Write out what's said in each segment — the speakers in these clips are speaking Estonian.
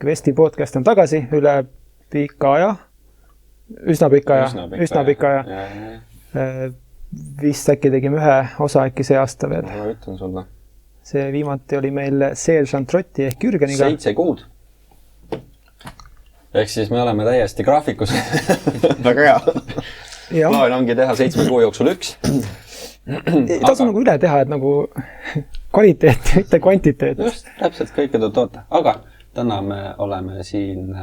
Vesti podcast on tagasi üle pika aja. Üsna pika aja. Vist äkki tegime ühe osa äkki see aasta veel. Ma ütlen sulle. See viimati oli meil Sergeant Rotti ehk Jürgeniga. 7 kuud. Ehk siis me oleme täiesti graafikus. Väga hea. Plaan ongi teha 7 kuu jooksul 1. Tasu nagu üle teha, et nagu kvaliteet, mitte kvantiteet. Just, täpselt kõike tuleb toota. Aga täna me oleme siin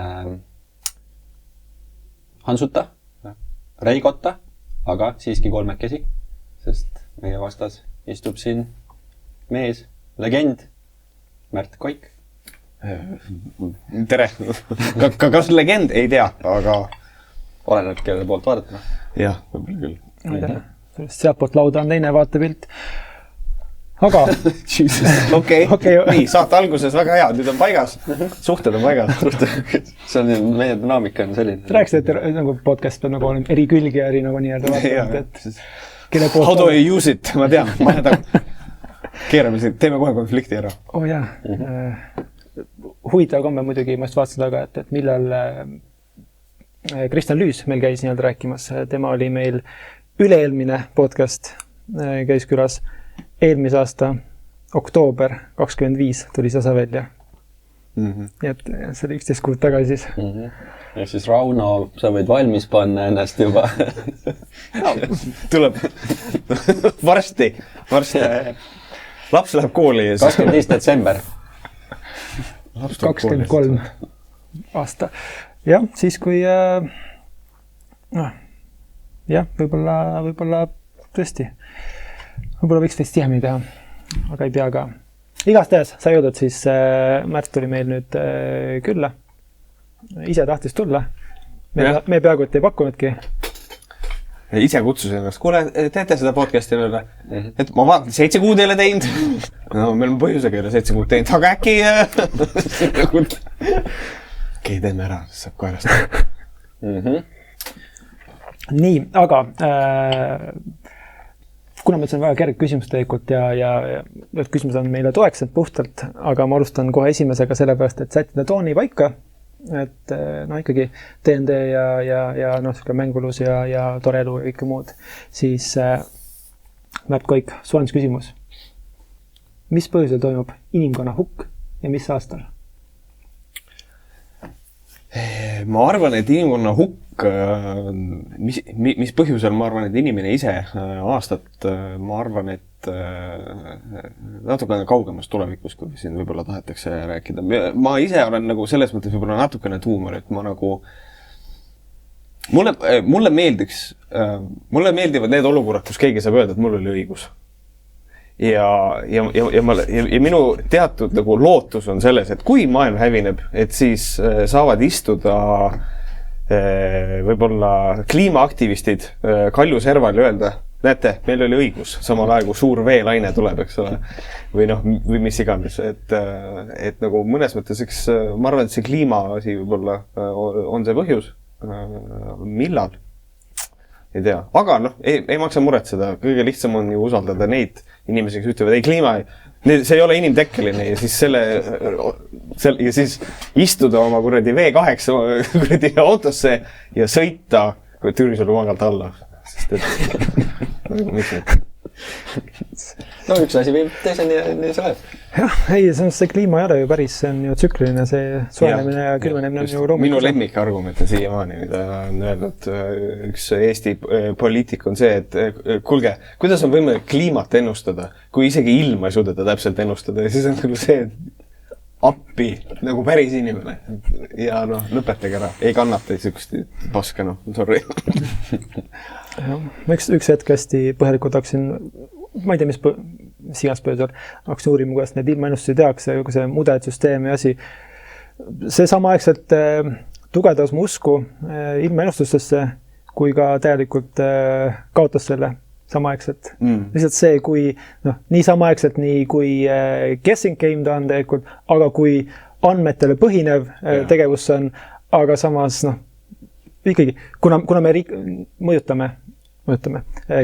Hansuta, Reigota, aga siiski 3, sest meie vastas istub siin mees, legend, Märt Koik. Tere! Kas legend? Ei tea, aga... Oleneb kelle poolt vaadata. Jah, võib-olla küll. Sealt poolt lauda on teine vaatepilt. Aga... Okei. Nii, saate alguses väga hea. Nüüd on paigas. Suhted on paigas. See on meie dünaamika on selline. Rääksid, et nagu podcast peab nagu olema eri külgi ja eri nagu nii-öelda vaatavalt, et... How do I use it? Ma tean. Keerame siin, teeme kohe konflikti ära. Jah. Huvitav komme muidugi, ma just vaatasin taga, et millal Kristjan Lüüs meil käis nii-öelda rääkimas. Tema oli meil üle-eelmine podcast käis külas. Eelmise aasta oktoober 25 tuli see osa välja. Nii et see oli 11 kuud tagasi siis. Ja siis Rauno, sa võid valmis panna ennast juba. Tuleb varsti. Laps läheb kooli. 25 detsember. 23 aasta. Jah, siis kui võib-olla tõesti. Võib-olla võiks teist tihemini teha, aga ei pea ka. Igastahes sa jõudud, siis Märt tuli meil nüüd külla. Ise tahtis tulla. Me peaaegu et ei pakkunudki. Ise kutsus ennast. Kuule, teete seda podcasti üle. Et ma vaatan, 7 kuud ei ole teinud. No, meil on põhjusega ei ole 7 kuud teinud. Aga äkki... Okei, teeme ära, saab koerast. Nii, aga kuna meil on väga kerge küsimus tegelikult ja need küsimused on meile toeks, et puhtalt, aga ma alustan kohe esimesega sellepärast, et sättida tooni paika, et ikkagi TND ja mängulus ja tore elu ja kõike muud, siis Märt Koik, suunis küsimus. Mis põhjusel toimub inimkonna hukk ja mis aastal? Ma arvan, et inimkonna hukk, mis põhjusel ma arvan, et inimene ise aastat, ma arvan, et natukene kaugemas tulevikus, kui siin võib-olla tahetakse rääkida. Ma ise olen nagu selles mõttes võib-olla natukene tuumar, et ma nagu mulle meeldivad need olukorrad, kus keegi saab öelda, et mul oli õigus. Ja minu teatud nagu lootus on selles, et kui maailm hävineb, et siis saavad istuda võib-olla kliimaaktivistid Kalju serval ja öelda, näete, meil oli õigus, samal aegu suur veelaine tuleb, eks ole, või mis iganes, et nagu mõnes mõttes, ma arvan, et see kliima asi võib-olla on see põhjus, millal? Ei tea, aga ei maksa muretseda, kõige lihtsam on ju usaldada neid inimesi, kes ütlevad, ei kliima, see ei ole inimtekkeline ja siis istuda oma kuradi V8 kuradi autosse ja sõita Türisalu vangalt alla. Sest et, no üks asi viib teiseni ja nii see läheb. Jah, see kliima ei ole ju päris, see on ju tsükliline, see soojenemine ja külmenemine on ju loomulikult. Minu lemmikargument on siiamaani, mida on öelnud üks Eesti poliitik on see, et kuulge, kuidas on võimalik kliimat ennustada, kui isegi ilma ei suudeta täpselt ennustada ja siis on nagu see appi, nagu päris inimene. Ja lõpetage ära, ei kannata sükust paska, sorry. Üks hetk hästi põhjalikult hakkasin, ma ei tea, mis igas põhjusel, hakkasin uurima, kuidas need ilmaennustusi tehakse, see mudelitsüsteem ja asi. See samaaegselt tugevdas mu usku ilmaennustustesse, kui ka täielikult kaotas selle samaaegselt. Lihtsalt see, kui nii samaaegselt, nii kui guessing game ta on tegelikult, aga kui andmetele põhinev tegevus on, aga samas ikkagi, kuna me mõjutame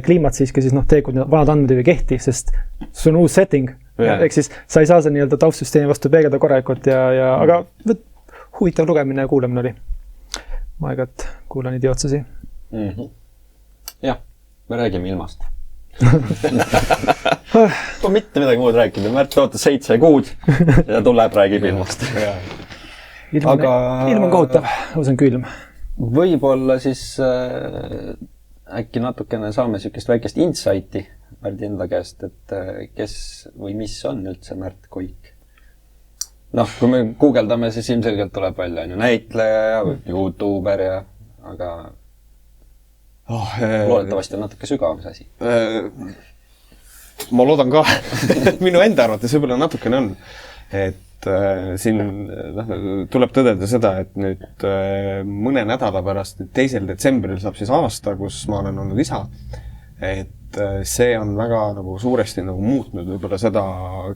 kliimat siiski, siis tegelikult vanad andmed ei kehti, sest see on uus setting. Ehk siis sa ei saa see nii-öelda taustsüsteemi vastu peegelda korralikult, aga huvitav lugemine ja kuulamine oli. Ma aeg-ajalt kuulan idiootsasi. Jah, me räägime ilmast. Pole mitte midagi muud rääkida. Märt ootas 7 kuud ja tuleb, räägib ilmast. Ilm on kohutav, see on külm. Võib-olla siis äkki natukene saame sükest väikest insighti Märdi enda käest, et kes või mis on üldse Märt Koik. Noh, kui me guugeldame, siis ilmselgelt tuleb välja näitleja, YouTuber ja aga loodetavasti on natuke sügavam see asi. Ma loodan ka. Minu enda arvates võib-olla natukene on. Et siin tuleb tõdeda seda, et nüüd mõne nädala pärast 2. detsembril saab siis aasta, kus ma olen olnud isa. Et see on väga nagu suuresti nagu muutnud võib-olla seda,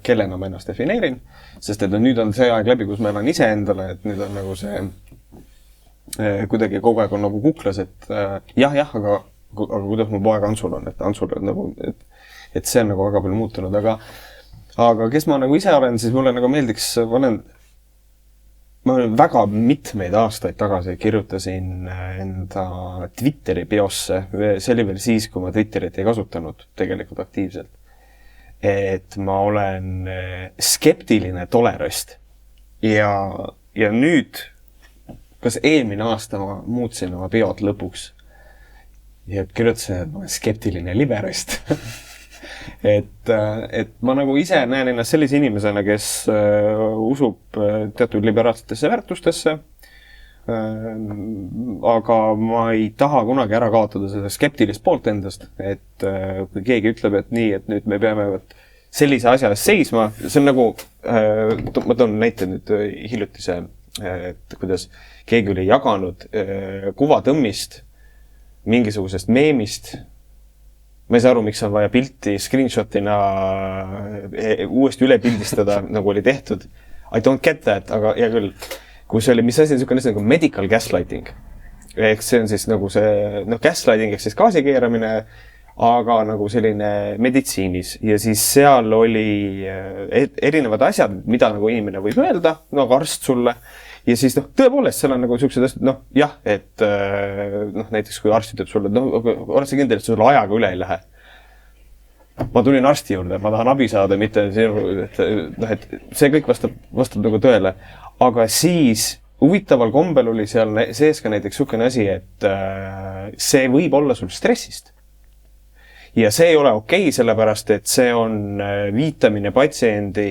kellena ma ennast defineerin. Sest et nüüd on see aeg läbi, kus ma elan ise endale, et nüüd on nagu see kuidagi kogu aeg on nagu kuklas, et jah, aga kuidas mu poeg Antsul on, et Antsul on nagu, et see on nagu väga palju muutunud, aga kes ma nagu ise olen, siis mulle nagu meeldiks, ma olen väga mitmeid aastaid tagasi kirjutasin enda Twitteri biosse, see oli veel siis, kui ma Twitterit ei kasutanud tegelikult aktiivselt, et ma olen skeptiline tolerist ja nüüd kas eelmine aasta ma muutsin oma biod lõpuks ja kirjutasin, et ma olen skeptiline liberist. et ma nagu ise näen ennast sellise inimesena, kes usub teatud liberaalsetesse väärtustesse, aga ma ei taha kunagi ära kaotada seda skeptilist poolt endast, et kui keegi ütleb, et nii, et nüüd me peame sellise asja seisma, see on nagu, ma toon näite nüüd hiljutise, et kuidas keegi oli jaganud kuvatõmmist mingisugusest meemist. Ma ei saa aru, miks on vaja pilti screenshotina uuesti üle pildistada, nagu oli tehtud. I don't get that, aga hea küll. Kui see oli, mis asi on niisugune nagu medical gaslighting. Ehk see on siis nagu see, gaslighting ehk siis gaasikeeramine, aga nagu selline meditsiinis. Ja siis seal oli erinevad asjad, mida nagu inimene võib öelda, nagu arst sulle. Ja siis tõepoolest seal on nagu sellised asjad, jah, et näiteks kui arst ütleb sulle, oled sa kindel, et sulle ajaga üle ei lähe. Ma tulin arsti juurde, ma tahan abi saada, mitte et see kõik vastab nagu tõele. Aga siis huvitaval kombel oli seal sees ka näiteks sukene asi, et see võib olla sul stressist. Ja see ei ole okei, sellepärast, et see on viitamine patsiendi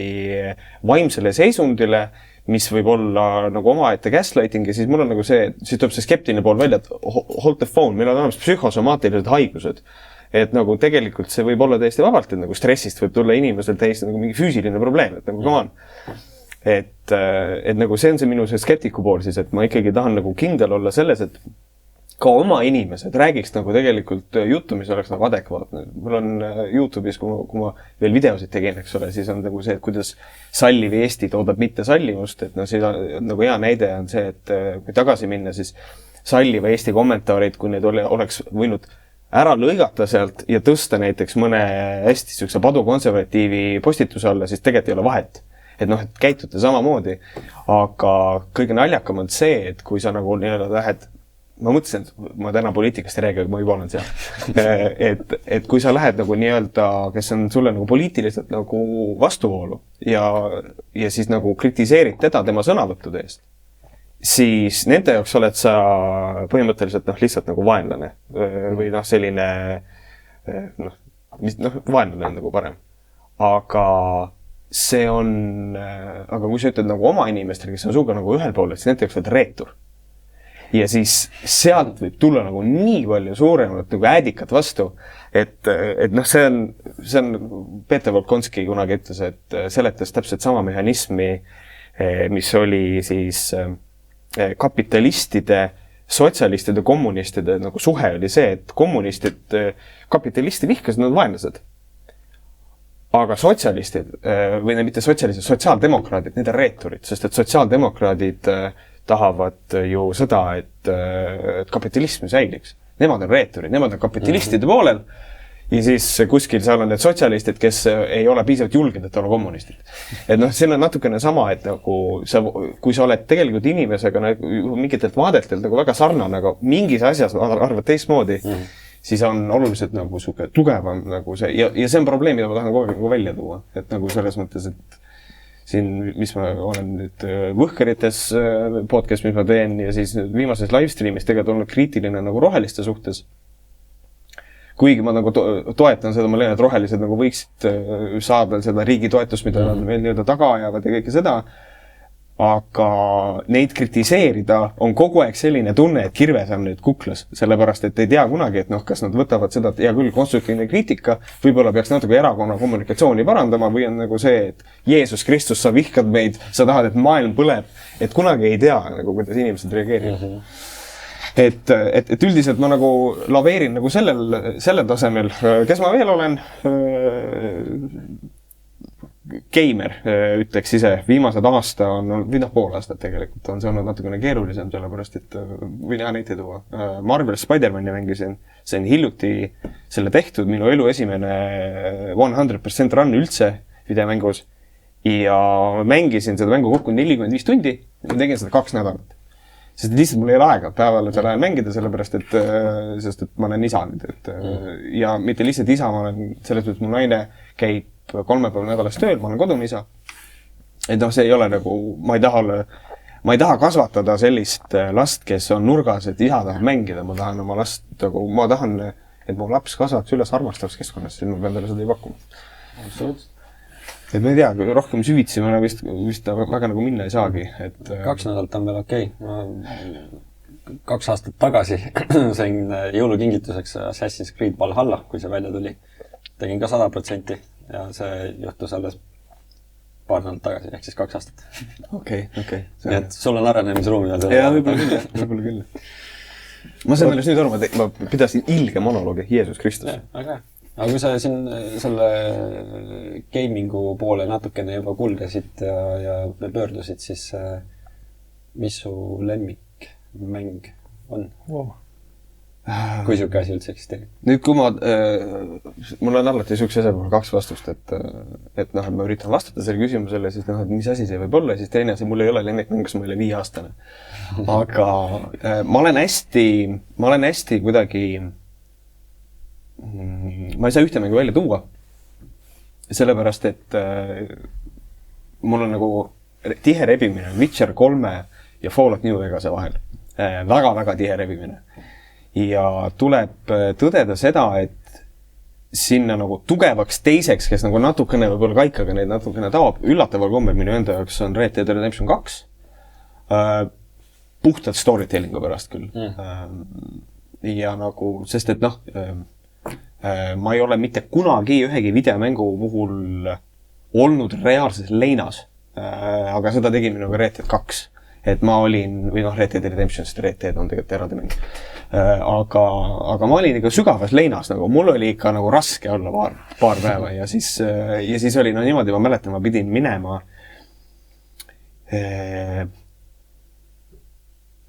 vaimsele seisundile, mis võib olla nagu omaette gaslighting ja siis mul on nagu see, siis tuleb see skeptiline pool välja, et hold the phone, meil on olemas psühhosomaatilised haigused. Et nagu tegelikult see võib olla täiesti vabalt, et nagu stressist võib tulla inimesel täiesti nagu mingi füüsiline probleem, et nagu come on. Et nagu see on see minu see skeptiku pool siis, et ma ikkagi tahan nagu kindel olla selles, et ka oma inimesed räägiks nagu tegelikult juttu, mis oleks nagu adekvaatne. Mul on YouTube'is, kui ma veel videosid tegin, eks ole, siis on nagu see, et kuidas salliv Eesti toodab mitte sallivust, et siis nagu hea näide on see, et kui tagasi minna, siis salliva Eesti kommentaarid, kui need oleks võinud ära lõigata sealt ja tõsta näiteks mõne hästi sükse padukonservatiivi postituse alla, siis tegelikult ei ole vahet. Et et käitute samamoodi, aga kõige naljakam on see, et kui sa nagu nii-öelda lähed, ma mõtlesin, et ma täna poliitikast ei räägi, aga ma juba olen seal. et kui sa lähed nagu nii-öelda, kes on sulle nagu poliitiliselt nagu vastuvoolu ja siis nagu kritiseerid teda tema sõnavõttude eest, siis nende jaoks oled sa põhimõtteliselt lihtsalt nagu vaenlane või selline vaenlane on nagu parem. Aga see on, aga kui sa ütled nagu oma inimestele, kes on suuga nagu ühel pool, siis nende jaoks oled reetur. Ja siis sealt võib tulla nagu nii palju suuremat nagu äädikat vastu, et see on Peeter Volkonski kunagi ütles, et seletas täpselt sama mehhanismi, mis oli siis kapitalistide, sotsialistide, kommunistide nagu suhe oli see, et kommunistid kapitalisti vihkasid, nad vaenlased. Aga sotsialistid, või mitte sotsialistid, sotsiaaldemokraadid, need on reeturid, sest et sotsiaaldemokraadid tahavad ju seda, et kapitalism säiliks. Nemad on reeturid, nemad on kapitalistide poolel ja siis kuskil seal on need sotsialistid, kes ei ole piisavalt julged, et olla kommunistid. Et noh, siin on natukene sama, et nagu kui sa oled tegelikult inimesega mingitelt vaadetelt nagu väga sarnane, aga mingis asjas arvad teistmoodi, siis on oluliselt nagu suke tugevam nagu see, ja see on probleem, mida ma tahan kogu aeg välja tuua. Et nagu selles mõttes, et siin, mis ma olen nüüd Võhkerites podcast, mis ma teen, ja siis viimases livestreamis tegelikult olnud kriitiline nagu roheliste suhtes. Kuigi ma nagu toetan seda, ma leian, et rohelised nagu võiksid saada seda riigi toetust, mida nad veel nii-öelda taga ajavad ja kõike seda. Aga neid kritiseerida on kogu aeg selline tunne, et kirves on nüüd kuklas, sellepärast, et ei tea kunagi, et noh, kas nad võtavad seda, et hea küll, konstruktiivne kriitika, võib-olla peaks natuke erakonna kommunikatsiooni parandama või on nagu see, et Jeesus Kristus, sa vihkad meid, sa tahad, et maailm põleb, et kunagi ei tea, nagu, kuidas inimesed reageerivad. Et üldiselt ma nagu laveerin nagu sellel tasemel. Kes ma veel olen? Geimer, ütleks ise. Viimased aasta on, pool aastat tegelikult, on see olnud natukene keerulisem, sellepärast, et võin hea näite tuua. Marvel Spider-Mani mängisin, see on hiljuti selle tehtud, minu elu esimene 100% run üldse videomängus ja mängisin seda mängu kokku 45 tundi ja tegin seda 2 nädalat. Sest lihtsalt mul ei ole aega päevale seal ajal mängida, sellepärast, sest et ma olen isa nüüd. Ja mitte lihtsalt isa, ma olen selles mõttes, mu naine käib 3 päeva nädalas tööl, ma olen kodune isa. Et noh, see ei ole nagu, ma ei taha kasvatada sellist last, kes on nurgas, et isa tahab mängida, ma tahan oma last, ma tahan, et mu laps kasvaks üles armastavaks keskkonnas, siis ma pean talle seda ei pakkuma. Absoluutselt. Et ma ei tea, rohkem süvitsi ma vist väga nagu minna ei saagi. 2 nädalat on veel okei. Ma 2 aastat tagasi sain jõulukingituseks Assassin's Creed Valhalla, kui see välja tuli. Tegin ka 100% ja see juhtus alles paar nädalat tagasi, ehk siis 2 aastat. Okei. Nii et sul on arenemisruumi. Ja võib-olla küll. Ma sain alles nüüd aru, ma pidasin ilge monoloogi Jeesus Kristus. Väga hea. Aga kui sa siin selle gamingu poole natukene juba kulgesid ja pöördusid, siis mis su lemmikmäng on? Wow. Kui siuke asi üldse eksisteerib? Nüüd, kui mul on alati siukse asja puhul 2 vastust, et noh, et ma üritan vastata selle küsimusele, siis noh, et mis asi see võib olla, siis teine asi, mul ei ole lemmikmäng, kus ma ei ole 5-aastane. Aga ma olen hästi kuidagi ma ei saa ühte mängu välja tuua, sellepärast, et mul on nagu tihe rebimine Witcher 3 ja Fallout New Vegas'e vahel. Väga-väga tihe rebimine. Ja tuleb tõdeda seda, et sinna nagu tugevaks teiseks, kes nagu natukene võib-olla kaikaga neid natukene taob, üllataval kombel minu enda jaoks on Red Dead Redemption 2. Puhtalt storytellingu pärast küll. Ja nagu, sest et noh, ma ei ole mitte kunagi ühegi videomängu puhul olnud reaalses leinas, aga seda tegi minuga Red Dead 2. Et ma olin, või noh, Red Dead Redemption, sest Red Dead on tegelikult eraldi mäng. Aga ma olin ikka sügavas leinas, nagu mul oli ikka nagu raske olla paar päeva ja siis oli niimoodi, ma mäletan, ma pidin minema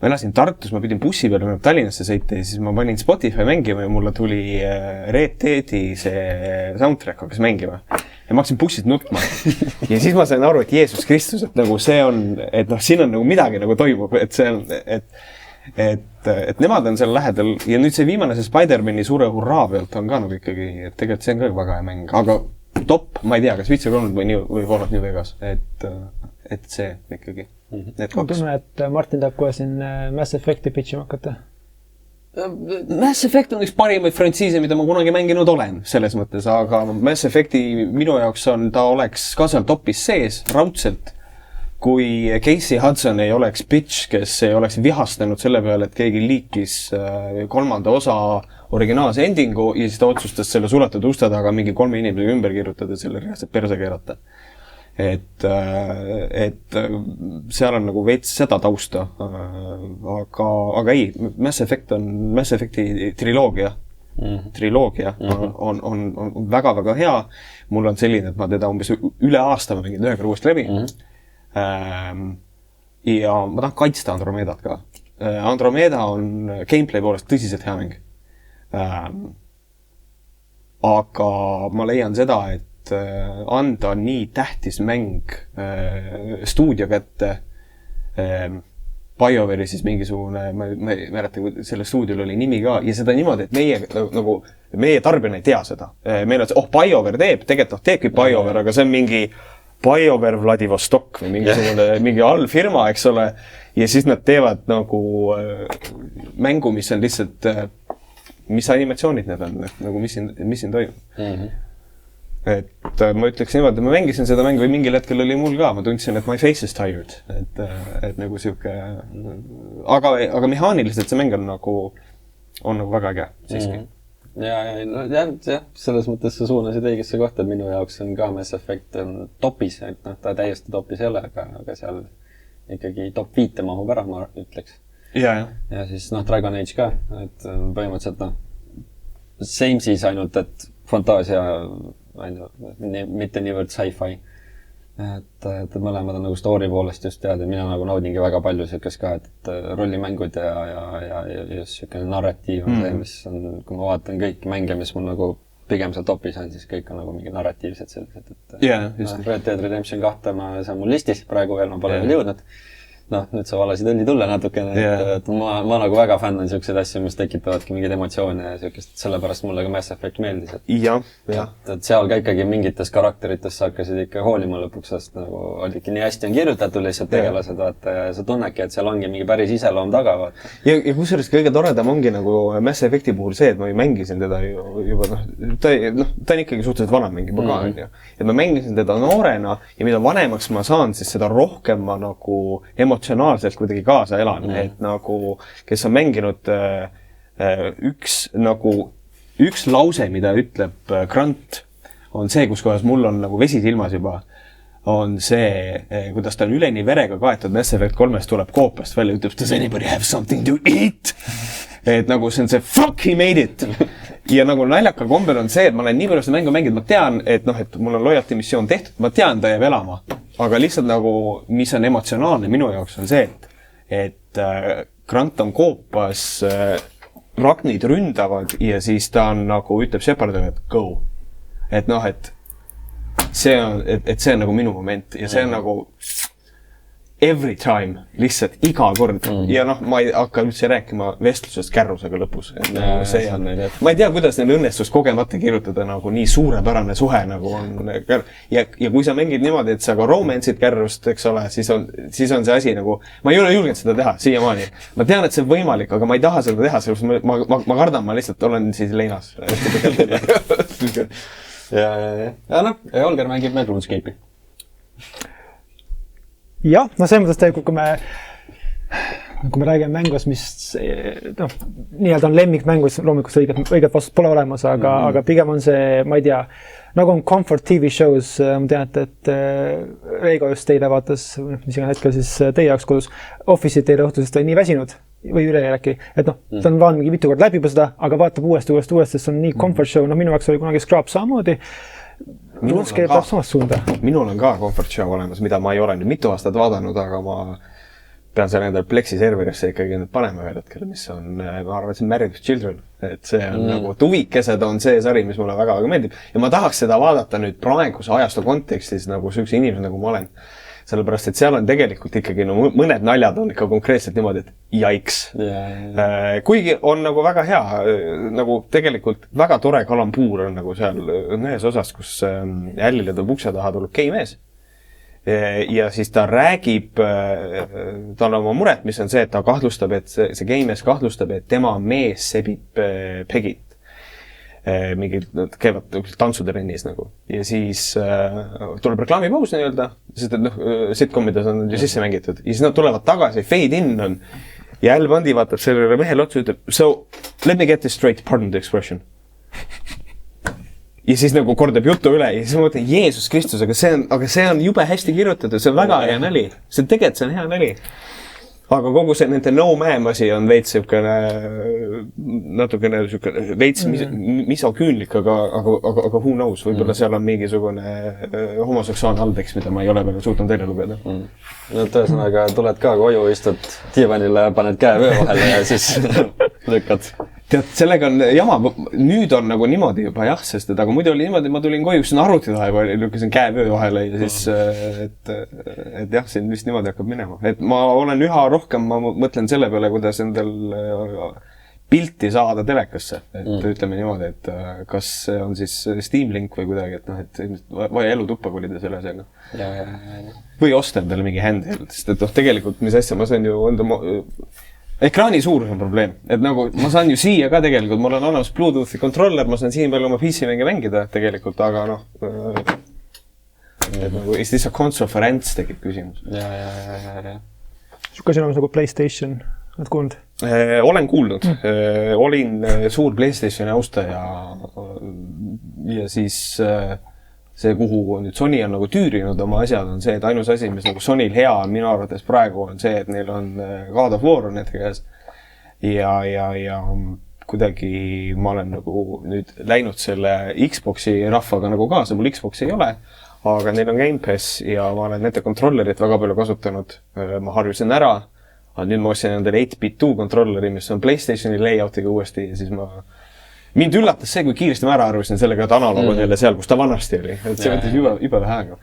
ma elasin Tartus, ma pidin bussi peale Tallinnasse sõita ja siis ma panin Spotify mängima ja mulle tuli Red Deadi see soundtrack hakkas mängima. Ja ma hakkasin bussit nutma. Ja siis ma sain aru, et Jeesus Kristus, et nagu see on, et noh, siin on nagu midagi nagu toimub, et see on, et nemad on seal lähedal ja nüüd see viimane see Spider-Mani suure hurraa pealt on ka nagu ikkagi, et tegelikult see on ka väga hea mäng, aga top, ma ei tea, kas Witcher 3 või Fallout New Vegas, et see ikkagi. Ma tunne, et Martin tahab kohe siin Mass Effecti pitchima hakata. Mass Effect on üks parimaid frantsiise, mida ma kunagi mänginud olen selles mõttes, aga Mass Effecti minu jaoks ta oleks ka seal topis sees raudselt, kui Casey Hudson ei oleks bitch, kes ei oleks vihastanud selle peale, et keegi liikis 3. osa originaalse endingu ja siis ta otsustas selle suletud uste taga mingi 3 inimesega ümber kirjutada ja selle reaalselt perse keerata. Et seal on nagu veits seda tausta, aga ei, Mass Effecti triloogia on väga-väga hea. Mul on selline, et ma teda umbes üle aasta ma mingin 9 uuesti läbi. Ja ma tahan kaitsta Andromedat ka. Andromeda on gameplay poolest tõsiselt hea mäng. aga ma leian seda, et anda nii tähtis mäng stuudio kätte, BioWare'i siis mingisugune, ma ei mäleta, kui selle stuudiol oli nimi ka, ja seda niimoodi, et meie tarbijana ei tea seda. Meil on see, BioWare tegelikult teebki BioWare, aga see on mingi BioWare Vladivostok või mingi allfirma, eks ole, ja siis nad teevad nagu mängu, mis on lihtsalt, mis animatsioonid need on, nagu mis siin toimub. Et ma ütleks niimoodi, ma mängisin seda mängu või mingil hetkel oli mul ka, ma tundsin, et my face is tired, et nagu siuke, aga mehaaniliselt see mäng on nagu väga äge siiski. Ja, selles mõttes sa suunasid õigesse kohta, et minu jaoks on ka Mass Effect topis, et ta täiesti topis ei ole, aga seal ikkagi top 5 mahub ära, ma ütleks. Ja siis Dragon Age ka, et põhimõtteliselt same siis ainult, et fantaasia mitte niivõrd sci-fi. Et mõlemad on nagu story poolest just teada, mina nagu naudingi väga palju siukest ka, et rollimängud ja just siukene narratiiv on see, mis on, kui ma vaatan kõiki mänge, mis mul nagu pigem seal topis on, siis kõik on nagu mingi narratiivsed sellised, et Red Dead Redemption 2 see on mul listis praegu veel, ma pole veel jõudnud. Nüüd sa valasid õlli tulle natukene, et ma nagu väga fänn on siukseid asju, mis tekitavadki mingeid emotsioone ja siukest, sellepärast mulle ka Mass Effect meeldis. Et seal ka ikkagi mingites karakterites sa hakkasid ikka hoolima lõpuks, sest nagu olidki nii hästi on kirjutatud lihtsalt tegelased, vaata, ja sa tunnedki, et seal ongi mingi päris iseloom taga, vaata. Ja kusjuures kõige toredam ongi nagu Mass Effecti puhul see, et ma mängisin teda juba, ta on ikkagi suhteliselt vana mäng juba ka, et ma mängisin teda noorena ja mida vanemaks ma saan, siis seda rohkem ma nagu emotsionaalselt kuidagi kaasa elan, et nagu, kes on mänginud üks lause, mida ütleb Grant, on see, kus kohas mul on nagu vesi silmas juba, on see, kuidas ta on üleni verega kaetud, Mass Effect 3 tuleb koopast välja, ütleb, does anybody have something to eat? Et nagu see on see, fuck, he made it! Ja nagu naljaka kombel on see, et ma olen nii palju seda mängu mänginud, ma tean, et mul on loyalty missioon tehtud, ma tean, ta jääb elama. Aga lihtsalt nagu, mis on emotsionaalne minu jaoks on see, et Grant on koopas, Ragnid ründavad ja siis ta on nagu, ütleb Shepardile, et go. Et et see on nagu minu moment ja see on nagu every time, lihtsalt iga kord. Ja ma ei hakka üldse rääkima vestlusest kärrusega lõpus. See on, ma ei tea, kuidas neil õnnestus kogemata kirjutada nagu nii suurepärane suhe nagu on. Ja kui sa mängid niimoodi, et sa ka romance'id kärrust, eks ole, siis on see asi nagu, ma ei ole julgenud seda teha siiamaani. Ma tean, et see on võimalik, aga ma ei taha seda teha, sellepärast ma kardan, ma lihtsalt olen siis leinas. Ja Olger mängib meil RuneScape'i. Jah, selles mõttes tegelikult, kui me räägime mängust, mis nii-öelda on lemmikmängus, loomulikult õiget vastust pole olemas, aga pigem on see, ma ei tea, nagu on comfort TV shows, ma tean, et Reigo just teile vaatas, mis iga hetkel siis teie jaoks kodus, Office'i teile õhtusest oli nii väsinud, või üle äkki, et ta on vaadanud mingi mitu kord läbi seda, aga vaatab uuesti, sest see on nii comfort show, minu jaoks oli kunagi Scrap samamoodi, RuneScape peab samast suunda. Minul on ka comfort show olemas, mida ma ei ole nüüd mitu aastat vaadanud, aga ma pean selle endal Plexi serverisse ikkagi nüüd panema ühel hetkel, mis on, ma arvan, et see on Married with Children. Et see on nagu tuvikesed on see sari, mis mulle väga meeldib. Ja ma tahaks seda vaadata nüüd praeguse ajastu kontekstis nagu sükse inimesed, nagu ma olen. Sellepärast, et seal on tegelikult ikkagi mõned naljad on ikka konkreetselt niimoodi, et jaiks. Kuigi on nagu väga hea, nagu tegelikult väga tore kalambuur on nagu seal ühes osas, kus Ällile tuleb ukse taha tuleb geimees. Ja siis ta räägib, tal on oma muret, mis on see, et ta kahtlustab, et see geimees kahtlustab, et tema mees sebib Pegit. Mingid käivad tantsutrennis nagu. Ja siis tuleb reklaamipaus nii-öelda, sest et sitcomides on ju sisse mängitud. Ja siis nad tulevad tagasi, fade in on. Ja Al Bundy vaatab sellele mehele otsa ja ütleb, so let me get this straight, pardon the expression. Ja siis nagu kordab jutu üle ja siis ma mõtlen, Jeesus Kristus, aga see on jube hästi kirjutatud, see on väga hea näli. See tegelikult see on hea näli. Aga kogu see nende no-ma'am-asi on veits natukene veits misoküünlik, aga who knows, võib-olla seal on mingisugune homoseksuaalne alltekst, mida ma ei ole väga suutnud teile lugeda. Tõesõnaga tuled ka koju, istud diivanile, paned käe vöö vahele ja siis lükkad tead, sellega on jama, nüüd on nagu niimoodi juba jah, sest et aga muidu oli niimoodi, ma tulin koju, siin arvuti tahe, lükkasin käevöö vahele ja siis, et jah, siin vist niimoodi hakkab minema. Et ma olen üha rohkem, ma mõtlen selle peale, kuidas endal pilti saada telekasse. Et ütleme niimoodi, et kas see on siis Steam Link või kuidagi, et noh, et vaja elutuppa kolida selle asjaga. Või osta endale mingi handheld, sest et noh, tegelikult mis asja ma saan ju enda ekraani suurus on probleem, et nagu ma saan ju siia ka tegelikult, mul on olemas Bluetoothi controller, ma saan siin peal oma PC-mänge mängida tegelikult, aga noh, et nagu is this a console for ants tekib küsimus. Ja. Kas on nagu PlayStation, oled kuulnud? Olen kuulnud. Olin suur PlayStationi austaja ja siis see, kuhu nüüd Sony on nagu tüürinud oma asjad, on see, et ainus asi, mis nagu Sonyl hea on minu arvates praegu on see, et neil on God of War on nende käes. Ja kuidagi ma olen nagu nüüd läinud selle Xboxi rahvaga nagu kaasa, mul Xboxi ei ole, aga neil on Game Pass ja ma olen nende kontrollerit väga palju kasutanud. Ma harjusin ära, aga nüüd ma ostsin endale 8-bit 2 kontrolleri, mis on PlayStationi layoutiga uuesti ja siis mind üllatas see, kui kiiresti ma ära arvasin sellega, et analoog on jälle seal, kus ta vanasti oli. Et see võttis juba vähe aega.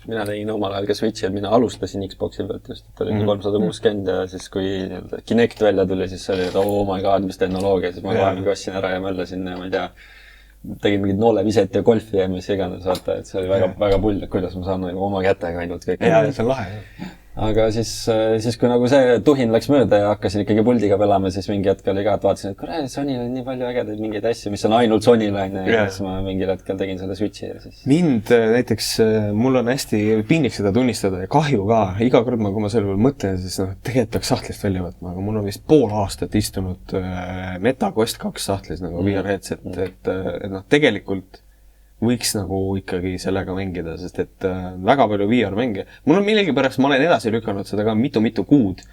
Mina tegin omal ajal ka Switchi, et mina alustasin Xboxi pealt just, et oli 360 ja siis kui Kinect välja tuli, siis oli, et oh my god, mis tehnoloogia, siis ma vahepeal kassin ära ja möllasin, ma ei tea, tegin mingid nooleviset ja golfi ja mis iganes, vaata, et see oli väga pull, et kuidas ma saan nagu oma kätega ainult kõik. Ja, see on lahe. Aga siis kui nagu see tuhin läks mööda ja hakkasin ikkagi puldiga pelama, siis mingi hetkel oli ka, et vaatasin, et kuule, Sonyl on nii palju ägedaid mingeid asju, mis on ainult Sonyl on ja siis ma mingil hetkel tegin selle Switchi ja siis. Mind näiteks, mul on hästi piinlik seda tunnistada ja kahju ka. Iga kord, kui ma selle peal mõtlen, siis tegelikult peaks sahtlist välja võtma, aga mul on vist pool aastat istunud Meta Quest 2 sahtlis nagu VR headset, et noh, tegelikult võiks nagu ikkagi sellega mängida, sest et väga palju VR-mänge. Mul on millegipärast, ma olen edasi lükanud seda ka mitu kuud.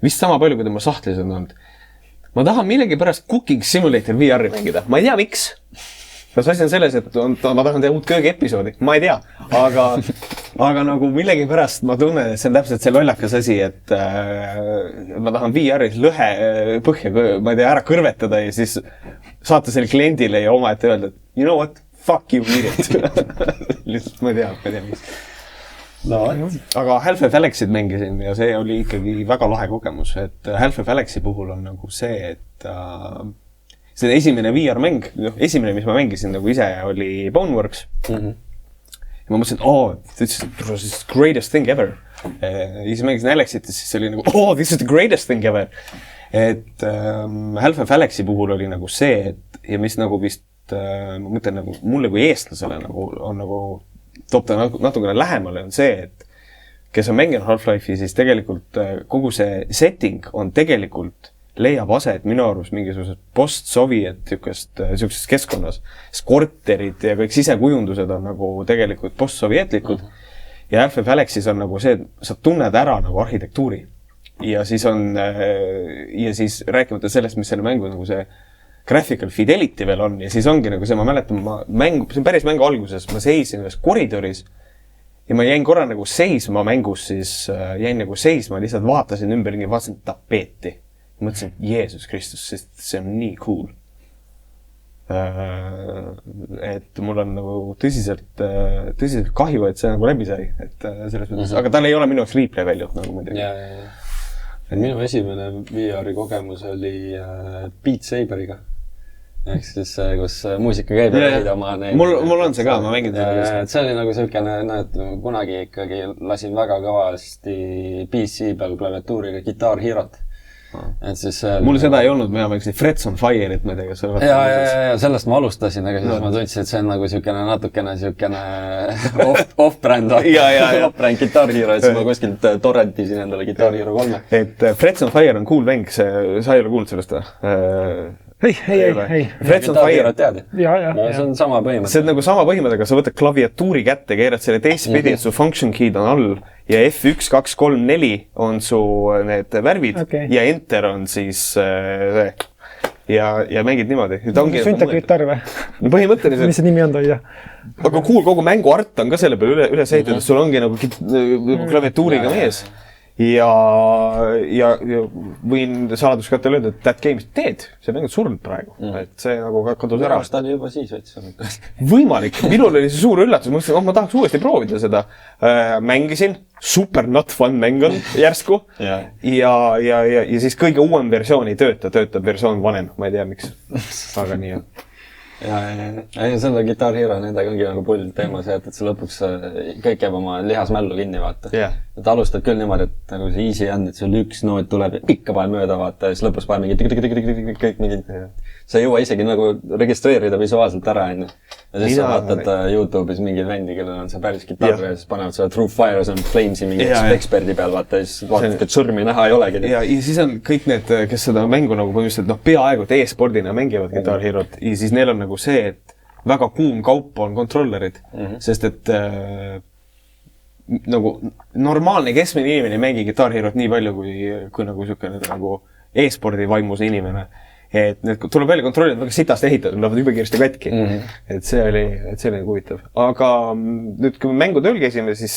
Vist sama palju, kui ma sahtlis on olnud. Ma tahan millegipärast Cooking Simulator VR-i mängida. Ma ei tea, miks. Kas asi on selles, et ma tahan teha uut köögi-episoodi. Ma ei tea. Aga nagu millegipärast ma tunnen, et see on täpselt see lollakas asi, et ma tahan VR-is lõhe põhja, ma ei tea, ära kõrvetada ja siis saata selle kliendile ja oma ette öelda, et you know what? Fuck you, eat it. Lihtsalt ma ei tea, mis. No, aga Half-Life Alyxit mängisin ja see oli ikkagi väga lahe kogemus, et Half-Life Alyxi puhul on nagu see, et see esimene VR-mäng, esimene, mis ma mängisin nagu ise, oli Boneworks. Ja ma mõtlesin, this is the greatest thing ever. Ja siis mängisin Alyxit ja siis oli nagu, this is the greatest thing ever. Et Half-Life Alyxi puhul oli nagu see, et ja mis nagu vist ma mõtlen nagu mulle kui eestlasele nagu on nagu toob ta natukene lähemale on see, et kes on mänginud Half-Life'i, siis tegelikult kogu see setting on tegelikult leiab aset minu arvus mingisugused post-soviet sihukesest keskkonnas. Korterid ja kõik sisekujundused on nagu tegelikult post-sovietlikud ja Half-Life Alyxis on nagu see, et sa tunned ära nagu arhitektuuri ja siis rääkimata sellest, mis selle mängu nagu see graphical fidelity veel on ja siis ongi nagu see, ma mäletan, see on päris mängu alguses, ma seisin ühes koridoris ja ma jäin korra nagu seisma mängus, siis jäin nagu seisma, lihtsalt vaatasin ümberringi, vaatasin tapeeti. Mõtlesin, Jeesus Kristus, sest see on nii cool. Et mul on nagu tõsiselt kahju, et see nagu läbi sai, et selles mõttes, aga tal ei ole minu jaoks replay väljut nagu muidugi. Minu esimene VR-i kogemus oli Beat Saberiga. Ehk siis, kus muusika käib ja oma neid... Mul on see ka, ma mängin seda. See oli nagu selline, et kunagi ikkagi lasin väga kõvasti PC peal klaviatuuriga Guitar Herot. Et siis mul seda ei olnud, ma mängisin Frets on Fire'it, ma ei tea, kas sa ja sellest ma alustasin, aga siis ma tundsin, et see on nagu natukene off-brand off-brand Guitar Hero, et siis ma kuskilt torrentisin endale Guitar Hero 3. Et Frets on Fire on cool mäng, sa ei ole kuulnud sellest Ei. Frets on Fire. No, see on sama põhimõte. See on nagu sama põhimõte, aga sa võtad klaviatuuri kätte, keerad selle teistpidi, et su function key'd on all ja F1, 2, 3, 4 on su need värvid ja enter on siis see ja mängid niimoodi. Süntakitarr või? Põhimõtteliselt. Mis see nimi on toia? Aga cool, kogu mängu art on ka selle peale üles ehitatud, sul ongi nagu klaviatuuriga mees. ja võin saladuskätte öelda, et That Game's dead, see mäng on surnud praegu, et see nagu kadus ära. Ta oli juba siis veits. Võimalik, minul oli see suur üllatus, ma mõtlesin, ma tahaks uuesti proovida seda. Mängisin, super not fun mäng on järsku ja siis kõige uuem versioon ei töötab versioon vanem, ma ei tea miks, aga nii on. Ja selle Guitar Hero nendega ongi nagu pull teema see, et see lõpuks kõik jääb oma lihasmällu kinni, vaata. Et alustad küll niimoodi, et nagu see easy on, et sul üks noot tuleb ikka vahel mööda, vaata, ja siis lõpus vahel mingi kõik mingid. Sa ei jõua isegi nagu registreerida visuaalselt ära, enne. Ja siis sa vaatad YouTube'is mingi vendi, kellel on see päris gitarr ja siis panevad selle True Fires and Flames'i mingi eksperdi peal, vaata, ja siis vaatad, et sõrmi näha ei olegi. Ja siis on kõik need, kes seda mängu nagu põhimõtteliselt, peaaegu e-spordina mängivad Guitar Herot ja siis neil on nagu see, et väga kuum kaup on kontrollerid, sest et nagu normaalne keskmine inimene ei mängi Guitar Herot nii palju kui nagu siukene nagu e-spordi vaimus inimene. Et need tuleb välja kontrollida väga sitast ehitatud, lähevad juba kiiresti katki. Et see oli huvitav. Aga nüüd, kui me mängutööl käisime, siis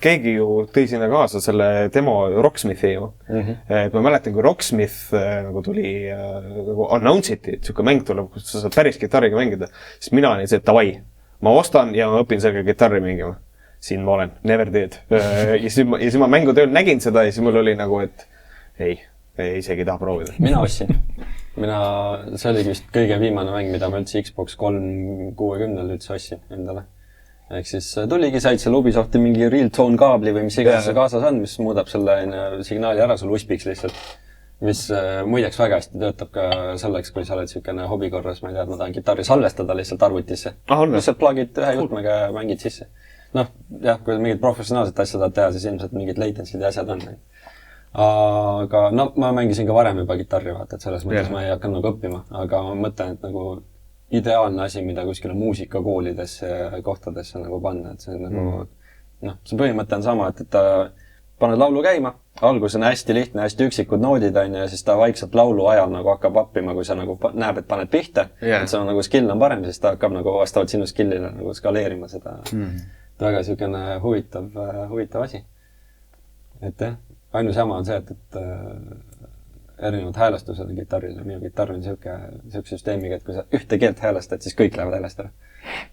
keegi ju tõi sinna kaasa selle demo Rocksmithi ju. Et ma mäletan, kui Rocksmith nagu tuli nagu announce iti, et siuke mäng tuleb, kus sa saad päris gitarriga mängida, siis mina olin see, et davai, ma ostan ja ma õpin sellega gitarri mängima. Siin ma olen, never did. Ja siis ma mängutööl nägin seda ja siis mul oli nagu, et ei isegi taha proovida. Mina ostsin. See oligi vist kõige viimane mäng, mida ma üldse Xbox 360 üldse ostsin endale. Ehk siis tuligi, said selle Ubisofti mingi real tone kaabli või mis iganes see kaasas on, mis muudab selle signaali ära sul USB-iks lihtsalt. Mis muideks väga hästi töötab ka selleks, kui sa oled siukene hobikorras, ma ei tea, et ma tahan gitarri salvestada lihtsalt arvutisse. Lihtsalt plugid ühe juhtmega mängid sisse. Jah, kui mingid professionaalsed asjad tahad teha, siis ilmselt mingid latency'd ja asjad on. Aga ma mängisin ka varem juba gitarri, vaata, et selles mõttes ma ei hakanud nagu õppima, aga ma mõtlen, et nagu ideaalne asi, mida kuskile muusikakoolidesse ja kohtadesse nagu panna, et see on nagu see põhimõte on sama, et paned laulu käima, algus on hästi lihtne, hästi üksikud noodid on ja siis ta vaikselt laulu ajal nagu hakkab appima, kui sa nagu näeb, et paned pihta, et see on nagu skill on parem, siis ta hakkab nagu vastavalt sinu skillile nagu skaleerima seda. Väga siukene huvitav asi. Et jah. Ainus jama on see, et erinevad häälestused gitarril ja minu gitarr on siuke süsteemiga, et kui sa ühte keelt häälestad, siis kõik lähevad häälest ära.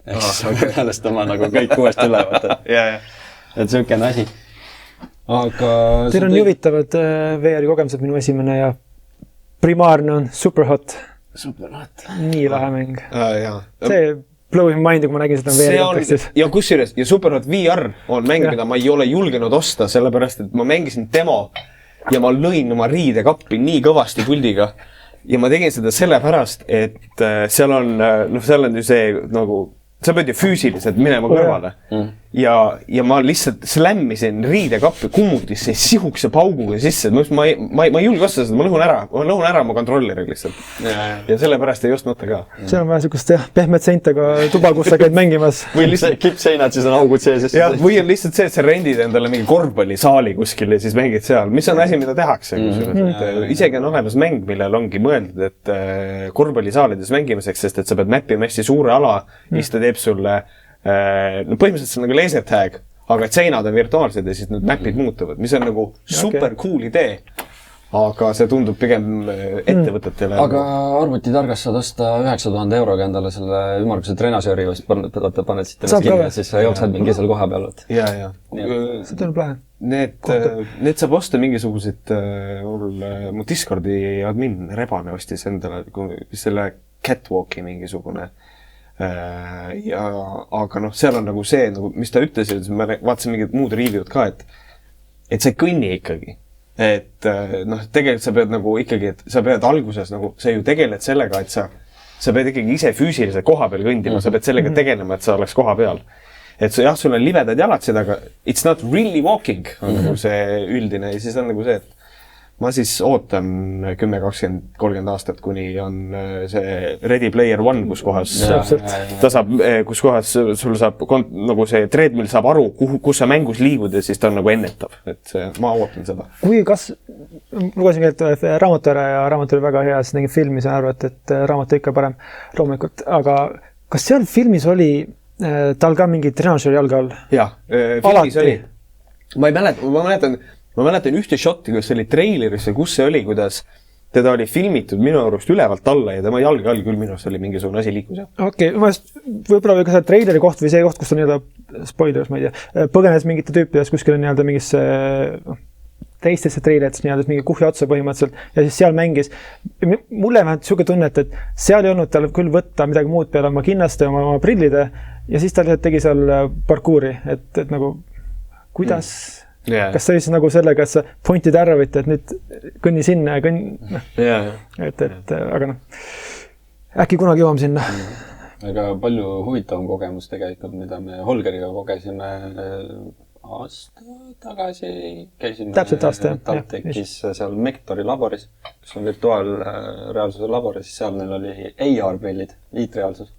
Ehk siis sa hakkad häälestama nagu kõik uuesti üle, vaata. Et siukene asi. Aga teil on huvitavad VR-i kogemused, minu esimene ja primaarne on Superhot. Nii lahe mäng. See blowing mind, kui ma nägin seda VR-i kontekstis. Ja kusjuures, ja Superhot VR on mäng, mida ma ei ole julgenud osta, sellepärast, et ma mängisin demo ja ma lõin oma riidekappi nii kõvasti puldiga. Ja ma tegin seda sellepärast, et seal on ju see nagu, sa pead ju füüsiliselt minema kõrvale. Ja ma lihtsalt slämmisin riidekappi kummutisse sihukese pauguga sisse, et ma ei julge osta seda, ma lõhun ära oma kontrolleri lihtsalt. Ja sellepärast ei ostnud ka. See on vaja sükust pehmed seintega tuba, kus sa käid mängimas. Või lihtsalt kippseinad, siis on augud sees. Või on lihtsalt see, et sa rendid endale mingi korvpallisaali kuskil ja siis mängid seal. Mis on asi, mida tehakse? Isegi on olemas mäng, millel ongi mõeldud, et korvpallisaalides mängimiseks, sest et sa pead mäppima hästi suure ala, siis ta teeb sulle põhimõtteliselt see on nagu laser tag, aga et seinad on virtuaalsed ja siis need mäpid muutuvad, mis on nagu super cool idee, aga see tundub pigem ettevõtetele. Aga arvutitargast saad osta 9000 euroga endale selle ümmarguse trenasööri, paned siit ennast kinni ja siis sa jooksad mingi seal koha peal. Ja. See tuleb lähe. Need saab osta mingisugused, mu Discordi admin Rebane ostis endale selle catwalki mingisugune. Aga seal on nagu see, mis ta ütles, ma vaatasin mingid muud review'd ka, et sa ei kõnni ikkagi. Et tegelikult sa pead nagu ikkagi, et sa pead alguses nagu, sa ju tegeled sellega, et sa pead ikkagi ise füüsiliselt koha peal kõndima, sa pead sellega tegelema, et sa oleks koha peal. Et jah, sul on livedad jalad seda, aga it's not really walking, on nagu see üldine ja siis on nagu see, et ma siis ootan 10, 20, 30 aastat, kuni on see Ready Player One, kus kohas sul saab, nagu see treadmill saab aru, kus sa mängus liigud ja siis ta on nagu ennetav. Et ma ootan seda. Kui kas, lugesin ka, et raamatu ära ja raamatu oli väga hea, siis nägin filmi, saan arvu, et raamatu ikka parem loomulikult. Aga kas seal filmis oli tal ka mingi trenaažeri jalga all? Jah, filmis oli. Ma mäletan, ma mäletan ühte shoti, kus see oli treileris ja kus see oli, kuidas teda oli filmitud minu arust ülevalt alla ja tema jalge all küll minu arust oli mingisugune asi liikus. Okei, võib-olla ka see treileri koht või see koht, kus ta nii-öelda spoilers, ma ei tea, põgenes mingite tüüpidest kuskile nii-öelda mingisse teistesse treileritest nii-öelda mingi kuhja otsa põhimõtteliselt ja siis seal mängis. Mulle vähemalt siuke tunnet, et seal ei olnud tal küll võtta midagi muud peale oma kinnaste, oma prillide ja siis ta lihtsalt tegi seal parkuuri, et nagu kuidas, kas see siis nagu sellega, et sa pointid ära võtta, et nüüd kõnni sinna ja kõnni, aga äkki kunagi jõuame sinna. Aga palju huvitavam kogemus tegelikult, mida me Holgeriga kogesime aasta tagasi, käisime TalTechis seal Mektori laboris, kus on virtuaalreaalsuse labor ja siis seal neil oli AR-prillid, liitreaalsus.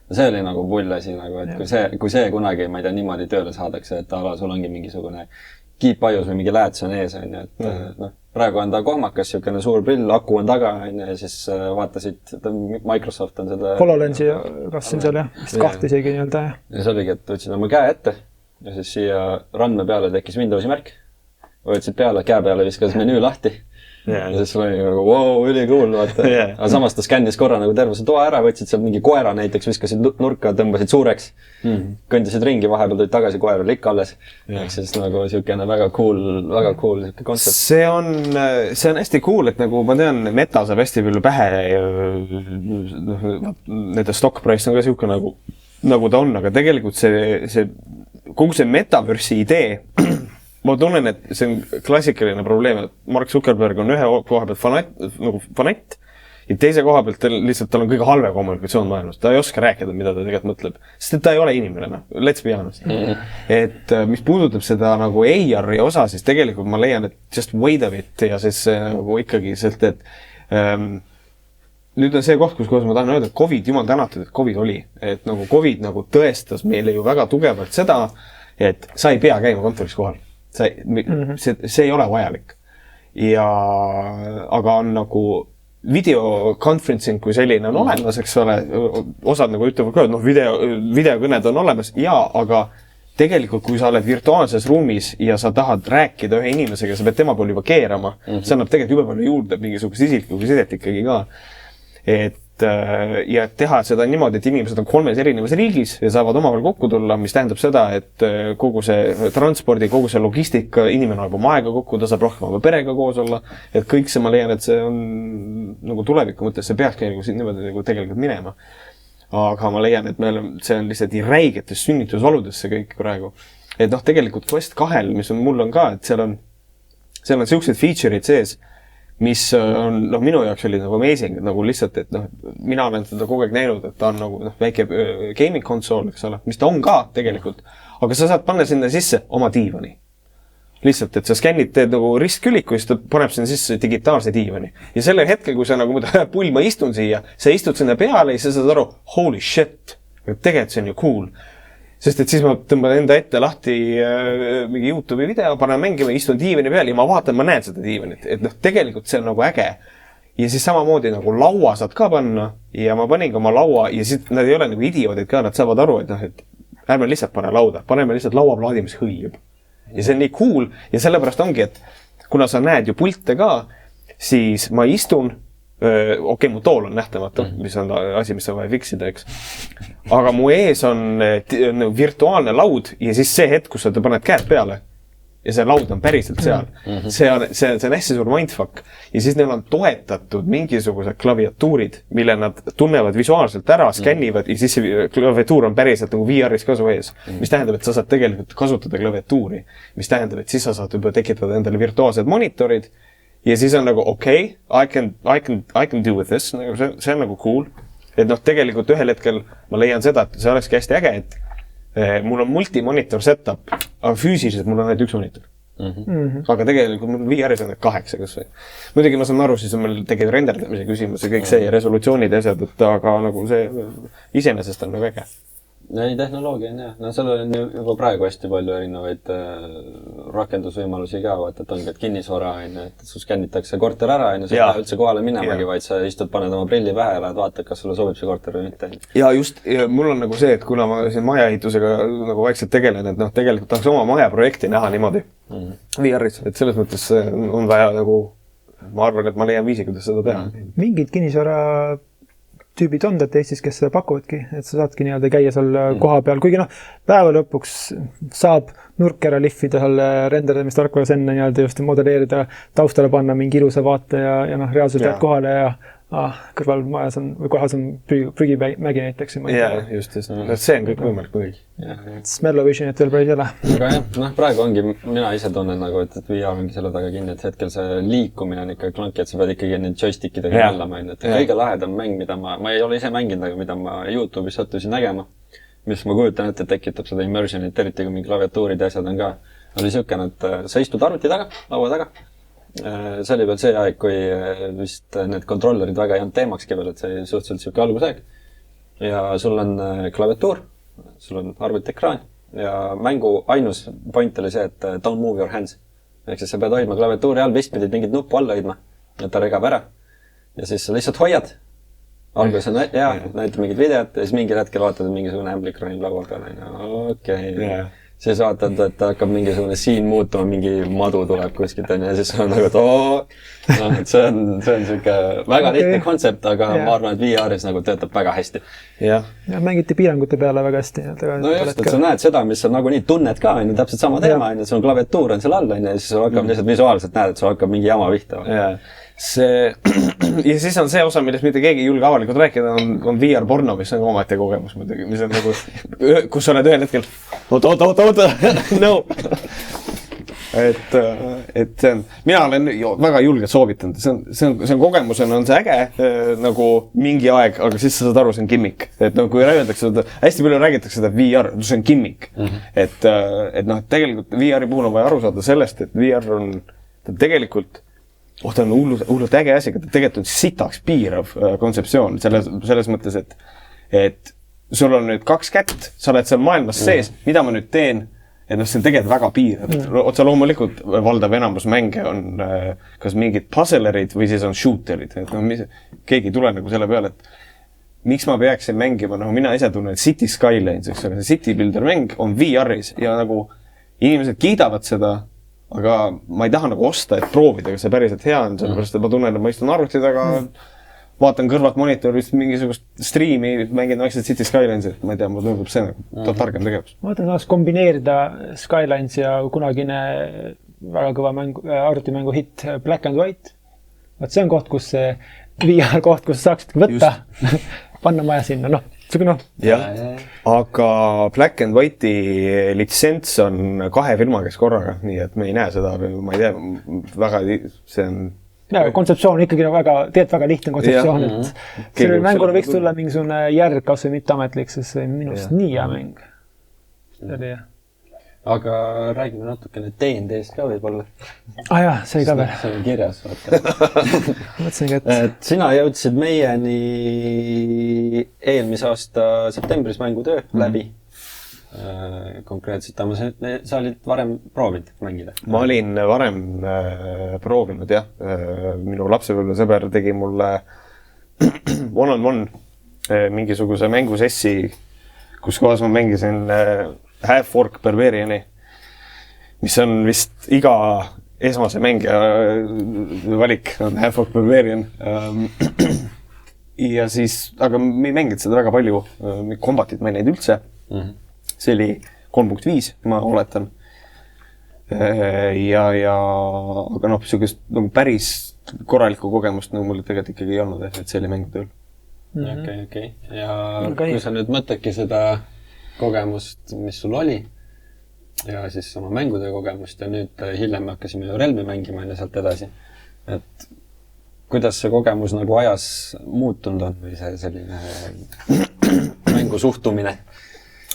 See oli nagu pull asi, nagu, et kui see kunagi, ma ei tea, niimoodi tööle saadakse, et sul ongi mingisugune kiipajus või mingi lääts on ees, praegu on ta kohmakas, siukene suur prill, aku on taga, ja siis vaatasid, Microsoft on seda HoloLensi kassin seal, vist kahte isegi nii-öelda. Ja see oligi, et võtsin oma käe ette ja siis siia randme peale tekkis Windowsi märk. Võtsid peale, käe peale viskas menüü lahti. Ja siis oli nagu, wow, üli cool, vaata. Aga samas ta skännis korra nagu terve see toa ära, võtsid seal mingi koera näiteks, viskasid nurka, tõmbasid suureks, kõndisid ringi, vahepeal tulid tagasi, koer oli ikka alles. Ehk siis nagu siukene väga cool siuke kontsept. See on hästi cool, et nagu ma tean, Meta saab hästi palju pähe nende stock price on ka siuke nagu ta on, aga tegelikult kogu see metaversi idee ma tunnen, et see on klassikaline probleem, et Mark Zuckerberg on ühe koha pealt fanatt ja teise koha pealt lihtsalt tal on kõige halve kommunikatsioon maailmas. Ta ei oska rääkida, mida ta tegelikult mõtleb. Sest ta ei ole inimene, let's be honest. Et mis puudutab seda nagu AR-i osa, siis tegelikult ma leian, et just wait a bit ja siis nagu ikkagi sealt, et nüüd on see koht, kus ma tahan öelda, et COVID, jumal tänatud, et COVID oli. Et nagu COVID nagu tõestas meile ju väga tugevalt seda, et sa ei pea käima kontoris kohal. See ei ole vajalik. Aga on nagu videoconferencing kui selline on olemas, eks ole, osad nagu ütlevad ka, et videokõned on olemas, aga tegelikult kui sa oled virtuaalses ruumis ja sa tahad rääkida ühe inimesega, sa pead tema pool juba keerama, see annab tegelikult juba palju juurde mingisugust isiklikku sidet ikkagi ka. Ja teha seda niimoodi, et inimesed on 3 erinevas riigis ja saavad omavahel kokku tulla, mis tähendab seda, et kogu see transpordi, kogu see logistika, inimene on oma aega kokku, ta saab rohkem oma perega koos olla, et kõik see, ma leian, et see on nagu tuleviku mõttes, see peakski niimoodi nagu tegelikult minema. Aga ma leian, et see on lihtsalt räigetes sünnitusvaludesse kõik praegu. Et tegelikult Quest 2, mis mul on ka, et seal on siuksed feature'id sees, mis on, minu jaoks oli nagu amazing, nagu lihtsalt, et mina olen teda kogu aeg näinud, et ta on nagu väike gaming konsool, eks ole, mis ta on ka tegelikult, aga sa saad panna sinna sisse oma diivani. Lihtsalt, et sa skännid, teed nagu ristküliku ja siis ta paneb sinna sisse digitaalse diivani. Ja sellel hetkel, kui sa nagu pull, ma istun siia, sa istud sinna peale ja sa saad aru, holy shit, tegelikult see on ju cool. Sest et siis ma tõmban enda ette lahti mingi YouTube'i video, panen mängima, istun diivani peal ja ma vaatan, ma näen seda diivanit. Et tegelikult see on nagu äge. Ja siis samamoodi nagu laua saad ka panna ja ma panin ka oma laua ja siis nad ei ole nagu idioodid ka, nad saavad aru, et ärme lihtsalt pane lauda, paneme lihtsalt lauaplaadi, mis hõljub. Ja see on nii cool ja sellepärast ongi, et kuna sa näed ju pilte ka, siis ma istun, okei, mu tool on nähtamatu, mis on asi, mis on vaja fiksida, eks. Aga mu ees on virtuaalne laud ja siis see hetk, kus sa paned käed peale ja see laud on päriselt seal. See on hästi suur mindfuck. Ja siis neil on toetatud mingisugused klaviatuurid, mille nad tunnevad visuaalselt ära, skännivad ja siis see klaviatuur on päriselt nagu VR-is ka su ees. Mis tähendab, et sa saad tegelikult kasutada klaviatuuri. Mis tähendab, et siis sa saad juba tekitada endale virtuaalsed monitorid. Ja siis on nagu, okay, I can do with this, see on nagu cool. Et tegelikult ühel hetkel ma leian seda, et see olekski hästi äge, et mul on multimonitor setup, aga füüsiliselt mul on ainult üks monitor. Aga tegelikult mul VR-is on 8 kas või. Muidugi ma saan aru, siis on meil tegelikult renderdamise küsimus ja kõik see ja resolutsioonid ja asjad, aga nagu see iseenesest on nagu äge. ei, tehnoloogia on jah. No sellel on juba praegu hästi palju erinevaid rakendusvõimalusi ka, vaata, et ongi, et kinnisvara on, et sul skännitakse korter ära, sa ei lähe üldse kohale minemagi, vaid sa istud, paned oma prilli pähe ja lähed vaatad, kas sulle sobib see korter või mitte. Ja just, mul on nagu see, et kuna ma siin majaehitusega nagu vaikselt tegelen, et tegelikult tahaks oma majaprojekti näha niimoodi VR-is, et selles mõttes on vaja nagu, ma arvan, et ma leian viisi, kuidas seda teha. Mingid kinnisvara tüübid on Eestis, kes seda pakuvadki, et sa saadki nii-öelda käia seal koha peal, kuigi päeva lõpuks saab nurk ära lihvida seal renderdamist tarkvaras enne nii-öelda just modelleerida, taustale panna mingi ilusa vaate ja reaalselt jääd kohale ja kõrval majas on, või kohas on prügimägi näiteks. Jaa, just. See on kõik võimalik muidugi. Smell-O-Visionit veel päris jäle. Aga jah, praegu ongi, mina ise tunnen nagu, et VR ongi selle taga kinni, et hetkel see liikumine on ikka klanki, et sa pead ikkagi need joystickidega jällama. Kõige lahedam mäng, mida ma ei ole ise mänginud, aga mida ma YouTube'is sattusin nägema, mis ma kujutan, et tekitab seda immersionit, eriti kui mingi klaviatuurid ja asjad on ka. Oli siukene, et sa istud arvuti taga, laua taga. See oli veel see aeg, kui vist need kontrollerid väga ei olnud teemakski veel, et see oli suhteliselt siuke algusaeg. Ja sul on klaviatuur, sul on arvutiekraan ja mängu ainus point oli see, et don't move your hands. Ehk siis sa pead hoidma klaviatuuri all, vist pidid mingit nuppu alla hoidma, et ta regab ära. Ja siis sa lihtsalt hoiad. Alguses näitab mingid videot ja siis mingil hetkel vaatad, et mingisugune ämblik ronib laua peale. Okei. Siis vaatad, et hakkab mingisugune siin muutuma, mingi madu tuleb kuskilt ja siis on nagu, et see on siuke väga lihtne kontsept, aga ma arvan, et VR-is nagu töötab väga hästi. Ja mängiti piirangute peale väga hästi. No just, et sa näed seda, mis sa nagu nii tunned ka, täpselt sama teema, sul klaviatuur on seal all ja siis sul hakkab lihtsalt visuaalselt näed, et sul hakkab mingi jama pihta. Ja siis on see osa, millest mitte keegi ei julge avalikult rääkida, on VR-porno, mis on omaette kogemus muidugi, mis on nagu, kus sa oled ühel hetkel, oota, no. Et see on, mina olen väga julgelt soovitanud, see on kogemusena, on see äge nagu mingi aeg, aga siis sa saad aru, see on gimmick. Et kui räägitakse, hästi palju räägitakse seda VR, see on gimmick. Et tegelikult VR-i puhul on vaja aru saada sellest, et VR on tegelikult ta on hullult äge asi, aga ta tegelikult on sitaks piirav kontseptsioon selles mõttes, et sul on nüüd 2 kätt, sa oled seal maailmas sees, mida ma nüüd teen, et see on tegelikult väga piirav. Otsa loomulikult valdav enamus mänge on kas mingid puzzlerid või siis on shooterid. Keegi ei tule nagu selle peale, et miks ma peaksin mängima, mina ise tunnen City Skylines, see City Builder mäng on VR-is ja nagu inimesed kiidavad seda, aga ma ei taha nagu osta, et proovida, kas see päriselt hea on, sellepärast, et ma tunnen, et ma istun arvuti taga, vaatan kõrvalt monitorist mingisugust striimi, mängin vaikselt City Skylines, et ma ei tea, mulle tundub see nagu targem tegevus. Ma mõtlen, saaks kombineerida Skylines ja kunagine väga kõva arvutimängu hitt Black and White. Vaat see on koht, kus see VR koht, kus saaksid võtta, panna maja sinna, jah, aga Black and White'i litsents on 2 firma, kes korraga, nii et me ei näe seda, ma ei tea, väga, see on... Ja, kontseptsioon ikkagi väga lihtne kontseptsioon, et selle mängule võiks tulla mingisugune järg, kas või mitte ametlik, sest see on minust nii hea mäng. Aga räägime natukene D&D-st ka võib-olla. Jah, see ka veel. See on kirjas, vaata. Et sina jõudsid meieni eelmise aasta septembris mängutöö läbi. Konkreetselt, sa olid varem proovinud mängida? Ma olin varem proovinud, jah. Minu lapsepõlvesõber tegi mulle one-on-one mingisuguse mängusessi, kus kohas ma mängisin Half-Orc Barbariani, mis on vist iga esmase mängija valik on Half-Orc Barbarian. Ja siis, aga me ei mänginud seda väga palju, kombatit ma ei näinud üldse. See oli 3.5, ma oletan. Aga sellist päris korralikku kogemust mulle tegelikult ikkagi ei olnud, et see oli mängutööl. Okei. Ja kui sa nüüd mõtledki seda kogemust, mis sul oli ja siis oma mängutöö kogemust ja nüüd hiljem hakkasime ju relmi mängima ja sealt edasi. Et kuidas see kogemus nagu ajas muutunud on või see selline mängusuhtumine?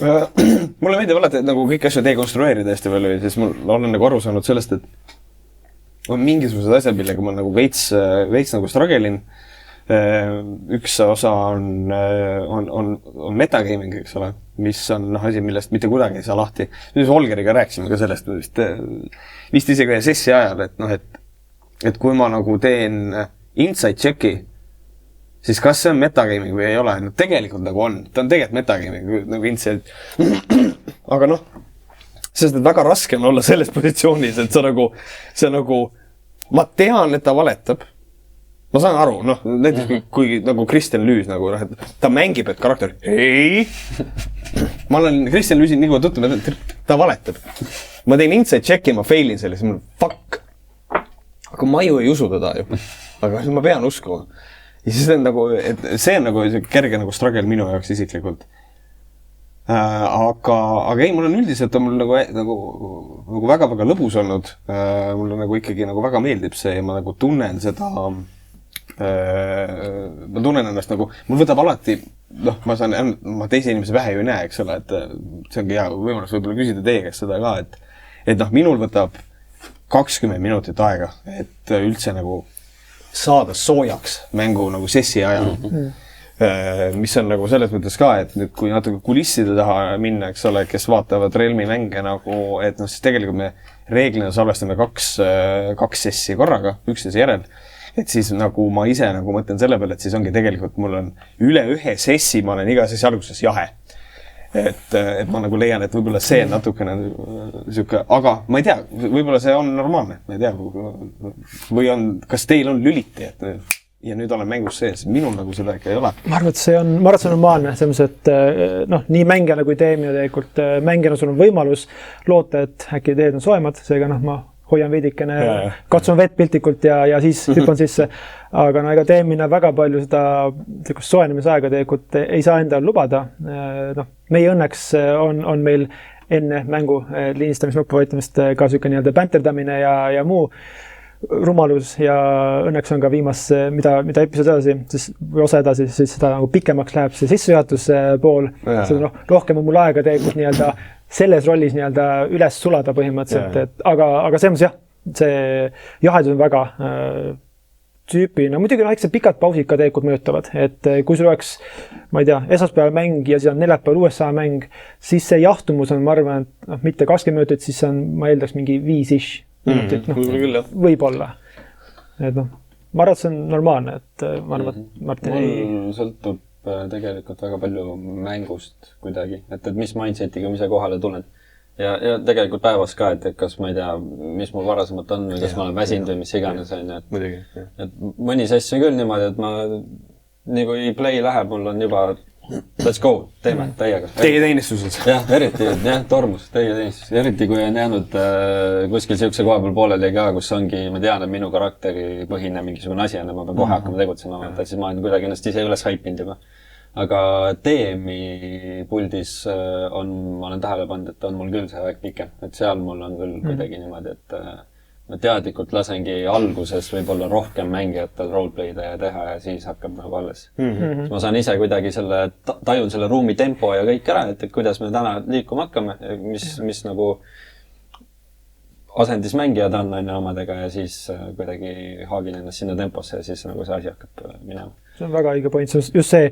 Mulle meeldib alati nagu kõik asju dekonstrueerida hästi palju ja siis ma olen nagu aru saanud sellest, et on mingisugused asjad, millega ma nagu veits nagu struggle'in, üks osa on metagaming, eks ole, mis on asi, millest mitte kuidagi ei saa lahti. Nüüd Holgeriga rääkisime ka sellest, vist isegi ühe sessi ajal, et kui ma nagu teen insight checki, siis kas see on metagaming või ei ole? No tegelikult nagu on. Ta on tegelikult metagaming nagu insight. Aga sest et väga raske on olla selles positsioonis, et see nagu, ma tean, et ta valetab. Ma saan aru, näiteks kui nagu Kristjan Lüüs nagu, ta mängib, et karakter, ei, ma olen Kristjan Lüüsin nii kui tuttu, ta valetab. Ma teen inside checki, ma failin selle, siis ma fuck. Aga ma ju ei usu teda ju. Aga ma pean uskuma. Ja siis see on nagu kerge nagu struggle minu jaoks isiklikult. Aga ei, mul on üldiselt mul nagu väga-väga lõbus olnud. Mulle nagu ikkagi nagu väga meeldib see ja ma nagu tunnen seda, ma tunnen ennast nagu, mul võtab alati, ma teise inimese pähe ju ei näe, eks ole, et see ongi hea võimalus võib-olla küsida teie käest seda ka, et minul võtab 20 minutit aega, et üldse nagu saada soojaks mängu nagu sessi ajal. Mis on nagu selles mõttes ka, et nüüd kui natuke kulisside taha minna, eks ole, kes vaatavad Realmi mänge nagu, et siis tegelikult me reeglina salvestame kaks sessi korraga, üksteise järel. Et siis nagu ma ise nagu mõtlen selle peale, et siis ongi tegelikult mul on üle ühe sessi, ma olen iga sessi alguses jahe. Et ma nagu leian, et võib-olla see natukene siuke, aga ma ei tea, võib-olla see on normaalne, ma ei tea, või kas teil on lüliti, ja nüüd olen mängus sees, minul nagu seda ikka ei ole. Ma arvan, et see on normaalne, selles mõttes, et nii mängijana kui teemine tegelikult mängijana sul on võimalus loota, et äkki teed on soemad, seega ma hoian veidikene, katsun vett piltikult ja siis hüppan sisse. Aga ega teemine väga palju seda soojenemisaega tegelikult ei saa endale lubada. Meie õnneks on meil enne mängu liinistamisnuppu võitmist ka süke nii-öelda bänterdamine ja muu rumalus ja õnneks on ka viimas, mida episood edasi, või osa edasi, siis seda nagu pikemaks läheb see sissejuhatus pool. Rohkem on mul aega tegelikult nii-öelda selles rollis nii-öelda üles sulada põhimõtteliselt, aga see on see jahedus on väga tüüpina. Muidugi eks see pikad pausid ka tegelikult mõjutavad, et kui sul oleks, ma ei tea, esmaspäeval mäng ja siis on neljapäeval USA mäng, siis see jahtumus on, ma arvan, et mitte 20 minutit, siis on, ma eeldaks mingi 5-ish minutit, võib-olla. Et ma arvan, et see on normaalne, et ma arvan, et Martin mul sõltub tegelikult väga palju mängust kuidagi, et mis mindsetiga, mis kohale tulen. Ja tegelikult päevas ka, et kas ma ei tea, mis mul varasemalt on või kas ma olen väsinud või mis iganes on. Et mõni sess on küll niimoodi, et ma nii kui play läheb, mul on juba let's go, teeme täiega. Teie teenistused. Jah, eriti, tormus, teie teenistus. Eriti kui on jäänud kuskil siukse koha peal pooleli ka, kus ongi, ma tean, et minu karakteri põhine mingisugune asi on, et ma pean kohe hakkama tegutsema, siis ma olen kuidagi ennast ise üles haipinud juba. Aga teemi puldis ma olen tähele pannud, et on mul küll see aeg pikem, et seal mul on küll kuidagi niimoodi, et ma teadlikult lasengi alguses võib-olla rohkem mängijatel roleplay'da ja teha ja siis hakkab nagu alles. Ma saan ise kuidagi tajun selle ruumi tempo ja kõik ära, et kuidas me täna liikuma hakkame, mis nagu asendis mängijad on omadega ja siis kuidagi haagin ennast sinna temposse ja siis nagu see asi hakkab minema. See on väga õige point, just see,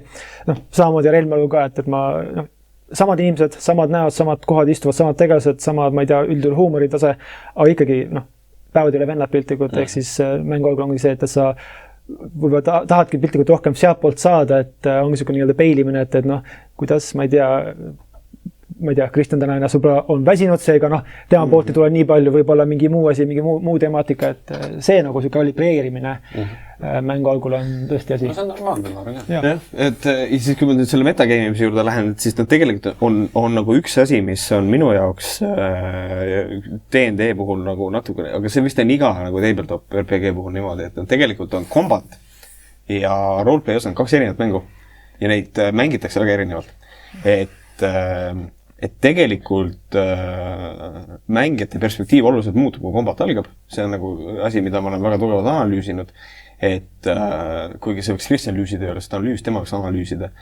samamoodi Relmalu ka, et ma, samad inimesed, samad näod, samad kohad istuvad, samad tegelased, samad, ma ei tea, üldjuhul huumoritase, aga ikkagi, päevad üle vennad piltlikult, ehk siis mängu algu ongi see, et sa võib-olla tahadki piltlikult rohkem sealtpoolt saada, et ongi selline nii-öelda peilimine, et kuidas, ma ei tea, Kristjan täna ennast võib-olla on väsinud seega, tema poolt ei tule nii palju, võib-olla mingi muu asi, mingi muu temaatika, et see nagu see kalibreerimine mängu algul on tõesti asi. No see on normaalne, ma arvan, jah. Et siis kui ma nüüd selle metagame'imise juurde lähen, et siis tegelikult on nagu üks asi, mis on minu jaoks D&D puhul nagu natuke, aga see vist on iga nagu tabletop RPG puhul niimoodi, et tegelikult on combat ja roleplay osa on 2 erinevat mängu ja neid mängitakse väga erinevalt. Et tegelikult mängijate perspektiiv oluliselt muutub, kui kombat algab. See on nagu asi, mida ma olen väga tugevalt analüüsinud, et kuigi see võiks Kristjan lüüsida ei ole, seda tema võiks analüüsida,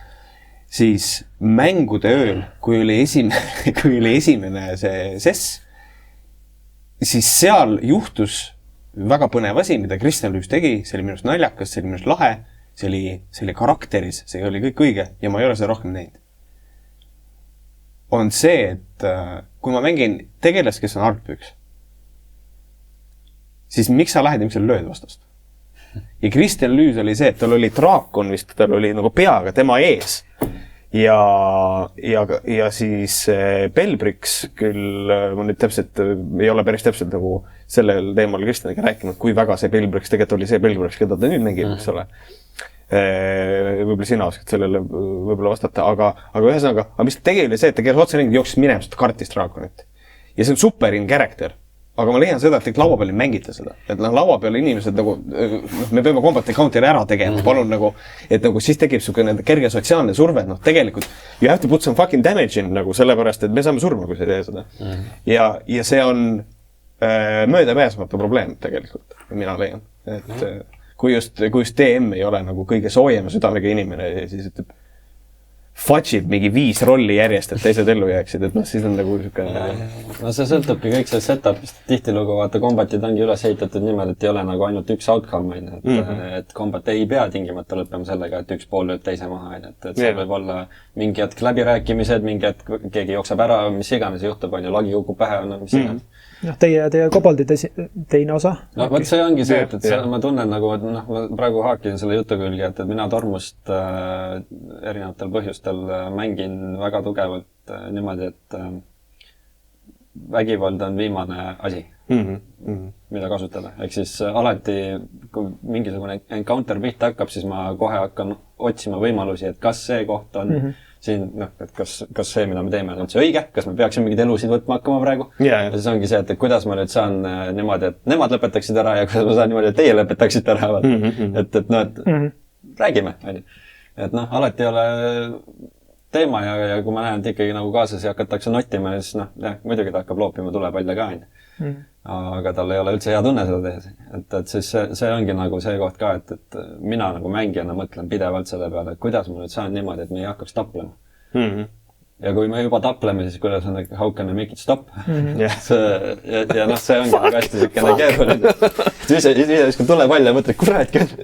siis mängude ööl, kui oli esimene see sess, siis seal juhtus väga põnev asi, mida Kristjan Lüüs tegi, see oli minust naljakas, see oli minust lahe see oli karakteris, see oli kõik õige ja ma ei ole seda rohkem näinud. On see, et kui ma mängin tegeles, kes on argpüks, siis miks sa lähed ja miks sa lööd vastast? Ja Kristjan Lüüs oli see, et tal oli draakon vist, tal oli nagu peaga tema ees. Ja siis Belbrix küll, ma nüüd täpselt ei ole päris täpselt nagu sellel teemal Kristjaniga rääkinud, kui väga see Belbrix tegelikult oli see Belbrix, keda ta nüüd mängib, eks ole. Võib-olla sina oskad sellele võib-olla vastata, aga ühesõnaga, mis tegelikult see, et ta keeras otse ringi, jooksis minema seda kartist draakonit. Ja see on super in character. Aga ma leian seda, et laua peal ei mängita seda. Et laua peal inimesed nagu, me peame combat encounter'i ära tegema, palun nagu, et nagu siis tekib suke kerge sotsiaalne surve, tegelikult you have to put some fucking damage in, nagu sellepärast, et me saame surma, kui sa ei tee seda. Ja see on möödapääsmatu probleem tegelikult, mina leian. Et kui just DM ei ole nagu kõige soojema südamega inimene, siis ütleb, fudžib mingi 5 rolli järjest, et teised ellu jääksid, et siis on nagu siuke... No see sõltubki kõik see setupist. Tihtilugu vaata kombatid ongi üles ehitatud niimoodi, et ei ole nagu ainult üks outcome, et kombat ei pea tingimata lõppema sellega, et üks pool lööb teise maha, et see võib olla mingi hetk läbirääkimised, mingi hetk keegi jookseb ära, mis iganes juhtub, lagi kukub pähe, mis iganes. Teie koboldi teine osa? No võt see ongi see, et ma tunnen nagu, et ma praegu haakin selle jutu külge, et mina tormust erinevatel põhjustel mängin väga tugevalt niimoodi, et vägivald on viimane asi, mida kasutada. Ehk siis alati, kui mingisugune encounter pihta hakkab, siis ma kohe hakkan otsima võimalusi, et kas see koht on siin, et kas see, mida me teeme, on üldse õige, kas me peaksime mingeid elusid võtma hakkama praegu. Ja siis ongi see, et kuidas ma nüüd saan niimoodi, et nemad lõpetaksid ära ja kuidas ma saan niimoodi, et teie lõpetaksite ära. Et räägime. Et alati ei ole teema ja kui ma näen, et ikkagi nagu kaasasi hakatakse nottima, siis muidugi ta hakkab loopima tulepalle ka. Aga tal ei ole üldse hea tunne seda tehes. Et siis see ongi nagu see koht ka, et mina nagu mängijana mõtlen pidevalt selle peale, et kuidas ma nüüd saan niimoodi, et me ei hakkaks taplema. Ja kui me juba tapleme, siis kuidas on, how can I make it stop? Ja see ongi nagu hästi siukene keeruline. Ise viskab tulepall ja mõtled, kurat küll.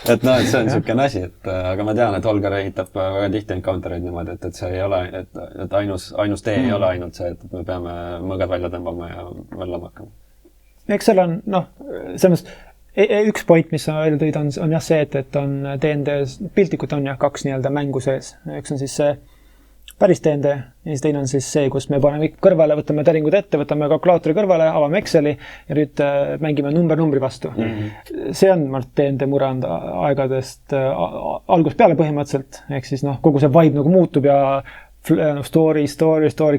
Et see on siukene asi, aga ma tean, et Holger ehitab väga tihti encountereid niimoodi, et see ei ole, et ainus tee ei ole ainult see, et me peame mõõgad välja tõmbama ja võllama hakkama. Eks seal on, selles üks point, mis sa välja tõid, on jah see, et on D&D piltikut on jah 2 nii-öelda mängu sees. Üks on siis see päris D&D ja siis teine on siis see, kus me paneme kõrvale, võtame täringud ette, võtame kalkulaatori kõrvale, avame Exceli ja nüüd mängime numbri vastu. See on D&D mure on aegadest algusest peale põhimõtteliselt, ehk siis kogu see vibe nagu muutub ja story,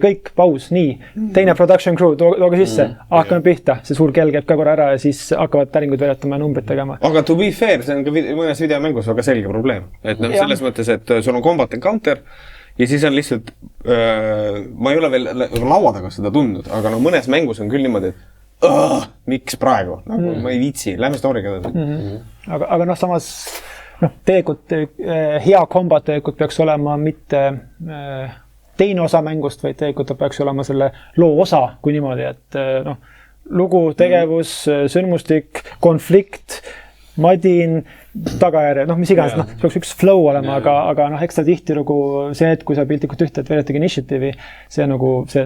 kõik, paus, nii. Teine production crew, tooge sisse, hakkame pihta, see suur kell käib ka korra ära ja siis hakkavad täringud veeletama ja numbrit tegema. Aga to be fair, see on ka mõnes videomängus väga selge probleem. Et selles mõttes, et sul on combat encounter ja siis on lihtsalt, ma ei ole veel laua taga seda tundnud, aga mõnes mängus on küll niimoodi, et miks praegu? Ma ei viitsi, lähme story'ga edasi. Aga samas tegelikult hea combat tegelikult peaks olema mitte teine osa mängust, vaid tegelikult ta peaks olema selle loo osa, kui niimoodi, et lugu, tegevus, sündmustik, konflikt, madin, tagajärje, mis iganes, see peaks üks flow olema, aga eks ta tihti nagu see, et kui sa piltikut ühte, et veeletagi initiatiivi, see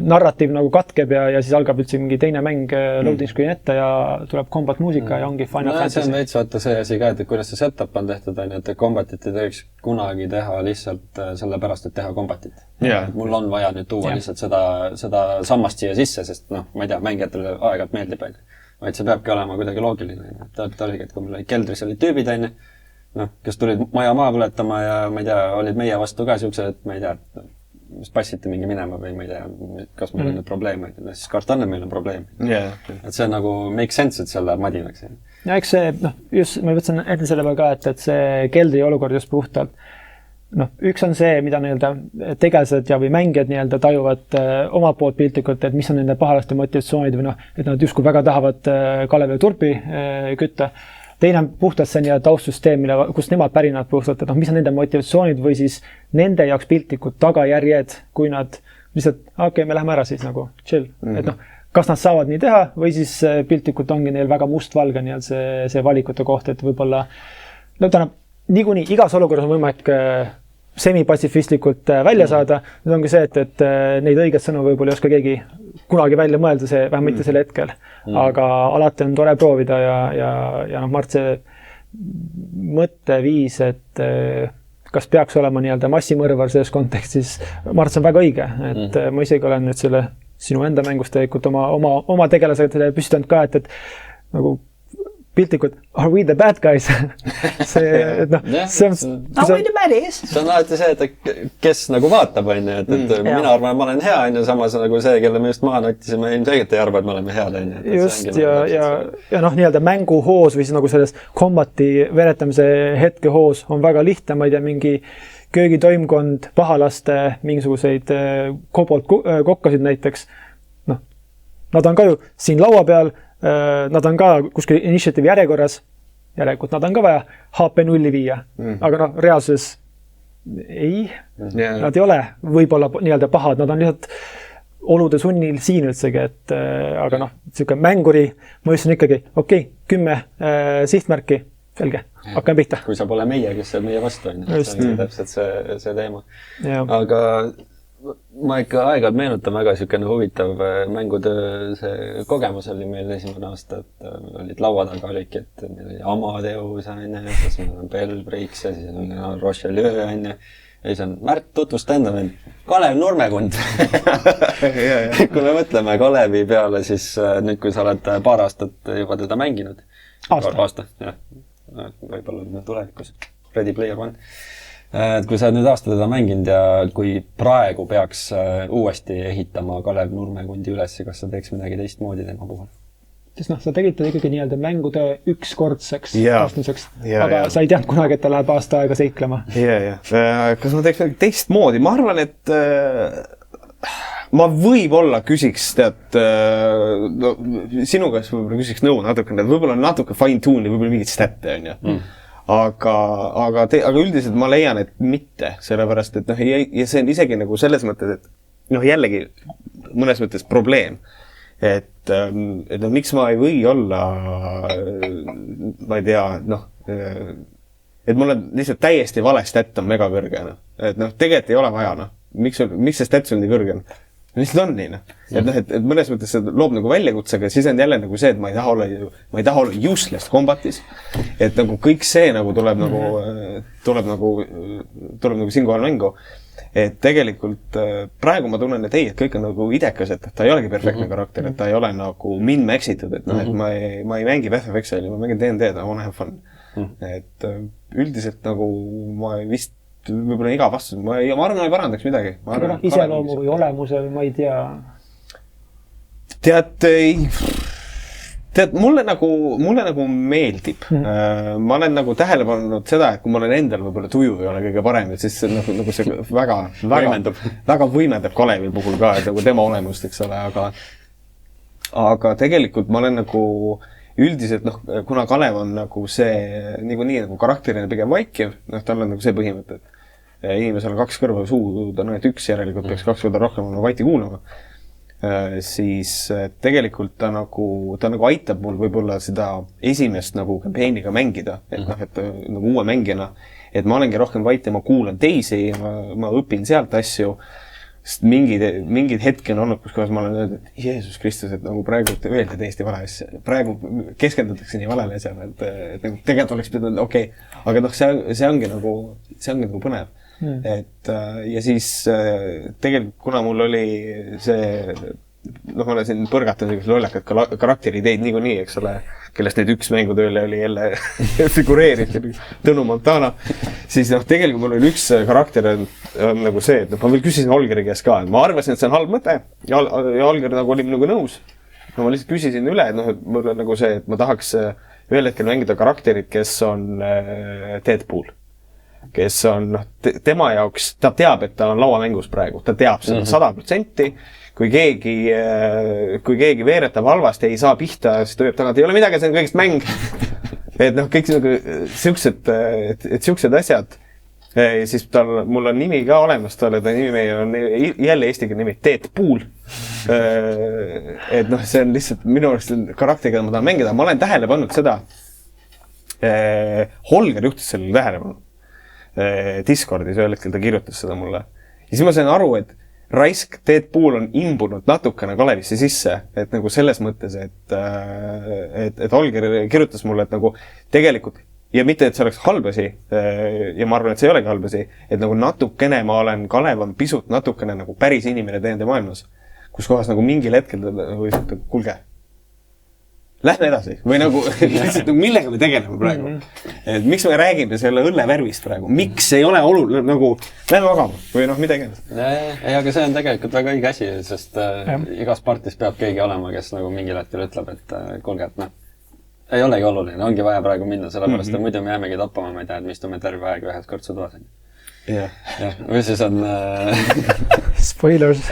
narratiiv nagu katkeb ja siis algab üldse mingi teine mäng loading screen ette ja tuleb combat muusika ja ongi Final Fantasy. See on veits vaata see asi ka, et kuidas see setup on tehtud, et combatit ei tohiks kunagi teha lihtsalt sellepärast, et teha combatit. Mul on vaja nüüd tuua lihtsalt seda sammast siia sisse, sest ma ei tea, mängijatele aegalt meeldib, vaid see peabki olema kuidagi loogiline. Et oligi, et kui meil olid keldris olid tüübid, kes tulid maja maa põletama ja ma ei tea, olid meie vastu ka siuksed, et ma ei tea, mis passite mingi minema või ma ei tea, kas meil on nüüd probleeme. Siis kartan, et meil on probleem. Et see nagu make sense, et selle madinaks. Ja eks see, just ma võtsin ette selle peal ka, et see keldri olukord just puhtalt. Üks on see, mida tegelased ja või mängijad tajuvad oma poolt piltlikult, et mis on nende pahalaste motivatsioonid või et nad justkui väga tahavad Kalevi turpi kütta. Teine on puhtalt see taustsüsteem, kus nemad pärinevad puhtalt, et mis on nende motivatsioonid või siis nende jaoks piltlikud tagajärjed, kui nad lihtsalt, me läheme ära siis nagu chill. Et kas nad saavad nii teha või siis piltlikult ongi neil väga mustvalge see valikute koht, et võib-olla niikuinii igas olukorras on võimalik semi-patsifistlikult välja saada. Nüüd ongi see, et neid õiget sõnu võib-olla ei oska keegi kunagi välja mõelda, see vähem mitte sel hetkel. Aga alati on tore proovida ja Mart, see mõtteviis, et kas peaks olema nii-öelda massimõrvar selles kontekstis, Mart, see on väga õige. Et ma isegi olen nüüd selle sinu enda mängust tegelikult oma tegelasega püstanud ka, et nagu piltlikult, are we the bad guys? see on... Are we the baddies? See on alati see, et kes nagu vaatab, on ju, et mina arvan, et ma olen hea, on ju, samas nagu see, kelle me just maha nottisime, ilmselgelt ei arva, et me oleme head, on ju. Just, ja noh, nii-öelda mänguhoos või siis nagu selles kombati veretamise hetkehoos on väga lihtne, ma ei tea, mingi köögitoimkond, pahalaste, mingisuguseid kobolt kokkasid näiteks. Noh, nad on ka ju siin laua peal, nad on ka kuskil initiatiivi järjekorras, järelikult nad on ka vaja HP 0 viia, aga noh, reaalsuses ei, nad ei ole võib-olla nii-öelda pahad, nad on lihtsalt olude sunnil siin üldsegi, et aga noh, selline mänguri, ma ütlesin ikkagi, 10 sihtmärki, selge, hakkame pihta. Kui sa pole meie, kes on meie vastu, see on täpselt see teema. Aga ma ikka aeg-ajalt meenutan väga selline huvitav mängutöö, see kogemus oli meil esimene aasta, et olid laua taga olidki, et meil oli Amadeus, siis meil on Bellbreaks ja siis on Rochelieu, ja siis on Märt, tutvusta enda meil Kalev Nurmekund. Kui me mõtleme Kalevi peale, siis nüüd, kui sa oled paar aastat juba teda mänginud. Aasta, jah. Võib-olla tulevikus. Ready Player One. Et kui sa nüüd aasta teda mänginud ja kui praegu peaks uuesti ehitama Kalev Nurmekundi üles, kas sa teeks midagi teistmoodi tema puhul? Sest noh, sa tegid ikkagi nii-öelda mängutöö ükskordseks aastmiseks, aga sa ei teadnud kunagi, et ta läheb aasta aega seiklema. Kas ma teeks midagi teistmoodi? Ma arvan, et ma võib-olla küsiks, no, sinu käest võib-olla küsiks nõu natukene, võib-olla natuke fine-tune'i, võib-olla mingit stätte, on ju. Aga üldiselt ma leian, et mitte, sellepärast, et noh, ja see on isegi nagu selles mõttes, et noh, jällegi mõnes mõttes probleem, et noh, miks ma ei või olla, ma ei tea, noh, et mul on lihtsalt täiesti vale stat on mega kõrge, noh, et noh, tegelikult ei ole vaja, noh, miks see stat on nii kõrge? Lihtsalt on nii, noh. Et mõnes mõttes see loob nagu väljakutsega, siis on jälle nagu see, et ma ei taha olla useless kombatis. Et nagu kõik see nagu tuleb nagu siinkohal mängu. Et tegelikult praegu ma tunnen, et ei, et kõik on nagu idekas, et ta ei olegi perfektne karakter, et ta ei ole nagu min-maxitud, et noh, et ma ei mängi FFX-i, ma mängin D&D-d, I wanna have fun. Et üldiselt nagu ma vist võib-olla iga vastus, ma arvan, ma ei parandaks midagi. Iseloomu või olemuse või ma ei tea. Tead, mulle nagu meeldib. Ma olen nagu tähele pannud seda, et kui ma olen endal võib-olla tuju ei ole kõige parem, et siis nagu see väga võimendab Kalevi puhul ka, et nagu tema olemust, eks ole, aga tegelikult ma olen nagu üldiselt, noh, kuna Kalev on nagu see nii nagu karakterina pigem vaikiv, noh, tal on nagu see põhimõte, et inimesel on 2 kõrva suu, ta on ainult 1, järelikult peaks 2 korda rohkem vaiti kuulama. Siis tegelikult ta nagu aitab mul võib-olla seda esimest nagu campaigniga mängida, et noh, et nagu uue mängijana, et ma olengi rohkem vaiti, ma kuulan teisi, ma õpin sealt asju, sest mingid hetki on olnud, kus ma olen öelnud, et Jeesus Kristus, et nagu praegu öeldi täiesti vale asja. Praegu keskendutakse nii valele asjale, et nagu tegelikult oleks pidanud, okei. Aga noh, see ongi nagu põnev. Et ja siis tegelikult, kuna mul oli see, noh, ma olen siin põrgatanud lollakad karakteriideid niikuinii, eks ole, kellest neid üks mängutööle oli jälle figureeriv, Tõnu Montana, siis noh, tegelikult mul oli üks karakter on nagu see, et ma veel küsisin Holgeri käest ka, et ma arvasin, et see on halb mõte ja Holger nagu oli nagu nõus. No ma lihtsalt küsisin üle, et noh, et mul on nagu see, et ma tahaks ühel hetkel mängida karakterid, kes on Deadpool. Kes on, noh, tema jaoks, ta teab, et ta on lauamängus praegu, ta teab seda 100%, kui keegi veeretab halvasti, ei saa pihta, siis ta võib tagant, ei ole midagi, see on kõigest mäng. Et noh, kõik siuksed asjad, siis mul on nimi ka olemas, ta nimi on jälle eestikeelne nimi, Deadpool. Et noh, see on lihtsalt minu arust karakteriga, ma tahan mängida, ma olen tähele pannud seda, Holger juhtis sellele tähelepanu. Discordis ühel hetkel ta kirjutas seda mulle. Ja siis ma sain aru, et Raisk Deadpool on imbunud natukene Kalevisse sisse, et nagu selles mõttes, et Holger kirjutas mulle, et nagu tegelikult, ja mitte, et see oleks halbasi, ja ma arvan, et see ei olegi halbasi, et nagu natukene ma olen, Kalev on pisut natukene nagu päris inimene D&D maailmas, kus kohas nagu mingil hetkel või kuulge, lähme edasi või nagu lihtsalt millega me tegeleme praegu. Et miks me räägime selle õlle värvist praegu? Miks ei ole oluline nagu lähme magama või noh, mida tegema? Ei, aga see on tegelikult väga õige asi, sest igas partis peab keegi olema, kes nagu mingil hetkel ütleb, et kuulge, et ei olegi oluline, ongi vaja praegu minna, sellepärast et muidu me jäämegi tappama, ma ei tea, et me istume terve aeg ühes kõrtsutoas. Või siis on spoilers.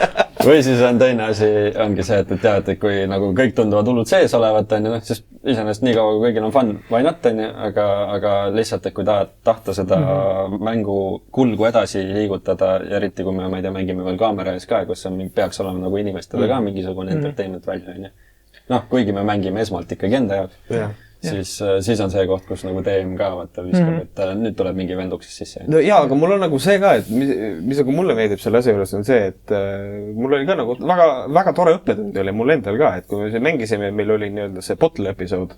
Või siis on teine asi, ongi see, et tead, et kui nagu kõik tunduvad hullud sees olevat, siis iseenesest nii kaua, kui kõigil on fun, why not, aga lihtsalt, et kui tahta seda mängu kulgu edasi liigutada, eriti kui me, ma ei tea, mängime veel kaamera ees ka, kus peaks olema nagu inimestele ka mingisugune entertainment välja. Noh, kuigi me mängime esmalt ikkagi enda jaoks. Siis on see koht, kus nagu DM ka vaata viskab, et nüüd tuleb mingi venduksis sisse. No jaa, aga mul on nagu see ka, et mis nagu mulle meeldib selle asja juures on see, et mul oli ka nagu väga, väga tore õppetund oli mul endal ka, et kui me mängisime, meil oli nii-öelda see bottle episode,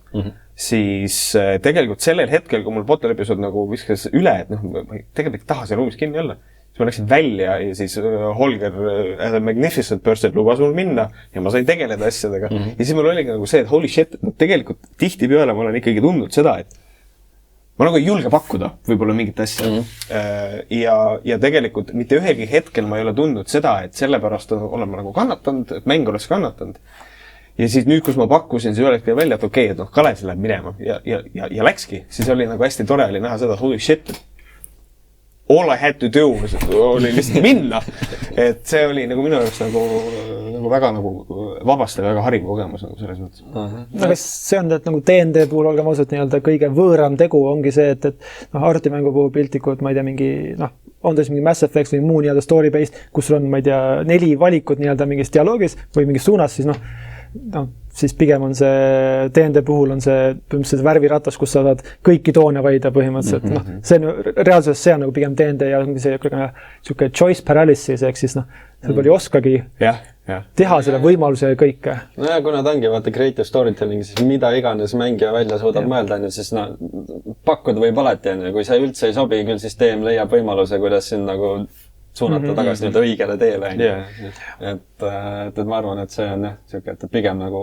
siis tegelikult sellel hetkel, kui mul bottle episode nagu viskas üle, et noh, ma tegelikult ei taha seal ruumis kinni olla. Ma läksin välja ja siis Holger, as a magnificent person, lubas mul minna ja ma sain tegeleda asjadega. Ja siis mul oligi nagu see, et holy shit, tegelikult tihti peale ma olen ikkagi tundnud seda, et ma nagu ei julge pakkuda võib-olla mingit asja. Ja tegelikult mitte ühelgi hetkel ma ei ole tundnud seda, et sellepärast olen ma nagu kannatanud, et mäng oleks kannatanud. Ja siis nüüd, kus ma pakkusin, siis ühel hetkel välja, et okei, et noh, Kalev läheb minema ja läkski. Siis oli nagu hästi tore oli näha seda, holy shit, all I had to do oli lihtsalt minna. Et see oli nagu minu jaoks nagu väga nagu vabastav ja väga hariv kogemus nagu selles mõttes. Aga see on, et nagu D&D puhul olgem ausalt nii-öelda kõige võõram tegu ongi see, et arvutimängu puhul piltlikult, ma ei tea, mingi, on tõesti mingi Mass Effect või muu nii-öelda story-based, kus on, ma ei tea, 4 valikut nii-öelda mingis dialoogis või mingis suunas, siis siis pigem on see D&D puhul on see põhimõtteliselt värviratas, kus sa saad kõiki toone valida põhimõtteliselt. See reaalselt see on nagu pigem D&D ja ongi see siuke choice paralysis, ehk siis seal palju oskagi teha selle võimaluse ja kõike. No ja kuna ta ongi vaata creative storytelling, siis mida iganes mängija välja suudab mõelda, siis pakkuda võib alati, kui see üldse ei sobi, küll siis DM leiab võimaluse, kuidas siin nagu suunata tagasi nüüd õigele teele. Et ma arvan, et see on siuke, et pigem nagu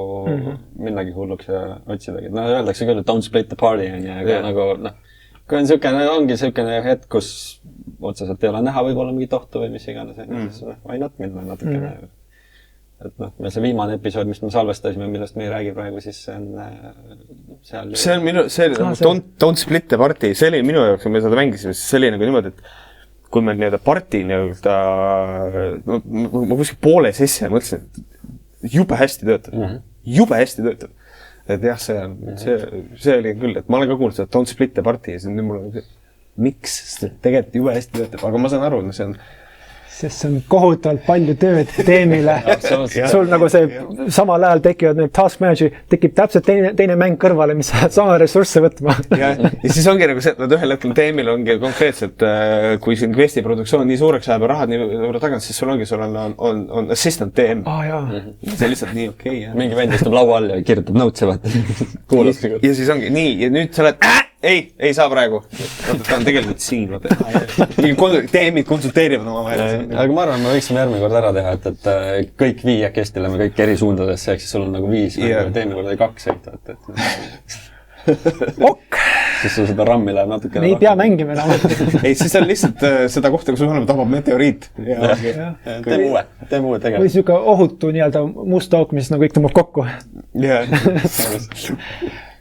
minnagi hulluks ja otsidagi. Öeldakse küll, et don't split the party, aga nagu, kui on siukene, ongi siukene hetk, kus otseselt ei ole näha võib-olla mingi tohtu või mis iganes, siis why not minna natukene. Et meil see viimane episood, mis me salvestasime, millest me ei räägi praegu, siis see on seal... See on minu, don't split the party, see oli minu jaoks, kui me seda mängisime, siis see oli nagu niimoodi, et kui meil nii-öelda parti nii-öelda, ma kuskil poole sisse mõtlesin, et jube hästi töötab. Jube hästi töötab. Et jah, see oli küll, et ma olen ka kuulnud seda don't split the party ja siis nüüd mul on miks, sest tegelikult jube hästi töötab, aga ma saan aru, see on sest see on kohutavalt palju tööd teemile. Sul nagu see samal ajal tekivad need task manager, tekib täpselt teine mäng kõrvale, mis saad sama ressursse võtma. Ja siis ongi nagu see, et nad ühel hetkel teemil ongi konkreetselt, kui siin questi produktsioon nii suureks ajab ja rahad nii tagant, siis sul on assistant DM. See lihtsalt nii okei. Mingi vend istub laua all ja kirjutab notes'e vaata. Ja siis ongi nii, ja nüüd sa oled ei saa praegu. Ta on tegelikult siin. DM-id konsulteerivad oma vahel. Aga ma arvan, me võiksime järgmine kord ära teha, et kõik viiakesti oleme kõik eri suundadesse, ehk siis sul on nagu 5, teeme kord 2 sõita. Ok! Siis sul seda rammi läheb natuke. Me ei pea mängima enam. Ei, siis on lihtsalt seda kohta, kus olema tabab meteoriit. Teeme uue tegema. Või siuke ohutu nii-öelda must auk, mis kõik tõmbab kokku.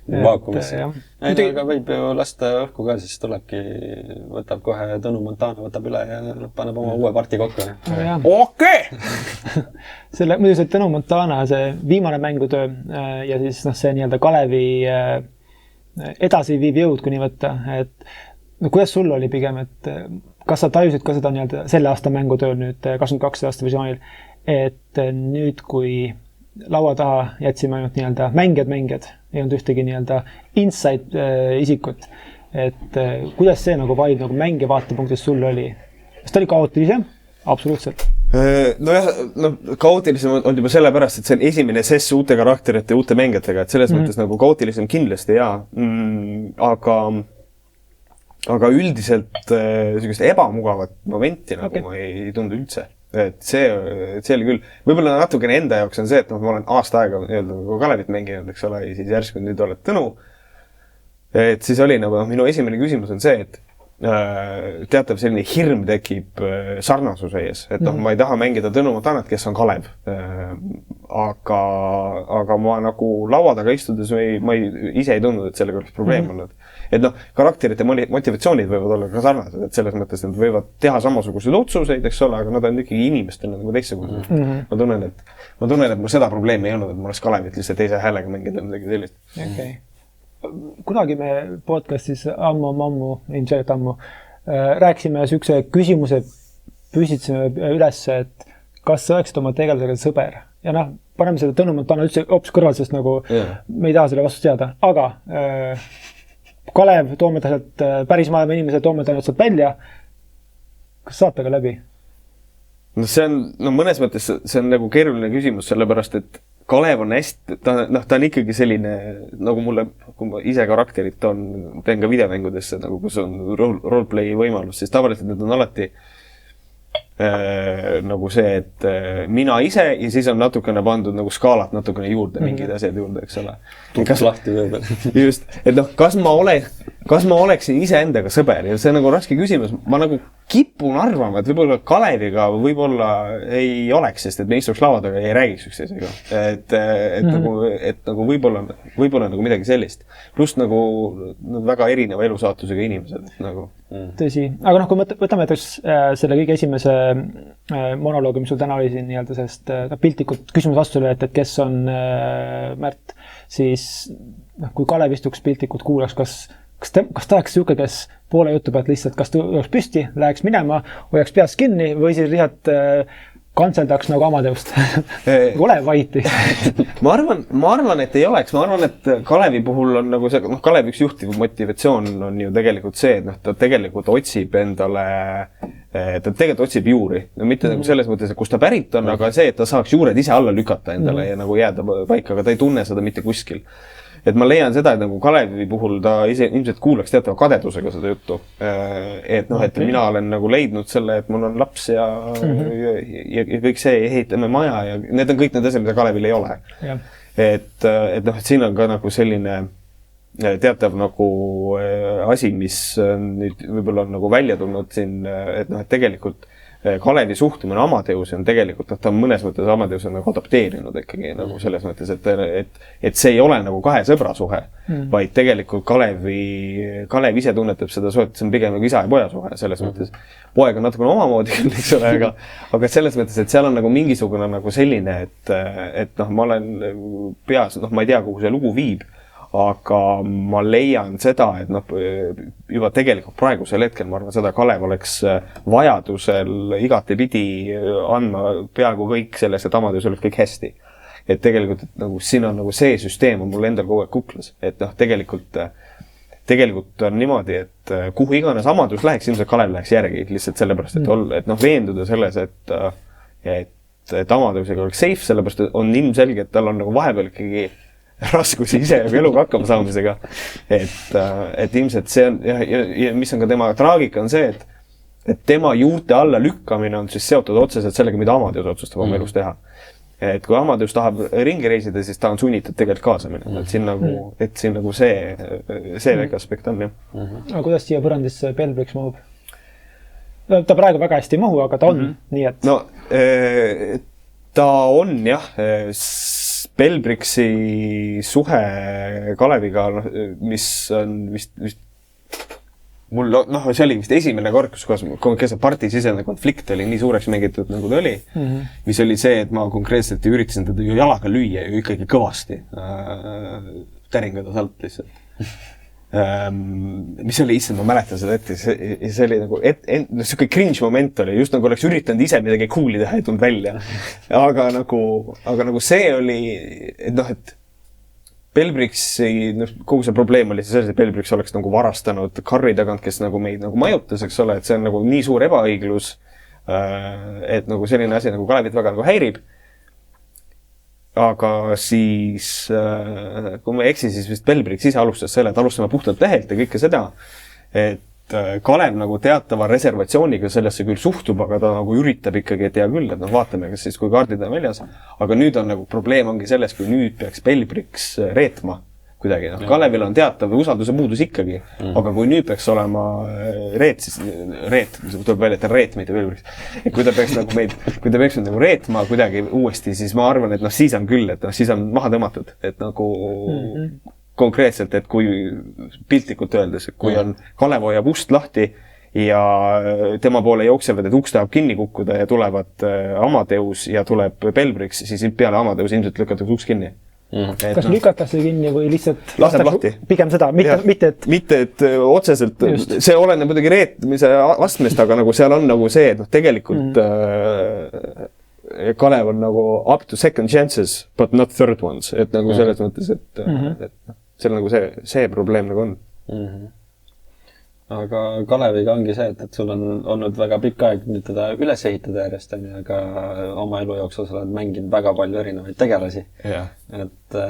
Vaakumisse. Aga võib ju lasta õhku ka, siis tulebki, võtab kohe Tõnu Montana, võtab üle ja paneb oma uue parti kokku. Okei! Muidu see Tõnu Montana, see viimane mängutöö ja siis see nii-öelda Kalevi edasi viiv jõud, kui nii võtta. Kuidas sul oli pigem, et kas sa tajusid ka seda nii-öelda selle aasta mängutööl nüüd 22 aasta versioonil, et nüüd kui laua taha jätsime ainult nii-öelda mängijad, ei olnud ühtegi nii-öelda inside isikut. Et kuidas see nagu vibe nagu mängija vaatepunktist sul oli? Kas ta oli kaootilisem? Absoluutselt. Nojah, kaootilisem on juba sellepärast, et see on esimene sess uute karakterite ja uute mängijatega, et selles mõttes nagu kaootilisem kindlasti jaa. Aga üldiselt sellist ebamugavat momenti nagu ma ei tundu üldse. Et see oli küll, võib-olla natukene enda jaoks on see, et ma olen aasta aega nagu Kalevit mänginud, eks ole, ja siis järsku nüüd oled Tõnu. Et siis oli nagu, minu esimene küsimus on see, et teatav selline hirm tekib sarnasuse ees, et ma ei taha mängida Tõnu Montanat, kes on Kalev. Aga ma nagu laua taga istudes ma ise ei tundnud, et sellega oleks probleem olnud. Et karakterite motivatsioonid võivad olla ka sarnased, et selles mõttes nad võivad teha samasuguseid otsuseid, eks ole, aga nad on ikkagi inimestena nagu teistsugused. Ma tunnen, et mul seda probleemi ei olnud, et ma oleks Kalevit lihtsalt teise häälega mängida või midagi sellist. Okay. Kunagi me podcastis ammu, ilmselt ammu, rääkisime sükse küsimuse, püsitsime üles, et kas sa oleksid oma tegelasega sõber? Ja paneme seda Tõnu Montana üldse hoopis kõrval, sest nagu me ei taha selle vastust teada. Aga Kalev, toome ta sealt päris maailma inimesed, toome ta sealt välja. Kas saab temaga läbi? See on, mõnes mõttes see on nagu keeruline küsimus, sellepärast, et Kalev on hästi, ta on ikkagi selline, nagu mulle, kui ma ise karakterit teen ka videomängudesse, nagu kus on roleplay võimalus, siis tavaliselt need on alati nagu see, et mina ise ja siis on natukene pandud nagu skaalat natukene juurde, mingid asjad juurde, eks ole. Tuks lahti võivad. Just, et kas ma oleksin ise endaga sõber ja see on nagu raske küsimus. Ma nagu kipun arvama, et võib-olla Kaleviga võib-olla ei oleks, sest et me istuks laua taga ja ei räägiks üksteisega. Et nagu võib-olla nagu midagi sellist. Plus nagu väga erineva elusaatusega inimesed. Nagu. Tõsi. Aga kui võtame selle kõige esimese monoloogi, mis sul täna oli siin nii-öelda sellest piltlikult küsimus vastusele, et kes on Märt, siis kui Kalev istuks piltlikult kuulaks, kas ta oleks siuke, kes poole jutu pealt lihtsalt, kas ta oleks püsti, läheks minema, hoiaks peast kinni või siis lihtsalt kantseldaks nagu Amadeust. Ole vaiti. ma arvan, et ei oleks. Ma arvan, et Kalevi puhul on nagu see, Kalevi üks juhtiv motivatsioon on ju tegelikult see, et ta tegelikult otsib endale, ta tegelikult otsib juuri. Mitte nagu selles mõttes, et kus ta pärit on, aga see, et ta saaks juured ise alla lükata endale ja nagu jääda paika, aga ta ei tunne seda mitte kuskil. Et ma leian seda, et nagu Kalevi puhul ta ise ilmselt kuulaks teatava kadedusega seda juttu. Et mina olen nagu leidnud selle, et mul on laps ja kõik see, ehitame maja ja need on kõik need asjad, mida Kalevil ei ole. Et siin on ka nagu selline teatav nagu asi, mis nüüd võib-olla on nagu välja tulnud siin, et tegelikult Kalevi suhtumine Amadeus on tegelikult, ta on mõnes mõttes Amadeus on nagu adapteerinud ikkagi nagu selles mõttes, et see ei ole nagu kahe sõbra suhe, vaid tegelikult Kalev ise tunnetab seda suhet, see on pigem nagu isa ja poja suhe selles mõttes. Poeg on natukene omamoodi küll, eks ole, aga selles mõttes, et seal on nagu mingisugune nagu selline, et ma olen peas, ma ei tea, kuhu see lugu viib, aga ma leian seda, et juba tegelikult praegusel hetkel ma arvan seda, Kalev oleks vajadusel igatepidi andma peaaegu kõik selles, et Amadeus oleks kõik hästi. Et tegelikult et nagu, siin on nagu see süsteem on mul endal kogu aeg kuklas. Et tegelikult on niimoodi, et kuhu iganes Amadeus läheks, ilmselt Kalev läheks järgi lihtsalt sellepärast, et veenduda selles, et Amadeusega oleks safe, sellepärast on ilmselge, et tal on nagu vahepeal ikkagi raskusi ise eluga hakkama saamisega. Et ilmselt see on, ja mis on ka tema traagika on see, et tema juurte alla lükkamine on siis seotud otseselt sellega, mida Amadeus otsustab oma elus teha. Et kui Amadeus tahab ringi reisida, siis ta on sunnitud tegelikult kaasa minema. Et siin nagu see väike aspekt on, jah. Aga kuidas siia põrandisse Pelbriks mahub? Ta praegu väga hästi ei mahu, aga ta on nii, et... No, ta on, jah, Pelbriksi suhe Kaleviga, mis on vist mul, see oli vist esimene kord, kes partisisene konflikt oli nii suureks mängitud, nagu ta oli, mis oli see, et ma konkreetselt üritasin teda ju jalaga lüüa ju ikkagi kõvasti täringada sealt lihtsalt. mis oli issand, ma mäletan seda ette, see oli nagu, siuke cringe moment oli, just nagu oleks üritanud ise midagi cool'i teha ja tulnud välja. Aga nagu see oli, et noh, et Bellbrixi, kogu see probleem oli selles, et Bellbrix oleks nagu varastanud Carri tagant, kes nagu meid nagu majutas, eks ole, et see on nagu nii suur ebaõiglus, et nagu selline asi nagu Kalevit väga nagu häirib. Aga siis, kui ma eksi, siis vist Bellbrix ise alustas selle, et alustame puhtalt lehelt ja kõike seda, et Kalev nagu teatava reservatsiooniga sellesse küll suhtub, aga ta nagu üritab ikkagi, et hea küll, et noh, vaatame, kas siis kui kaardid on väljas. Aga nüüd on nagu probleem ongi selles, kui nüüd peaks Bellbrix reetma kuidagi. No, Kalevil on teatav usalduse puudus ikkagi, aga kui nüüd peaks olema reet, tuleb välja, et on reet, mitte Bellbrix. Et kui ta peaks nagu reetma kuidagi uuesti, siis ma arvan, et noh, siis on küll, et noh, siis on maha tõmmatud, et nagu konkreetselt, et kui piltlikult öeldes, et kui on Kalev hoiab ust lahti ja tema poole jooksevad, et uks tahab kinni kukkuda ja tulevad Amadeus ja tuleb Bellbrix, siis peale Amadeus ilmselt lükatakse uks kinni. Kas lükatakse kinni või lihtsalt laseb lahti? Pigem seda, mitte et otseselt, see oleneb muidugi reetmise astmest, aga nagu seal on nagu see, et noh, tegelikult Kalev on nagu up to second chances, but not third ones, et nagu selles mõttes, et seal nagu see probleem nagu on. Aga Kaleviga ongi see, et sul on olnud väga pikk aeg nüüd teda üles ehitada järjest, aga oma elu jooksul sa oled mänginud väga palju erinevaid tegelasi. Et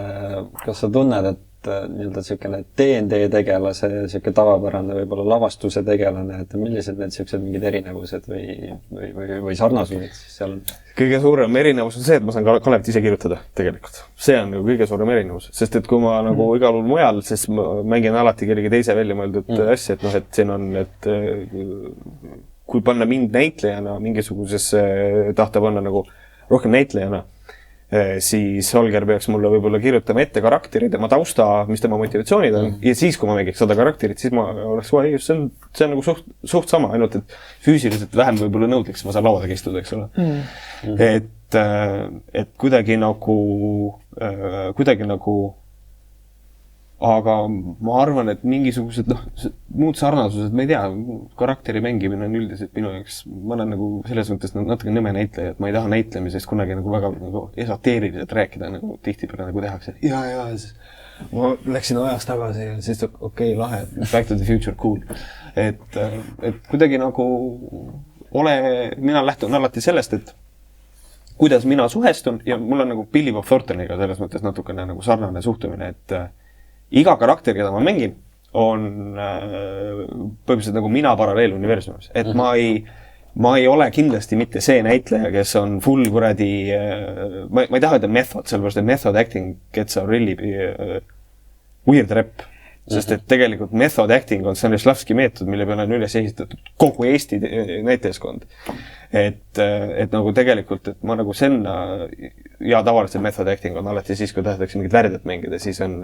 kas sa tunned, et nii-öelda selline D&D tegelase, selline tavapärane võib-olla lavastuse tegelane, et millised need sellised mingid erinevused või sarnasused siis seal on? Kõige suurem erinevus on see, et ma saan Kalevit ise kirjutada tegelikult. See on nagu kõige suurem erinevus, sest et kui ma nagu igal pool mujal, siis ma mängin alati kellegi teise välja mõeldud asja, et noh, et siin on, et kui panna mind näitlejana mingisugusesse tahta panna nagu rohkem näitlejana, siis Holger peaks mulle võib-olla kirjutama ette karakteri, tema tausta, mis tema motivatsioonid on, ja siis, kui ma mängiks 100 karakterit, siis ma oleks, see on nagu suht sama, ainult et füüsiliselt vähem võib-olla nõudliks, ma saan lauadega istuda, eks ole. Et kuidagi nagu, aga ma arvan, et mingisugused muud sarnasused, ma ei tea, karakteri mängimine on üldiselt minu jaoks, ma olen nagu selles mõttes natuke nõme näitleja, et ma ei taha näitlemisest kunagi nagu väga nagu esoteeriliselt rääkida, nagu tihtipeale nagu tehakse. Ja, siis ma läksin ajas tagasi ja siis okei, lahe, Back to the Future, cool. Et kuidagi nagu mina lähtun alati sellest, et kuidas mina suhestun ja mul on nagu Billy Bob Thorntoniga selles mõttes natukene nagu sarnane suhtumine, et iga karakter, keda ma mängin, on põhimõtteliselt nagu mina paralleeluniversumis. Et ma ei ole kindlasti mitte see näitleja, kes on full kuradi, ma ei taha öelda method, sellepärast, et method acting gets a really weird rep. Sest et tegelikult method acting on Stanislavski meetod, mille peale on üles ehitatud kogu Eesti näitlejaskond. Et nagu tegelikult, et ma nagu ja tavaliselt method acting on alati siis, kui tahetakse mingit värdet mängida, siis on,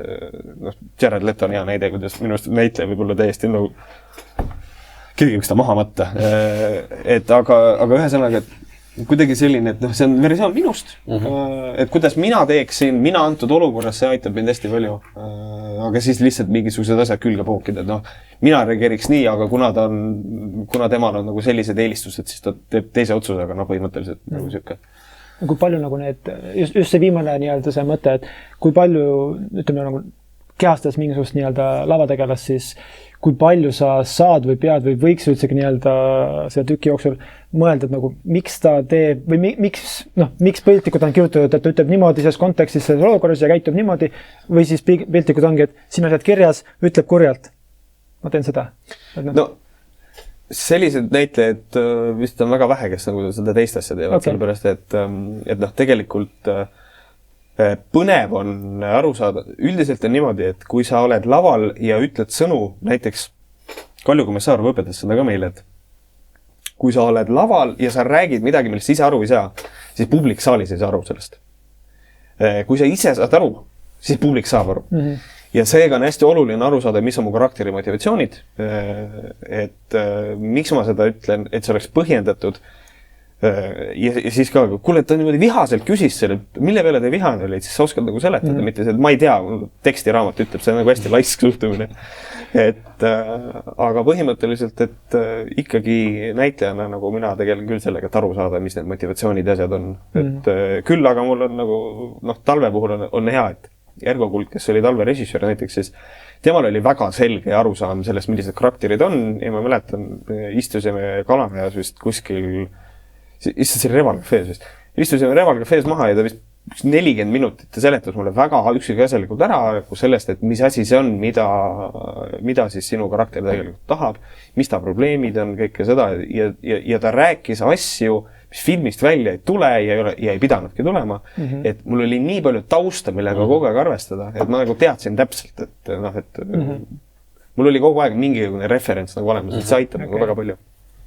Jared Leto on hea näide, kuidas minu arust näitleja võib olla täiesti nagu keegi võiks ta maha matta. Aga ühesõnaga, et kuidagi selline, et see on versioon minust, et kuidas mina teeksin, mina antud olukorras, see aitab mind hästi palju, aga siis lihtsalt mingisugused asjad külge pookida, et mina reageeriks nii, aga kuna temal on nagu sellised eelistused, siis ta teeb teise otsuse, aga põhimõtteliselt nagu siuke. Kui palju nagu need, just see viimane nii-öelda see mõte, et kui palju, ütleme nagu kehastades mingisugust nii-öelda lavategelast, siis kui palju sa saad või pead või võiks üldsegi nii-öelda selle tüki jooksul mõelda, et nagu miks ta teeb või miks piltlikult on kirjutatud, et ta ütleb niimoodi selles kontekstis selles olukorras ja käitub niimoodi või siis piltlikult ongi, et siin on kirjas, ütleb kurjalt. Ma teen seda. No sellised näitlejad vist on väga vähe, kes nagu seda teist asja teevad, sellepärast, et tegelikult põnev on aru saada. Üldiselt on niimoodi, et kui sa oled laval ja ütled sõnu, näiteks Kalju Komissarov õpetas seda ka meile, et kui sa oled laval ja sa räägid midagi, millest ise aru ei saa, siis publik saalis ei saa aru sellest. Kui sa ise saad aru, siis publik saab aru. Ja seega on hästi oluline aru saada, mis on mu karakteri motivatsioonid, et miks ma seda ütlen, et see oleks põhjendatud. ja siis ka, kuule, ta niimoodi vihaselt küsis selle, mille peale te vihane olid, siis sa oskad nagu seletada, mitte see, et ma ei tea, tekstiraamat ütleb, see on nagu hästi laisk suhtumine. Aga põhimõtteliselt, et ikkagi näitlejana nagu mina tegelen küll sellega, et aru saada, mis need motivatsioonid ja asjad on. Et küll, aga mul on nagu, talve puhul on hea, et Ergo Kuld, kes oli talve režissöör näiteks, siis temal oli väga selge arusaam sellest, millised karakterid on ja ma mäletan, istusime Kalamäes vist kuskil istusin Reval-Cafees vist. Istusime Reval-Cafees maha ja ta vist 40 minutit ja seletus mulle väga üksikasjalikult ära sellest, et mis asi see on, mida siis sinu karakter tegelikult tahab, mis ta probleemid on, kõike seda ja ta rääkis asju, mis filmist välja ei tule ja ei pidanudki tulema, et mul oli nii palju tausta, millega kogu aeg arvestada, et ma nagu teadsin täpselt, et mul oli kogu aeg mingisugune referents nagu olemas, et see aitab nagu väga palju.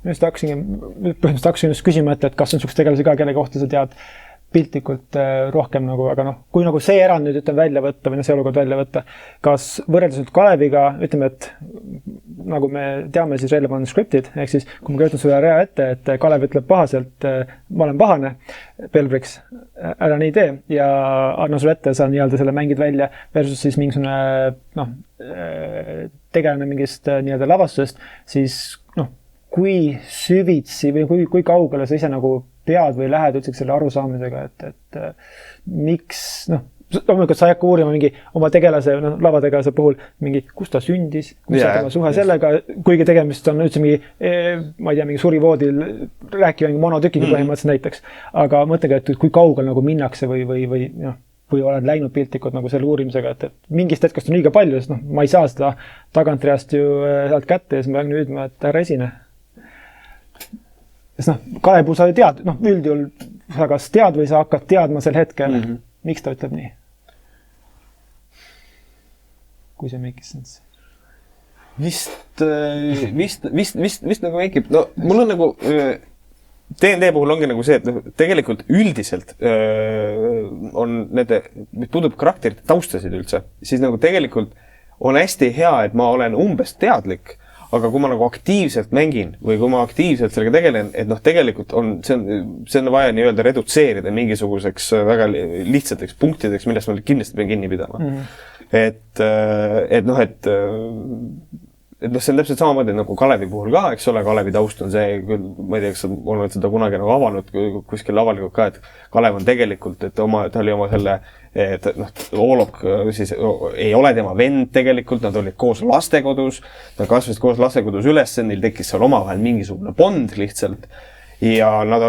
Just hakkasin just küsima, et kas on sukst tegelasi ka, kelle kohta sa tead piltlikult rohkem nagu, aga kui nagu see erand nüüd välja võtta või see olukord välja võtta, kas võrreldes nüüd Kaleviga, ütleme, et nagu me teame, siis relevant scriptid, ehk siis kui ma kirjutan sulle rea ette, et Kalev ütleb pahaselt, ma olen pahane, Belbriks, ära nii tee ja anna sulle ette, sa nii-öelda selle mängid välja versus siis mingisugune tegelane mingist nii-öelda lavastusest, siis kui süvitsi või kui kaugele sa ise nagu pead või lähed üldse selle arusaamisega, et miks, loomulikult sa ei hakka uurima mingi oma tegelase, lavategelase puhul mingi, kus ta sündis, kus on tema suhe sellega, kuigi tegemist on üldse mingi, ma ei tea, mingi surivoodil rääkiva mingi monotükiga põhimõtteliselt näiteks. Aga mõttega, et kui kaugel nagu minnakse või oled läinud piltlikult nagu selle uurimisega, et mingist hetkest on liiga palju, sest ma ei saa seda tagantreast ju sealt kätte ja siis ma pean nüüdma, et ära esine. Sest Kalev sa ju tead, üldjuhul sa kas tead või sa hakkad teadma sel hetkel, miks ta ütleb nii? Kui see make sense? Vist nagu mängib, mul on nagu TND puhul ongi nagu see, et tegelikult üldiselt on nende, mis puudub karakterite taustasid üldse, siis nagu tegelikult on hästi hea, et ma olen umbes teadlik, aga kui ma nagu aktiivselt mängin või kui ma aktiivselt sellega tegelen, et tegelikult see on vaja nii-öelda redutseerida mingisuguseks väga lihtsateks punktideks, millest ma kindlasti pean kinni pidama. Et see on täpselt samamoodi nagu Kalevi puhul ka, eks ole, Kalevi taust on see, ma ei tea, kas olen seda kunagi nagu avanud kuskil avalikult ka, et Kalev on tegelikult, et ta oli oma selle, et Oolok siis ei ole tema vend tegelikult, nad olid koos lastekodus, nad kasvasid koos lastekodus üles, neil tekkis seal omavahel mingisugune bond lihtsalt ja nad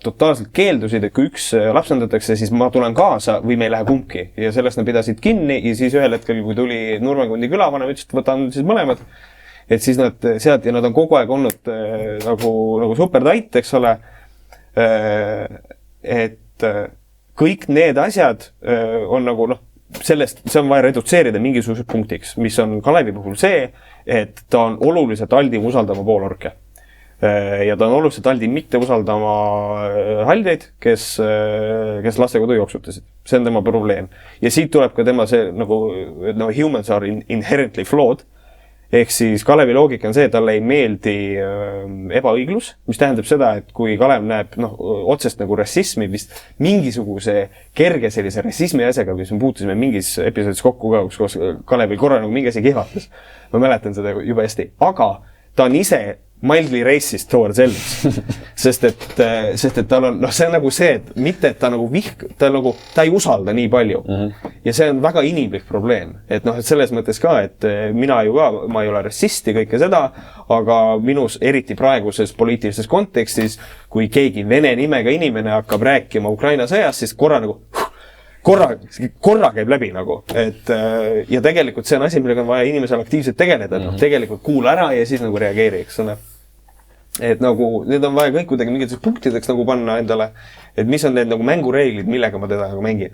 totaalselt keeldusid, et kui üks lapsendatakse, siis ma tulen kaasa või me ei lähe kumbki ja sellest nad pidasid kinni ja siis ühel hetkel, kui tuli Nurmekundi külavanem, ütles, et võtan siis mõlemad, et siis nad sealt ja nad on kogu aeg olnud nagu super tait, eks ole, et kõik need asjad on nagu see on vaja redutseerida mingisuguseks punktiks, mis on Kalevi puhul see, et ta on oluliselt aldim usaldama poolorke. Ja ta on oluliselt aldim mitte usaldama haldeid, kes lastekodu jooksutasid. See on tema probleem. Ja siit tuleb ka tema see humans are inherently flawed. Ehk siis Kalevi loogika on see, et talle ei meeldi ebaõiglus, mis tähendab seda, et kui Kalev näeb otsest nagu rassismi, vist mingisuguse kerge sellise rassismi asjaga, mis me puutusime mingis episoodis kokku ka, kus Kalevil korra nagu mingi asi kihvatas. Ma mäletan seda juba hästi. Aga ta on ise mildly racist towards elvis. sest et tal on, see on nagu see, et mitte, et ta nagu ta ei usalda nii palju. Ja see on väga inimlik probleem. Et et selles mõttes ka, et mina ju ka, ma ei ole rassist ja kõike seda, aga minus eriti praeguses poliitilises kontekstis, kui keegi vene nimega inimene hakkab rääkima Ukraina sõjas, siis korra käib läbi nagu, ja tegelikult see on asi, millega on vaja inimesel aktiivselt tegeleda, tegelikult kuula ära ja siis nagu reageeri, eks ole. Et nagu, need on vaja kõik kuidagi mingites punktideks nagu panna endale, et mis on need nagu mängureeglid, millega ma teda nagu mängin.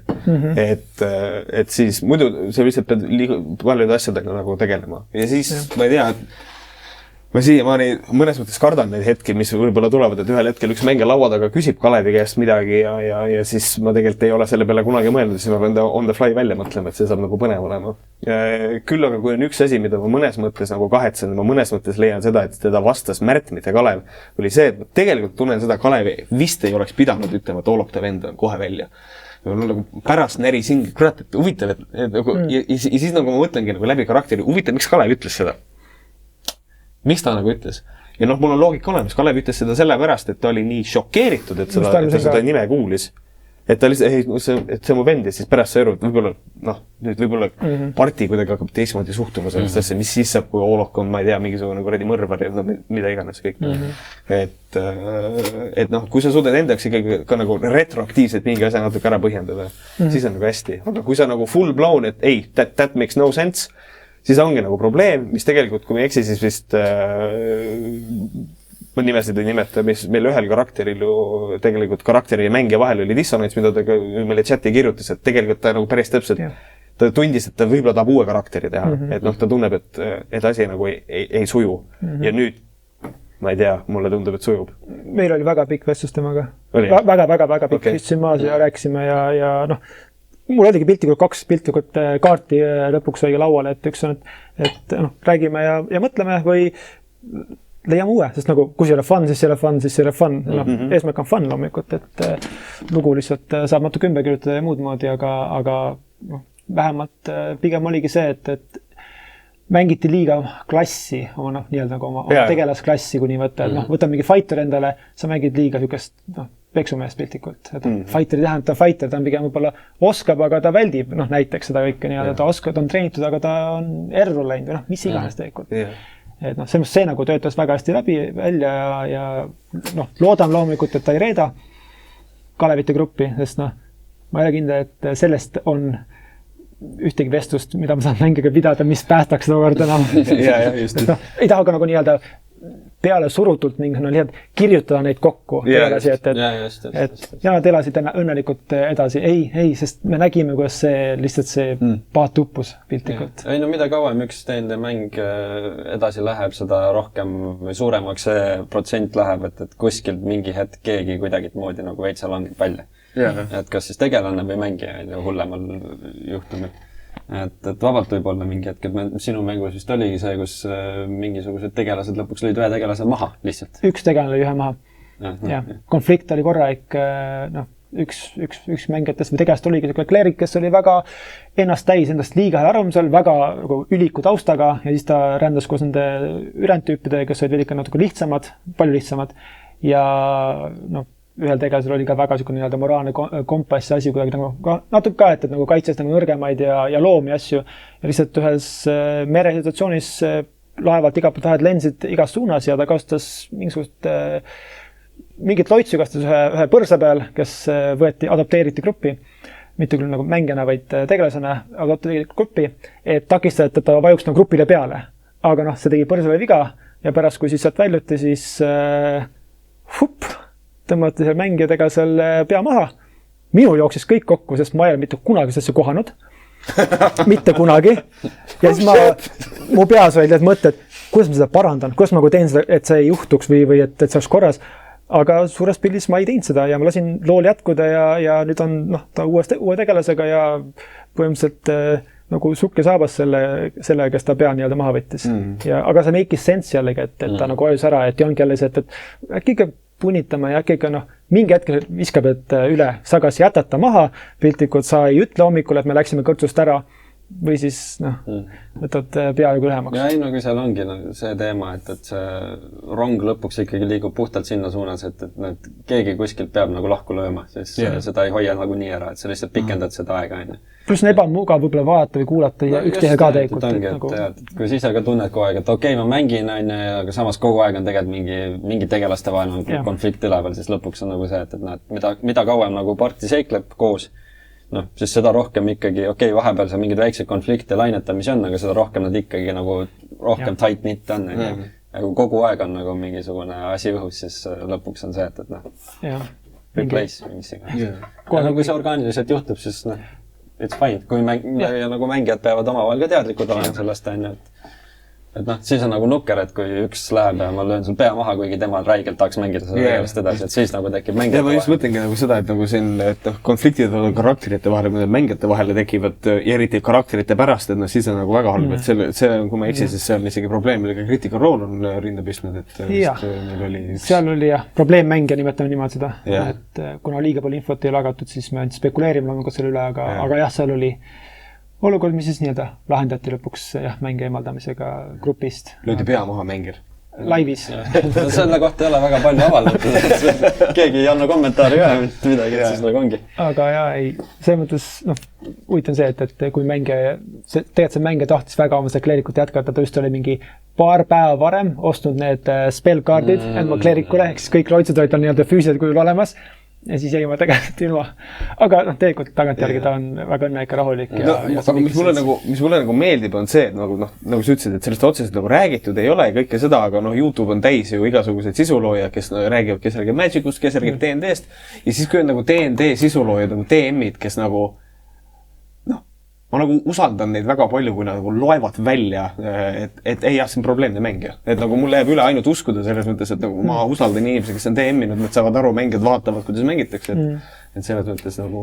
Et siis muidu see lihtsalt pead paljude asjadega nagu tegelema. Ja siis, ma ei tea, ma siiamaani mõnes mõttes kardan neid hetki, mis võib-olla tulevad, et ühel hetkel üks mängija laua taga küsib Kalevi käest midagi ja siis ma tegelikult ei ole selle peale kunagi mõelnud, siis ma pean ta on the fly välja mõtlema, et see saab nagu põnev olema. Küll aga kui on üks asi, mida ma mõnes mõttes nagu kahetsen, ma mõnes mõttes leian seda, et teda vastas Märt, mitte Kalev, oli see, et ma tegelikult tunnen seda, Kalevi vist ei oleks pidanud ütlema, et Olop ta vend on kohe välja. Nagu pärast näris hingi, kurat, et huvitav, ja siis nagu ma mõtlengi nagu läbi karakteri, huvitav, miks Kalev ütles seda? Miks ta nagu ütles? Ja noh, mul on loogika olemas, Kalev ütles seda sellepärast, et ta oli nii šokeeritud, et seda nime kuulis. Et ta lihtsalt, et see mu vend ja siis pärast sa erud, võib-olla, noh, nüüd võib-olla parti kuidagi hakkab teismoodi suhtuma sellest asja, mis siis saab, kui Olok on, ma ei tea, mingisugune kuradi mõrvar ja mida iganes kõik. Et noh, kui sa suudad endaks ikkagi ka nagu retroaktiivselt mingi asja natuke ära põhjendada, siis on nagu hästi. Aga kui sa nagu full blown, et ei, that makes no sense, siis ongi nagu probleem, mis tegelikult, kui me eksi, siis vist ma nimesid ei nimeta, mis meil ühel karakteril ju tegelikult karakteri ja mängija vahel oli dissonants, mida ta meile chati kirjutas, et tegelikult ta nagu päris täpselt, ta tundis, et ta võib-olla tahab uue karakteri teha, et noh, ta tunneb, et asi nagu ei suju. Ja nüüd, ma ei tea, mulle tundub, et sujub. Meil oli väga pikk vestlus temaga. Väga pikk istusime maas ja rääkisime ja noh, mul oligi piltlikult 2 piltlikult kaarti lõpuks õige lauale, et üks on, et noh, räägime ja mõtleme või leiame uue, sest nagu kui see ei ole fun, siis see ei ole fun, siis see ei ole fun. No, eesmärk on fun loomulikult, et lugu lihtsalt saab natuke ümber kirjutada ja muud moodi, aga noh, vähemalt pigem oligi see, et mängiti liiga klassi, oma nii-öelda nagu oma tegelasklassi, kui nii võtta. Noh, võta mingi fighter endale, sa mängid liiga sükest, noh, peksumeest piltlikult. Fighter ei tähenda, ta fighter, ta on pigem võib-olla oskab, aga ta väldib, noh, näiteks seda kõike nii-öelda, ta oskab, ta on treenitud, aga ta on error läinud või noh, mis iganes tegelikult. Et noh, see nagu töötas väga hästi läbi välja ja noh, loodan loomulikult, et ta ei reeda Kalevite gruppi, sest noh, ma ei ole kindel, et sellest on ühtegi vestlust, mida ma saan mängiga pidada, mis päästaks tookord enam. Ei taha ka nagu nii-öelda peale surutult ning lihtsalt kirjutada neid kokku. Ja nad elasid õnnelikult edasi. Ei, sest me nägime, kuidas lihtsalt see paat uppus piltlikult. Ei, no mida kauem üks teine mäng edasi läheb, seda rohkem või suuremaks see protsent läheb, et kuskilt mingi hetk keegi kuidagi moodi nagu veitsa langeb välja. Et kas siis tegelane või mängija hullemal juhtumil. Et vabalt võib olla mingi hetk, et sinu mängus vist oligi see, kus mingisugused tegelased lõpuks lõid ühe tegelase maha lihtsalt. Üks tegelane lõi ühe maha. Ja, konflikt oli korraik, noh, üks mängijatest või tegelast oligi Kleerik, kes oli väga ennast täis, endast liiga hea arvamusel, väga nagu üliku taustaga ja siis ta rändas koos nende ürendtüüpidega, kes olid veel ikka natuke lihtsamad, palju lihtsamad ja noh, ühel tegelasel oli ka väga niisugune nii-öelda moraalne kompass asi kuidagi nagu natuke ka, et nagu kaitses nagu nõrgemaid ja loomi asju. Ja lihtsalt ühes meresituatsioonis laevalt igalt poolt vahed lensid igas suunas ja ta kasutas mingit loitsu kastas ühe põrsa peal, kes adopteeriti gruppi. Mitte küll nagu mängijana, vaid tegelasena adopteeriti gruppi, et takistada, et ta vajuks nagu grupile peale. Aga noh, see tegi põrsale viga ja pärast, kui siis sealt väljuti, siis tõmmati seal mängijatega seal pea maha. Minu jooksis kõik kokku, sest ma ei ole mitte kunagi sellesse kohanud. Mitte kunagi. Ja siis mu peas oli need mõtted, kuidas ma seda parandan, kuidas ma teen seda, et see ei juhtuks või et see oleks korras. Aga suures pildis ma ei teinud seda ja ma lasin lool jätkuda ja nüüd on ta uue tegelasega ja põhimõtteliselt nagu sukk ja saabas selle, kes ta pea nii-öelda maha võttis. Aga see make'is sense jällegi, et ta nagu ajus ära, et ei ongi jälle see, et äkki ikka punitama ja äkki ikka mingi hetkel viskab, et üle sagas jätata maha, piltlikult sa ei ütle hommikul, et me läksime kõrtsust ära või siis võtad peaaegu lühemaks. Ja ei, no kui seal ongi see teema, et see rong lõpuks ikkagi liigub puhtalt sinna suunas, et keegi kuskilt peab nagu lahku lööma, siis seda ei hoia nagu nii ära, et sa lihtsalt pikendad seda aega. Pluss on ebamugav võib-olla vaadata või kuulata ja üksteise ka tegelikult. Kui sa ise ka tunned kogu aeg, et okei, ma mängin, aga samas kogu aeg on tegelikult mingi tegelaste vahel on konflikt üleval, siis lõpuks on nagu see, et mida kauem nagu parti seikleb koos, siis seda rohkem ikkagi, vahepeal see mingid väiksed konflikte lainetamisi on, aga seda rohkem nad ikkagi nagu rohkem tight knit on. Ja kui kogu aeg on nagu mingisugune asi õhus, siis lõpuks on see, et replace mis iganes. Aga kui see orgaaniliselt juhtub, siis it's fine. Kui nagu mängijad peavad omavahel ka teadlikud olema sellest, et noh, siis on nagu nukker, et kui üks läheb ja ma löön sul pea maha, kuigi tema räigelt tahaks mängida seda tegelast edasi, et siis nagu tekib mängijate vahel. Ja ma just mõtlengi nagu seda, et nagu siin, et konfliktid on karakterite vahel, kui need mängijate vahele tekivad ja eriti karakterite pärast, et siis on nagu väga halb, et see on, kui ma eksin, siis see on isegi probleem, millega Critical Role on rinda pistnud, et meil oli üks... Seal oli jah, probleemmängija nimetame niimoodi seda, et kuna liiga palju infot ei lagatud, siis me ainult spekuleerime loomulikult selle üle, aga jah, seal oli olukord, mis siis nii-öelda lahendati lõpuks mänge eemaldamisega grupist. Löödi pea maha mängir. Laivis. Selle kohta ei ole väga palju avaldatud. Keegi ei anna kommentaari ka midagi, et siis nagu ongi. Aga jah, ei, see mõttes, huvitav see, et kui tegelikult see mänge tahtis väga oma seda kleerikut jätkata, ta just oli mingi paar päeva varem ostnud need spellkaardid enda kleerikule, eks kõik loitsud olid tal nii-öelda füüsilised kujul olemas. Ja siis jäi ma tegelikult ilma. Aga tegelikult tagantjärgi ta on väga õnne ikka rahulik. Aga mis mulle nagu meeldib on see, et nagu sa ütlesid, et sellest otseselt nagu räägitud ei ole kõike seda, aga YouTube on täis ju igasuguseid sisulooja, kes räägivad, kes räägib Magicust, kes räägib D&D-st. Ja siis kui on nagu D&D sisuloojad, nagu DM-id, kes nagu ma nagu usaldan neid väga palju, kui nad nagu loevad välja, et ei jah, see on probleemne mängija. Et nagu mul läheb üle ainult uskuda selles mõttes, et nagu ma usaldan inimesi, kes on DM-inud, nad saavad aru, mängijad vaatavad, kuidas mängitakse. Et selles mõttes nagu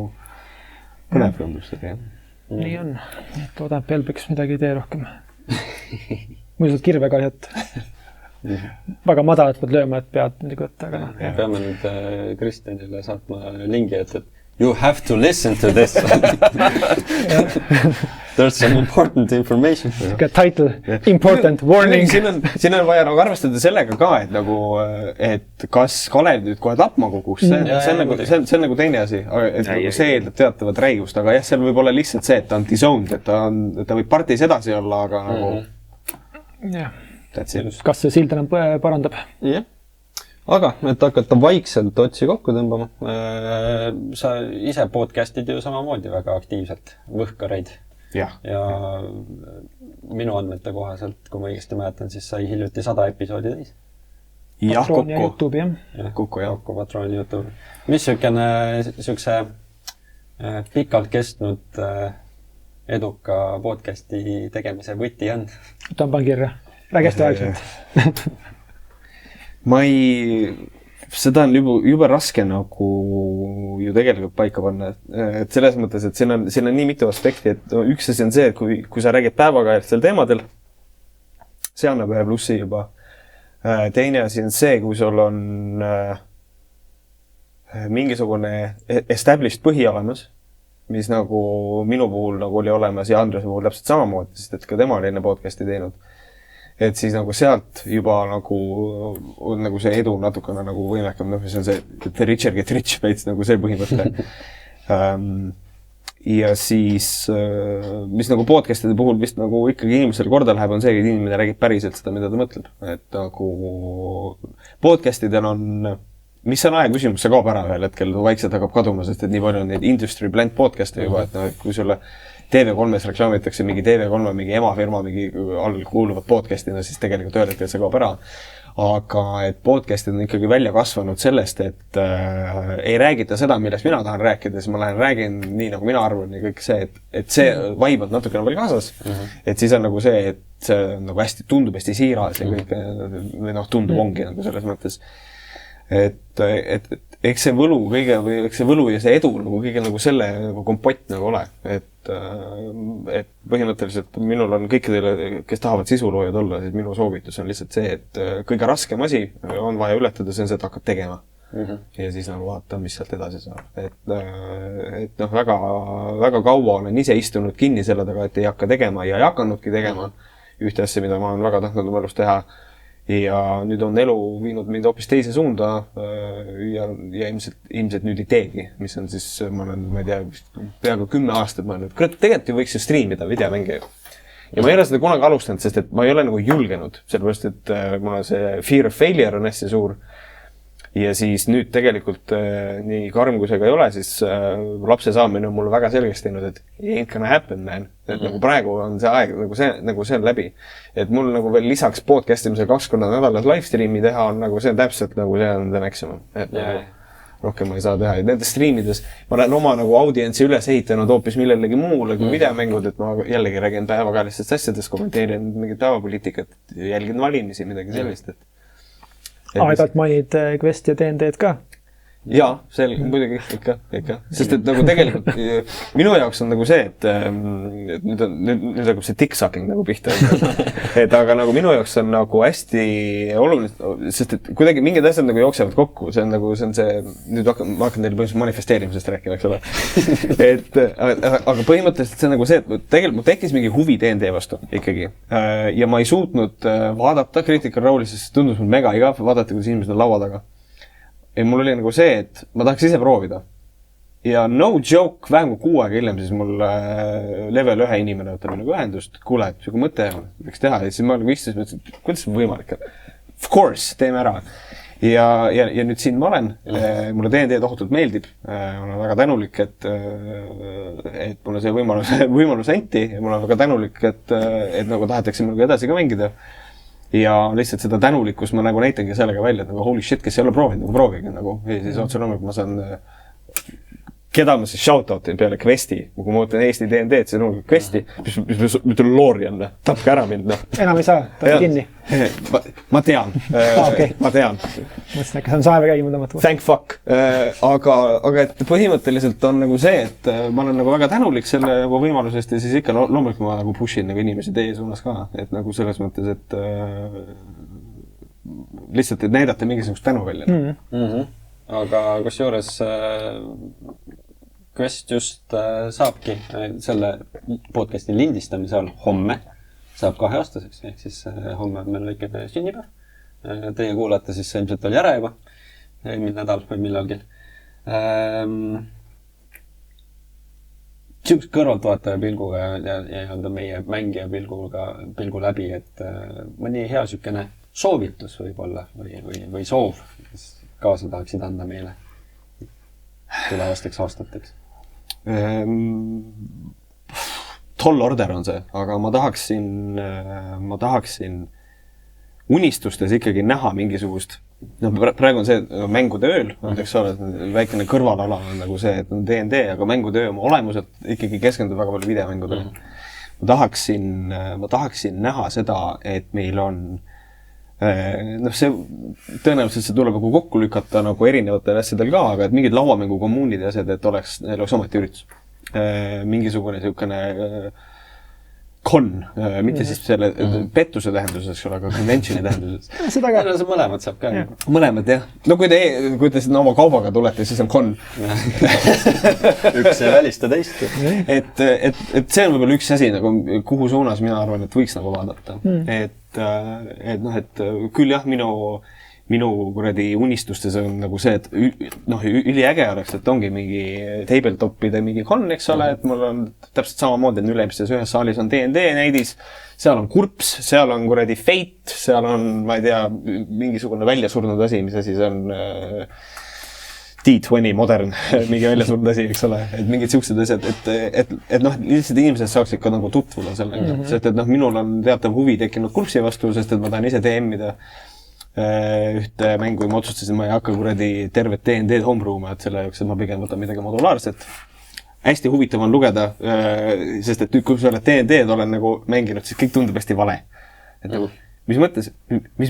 põnev tundub seda. Nii on. Et oodab Pelbiks midagi ei tee rohkem. Muidu kirve kahjat. Väga madalat pead lööma, et pead midagi võtta. Peame nüüd Kristjanile saatma lingi, et you have to listen to this. There's some important information. Title, important, warning. Siin on vaja nagu arvestada sellega ka, et nagu, et kas Kalev nüüd kohe tapma kogus, see on nagu teine asi, et see eeldab teatavat räigust, aga jah, seal võib olla lihtsalt see, et ta on disowned, et ta võib partis edasi olla, aga nagu kas see sild enam parandab? Jah. Aga, et hakata vaikselt otsi kokku tõmbama. Sa ise podcastid ju samamoodi väga aktiivselt, võhkareid. Ja minu andmete kohaselt, kui ma õigesti mäletan, siis sai hiljuti 100 episoodi täis. Jah, Patrooni ja YouTube, jah. Kokku Patrooni YouTube. Mis sihukese pikalt kestnud eduka podcasti tegemise võti on? Ta on pankirja. Räägesti aegselt. Seda on jube raske nagu ju tegelikult paika panna, et selles mõttes, et siin on nii mitu aspekti, et üks asi on see, et kui sa räägid päevakajalistel teemadel, see annab ühe plussi juba. Teine asi on see, kui sul on mingisugune established põhi olemas, mis nagu minu puhul nagu oli olemas ja Andrese puhul täpselt samamoodi, sest et ka tema oli enne podcasti teinud. Et siis nagu sealt juba nagu on nagu see edu natukene nagu võimekam, see on see the richer get rich veits nagu see põhimõte. Ja siis, mis nagu podcastide puhul vist nagu ikkagi inimesele korda läheb, on see, et inimene räägib päriselt seda, mida ta mõtleb. Et nagu podcastidel on, mis on aja küsimus, see kaob ära ühel hetkel, vaikselt hakkab kaduma, sest et nii palju on neid industry blend podcast'e juba, et kui sulle TV3-s reklaamitakse mingi TV3, mingi emafirma, mingi all kuuluvad podcastina, siis tegelikult ühel hetkel see kaob ära. Aga et podcastid on ikkagi välja kasvanud sellest, et ei räägita seda, millest mina tahan rääkida, siis ma räägin nii, nagu mina arvan ja kõik see, et see vaibad natukene veel kaasas. Et siis on nagu see, et see on nagu hästi, tundub hästi siiras ja kõik, või tundub ongi nagu selles mõttes. Et eks see võlu või eks see võlu ja see edu nagu kõige nagu selle nagu kompott nagu ole. Et põhimõtteliselt minul on kõikidele, kes tahavad sisuloojad olla, siis minu soovitus on lihtsalt see, et kõige raskem asi on vaja ületada, see on see, et hakkad tegema. Ja siis nagu vaata, mis sealt edasi saab. Et väga, väga kaua olen ise istunud kinni selle taga, et ei hakka tegema ja ei hakanudki tegema ühte asja, mida ma olen väga tahtnud oma elus teha. Ja nüüd on elu viinud mind hoopis teise suunda ja ilmselt nüüd ei teegi, mis on siis, ma ei tea, peaaegu 10 aastat ma olen, et tegelikult ju võiks ju striimida videomänge. Ja ma ei ole seda kunagi alustanud, sest et ma ei ole nagu julgenud, sellepärast et mul on see fear of failure on hästi suur. Ja siis nüüd tegelikult nii karm kui see ka ei ole, siis lapse saamine on mulle väga selgeks teinud, et ain't gonna happen, man. Et nagu praegu on see aeg, nagu see on läbi. Et mul nagu veel lisaks podcastimise 2 korda nädalas livestreami teha on nagu see on täpselt nagu see on the maximum. Et rohkem ma ei saa teha. Ja nendes streamides ma olen oma nagu audientsi üles ehitanud hoopis millelegi muule kui videomängud, et ma jällegi räägin päevakajalistest asjadest, kommenteerin mingit päevapoliitikat, jälgin valimisi, midagi sellist. Aeg-alt mainid Quest ja D&D-d ka? Jaa, selge, muidugi, ikka. Sest et nagu tegelikult minu jaoks on nagu see, et nüüd hakkab see tick-sucking nagu pihta. Et aga nagu minu jaoks on nagu hästi oluline, sest et kuidagi mingid asjad nagu jooksevad kokku. See on nagu, nüüd ma hakkan teile põhimõtteliselt manifesteerimisest rääkima, eks ole. Aga põhimõtteliselt see on nagu see, et tegelikult mul tekkis mingi huvi D&D vastu ikkagi. Ja ma ei suutnud vaadata Critical Role'i, sest tundus mul mega igav vaadata, kuidas inimesed on laua taga. Ja mul oli nagu see, et ma tahaks ise proovida. Ja no joke, vähem kui 6 aega hiljem, siis mul level 1 inimene võtab nagu ühendust, kuule, et siuke mõte võiks teha. Ja siis ma nagu istusin, mõtlesin, kuidas see võimalik on? Of course, teeme ära. Ja nüüd siin ma olen. Mulle D&D tohutult meeldib. Ma olen väga tänulik, et mulle see võimalus anti. Ja mul on väga tänulik, et nagu tahetakse minuga edasi ka mängida. Ja lihtsalt seda tänulikkus ma nagu näitangi sellega välja, et nagu holy shit, kes ei ole proovinud, nagu proovige nagu. Ja siis otse loomulikult ma saan, keda ma siis shoutoutin peale Questi, kui ma mõtlen Eesti D&D, et see on Questi, mis ütle Lorian, tapke ära mind. Enam ei saa, ta on kinni. Ma tean, ma tean. Mõtlesin, äkki see on saeve käima tõmmata. Thank fuck. Aga et põhimõtteliselt on nagu see, et ma olen nagu väga tänulik selle võimalusest ja siis ikka loomulikult ma nagu pushin nagu inimesi teie suunas ka. Et nagu selles mõttes, et lihtsalt, et näidata mingisugust tänu välja. Aga kus juures Quest just saabki selle podcasti lindistamise all homme saab 2-aastaseks, ehk siis homme on meil väikene sünnipäev. Teie kuulate siis ilmselt oli ära juba, eelmine nädal või millalgi. Siukest kõrvaltoetaja pilguga ja meie mängija pilgu läbi, et mõni hea siukene soovitus võib-olla või soov, kes kaasa tahaksid anda meile tulevasteks aastateks. Tall order on see, aga ma tahaksin unistustes ikkagi näha mingisugust, praegu on see mängude ööl, eks ole, väikene kõrvalala on nagu see, et on D&D, aga mängude öö oma olemuselt ikkagi keskendub väga palju videomängudele. Ma tahaksin näha seda, et meil on see tõenäoliselt see tuleb nagu kokku lükata nagu erinevatel asjadel ka, aga et mingid lauamängu kommuunid ja asjad, et neil oleks ometi üritus. Mingisugune siukene mitte siis selle pettuse tähenduses, aga conventioni tähenduses. Seda ka. See mõlemad saab ka. Mõlemad, jah. No kui te sinna oma kaubaga tulete, siis on con. Üks ei välista teist. Et see on võib-olla üks asi, nagu, kuhu suunas mina arvan, et võiks nagu vaadata. Et küll jah, minu kuradi unistustes on nagu see, et üliäge oleks, et ongi mingi tabletopide mingi con, eks ole, et mul on täpselt samamoodi, et ülemistes ühes saalis on D&D näidis, seal on kurps, seal on kuradi Fate, seal on, ma ei tea, mingisugune väljasurnud asi, mis asi see on D20 modern, mingi väljasurnud asi, eks ole, et mingid siuksed asjad, et lihtsalt inimesed saaks ikka nagu tutvuda sellega, sest et minul on teatav huvi tekkinud kurpsi vastu, sest et ma tahan ise DM-ida ühte mängu ja ma otsustasin, ma ei hakka kuradi tervet D&D homerooma, et selle jaoks, et ma pigem võtan midagi modulaarset. Hästi huvitav on lugeda, sest et nüüd, kui sa oled D&D-d olen nagu mänginud, siis kõik tundub hästi vale. Et nagu, mis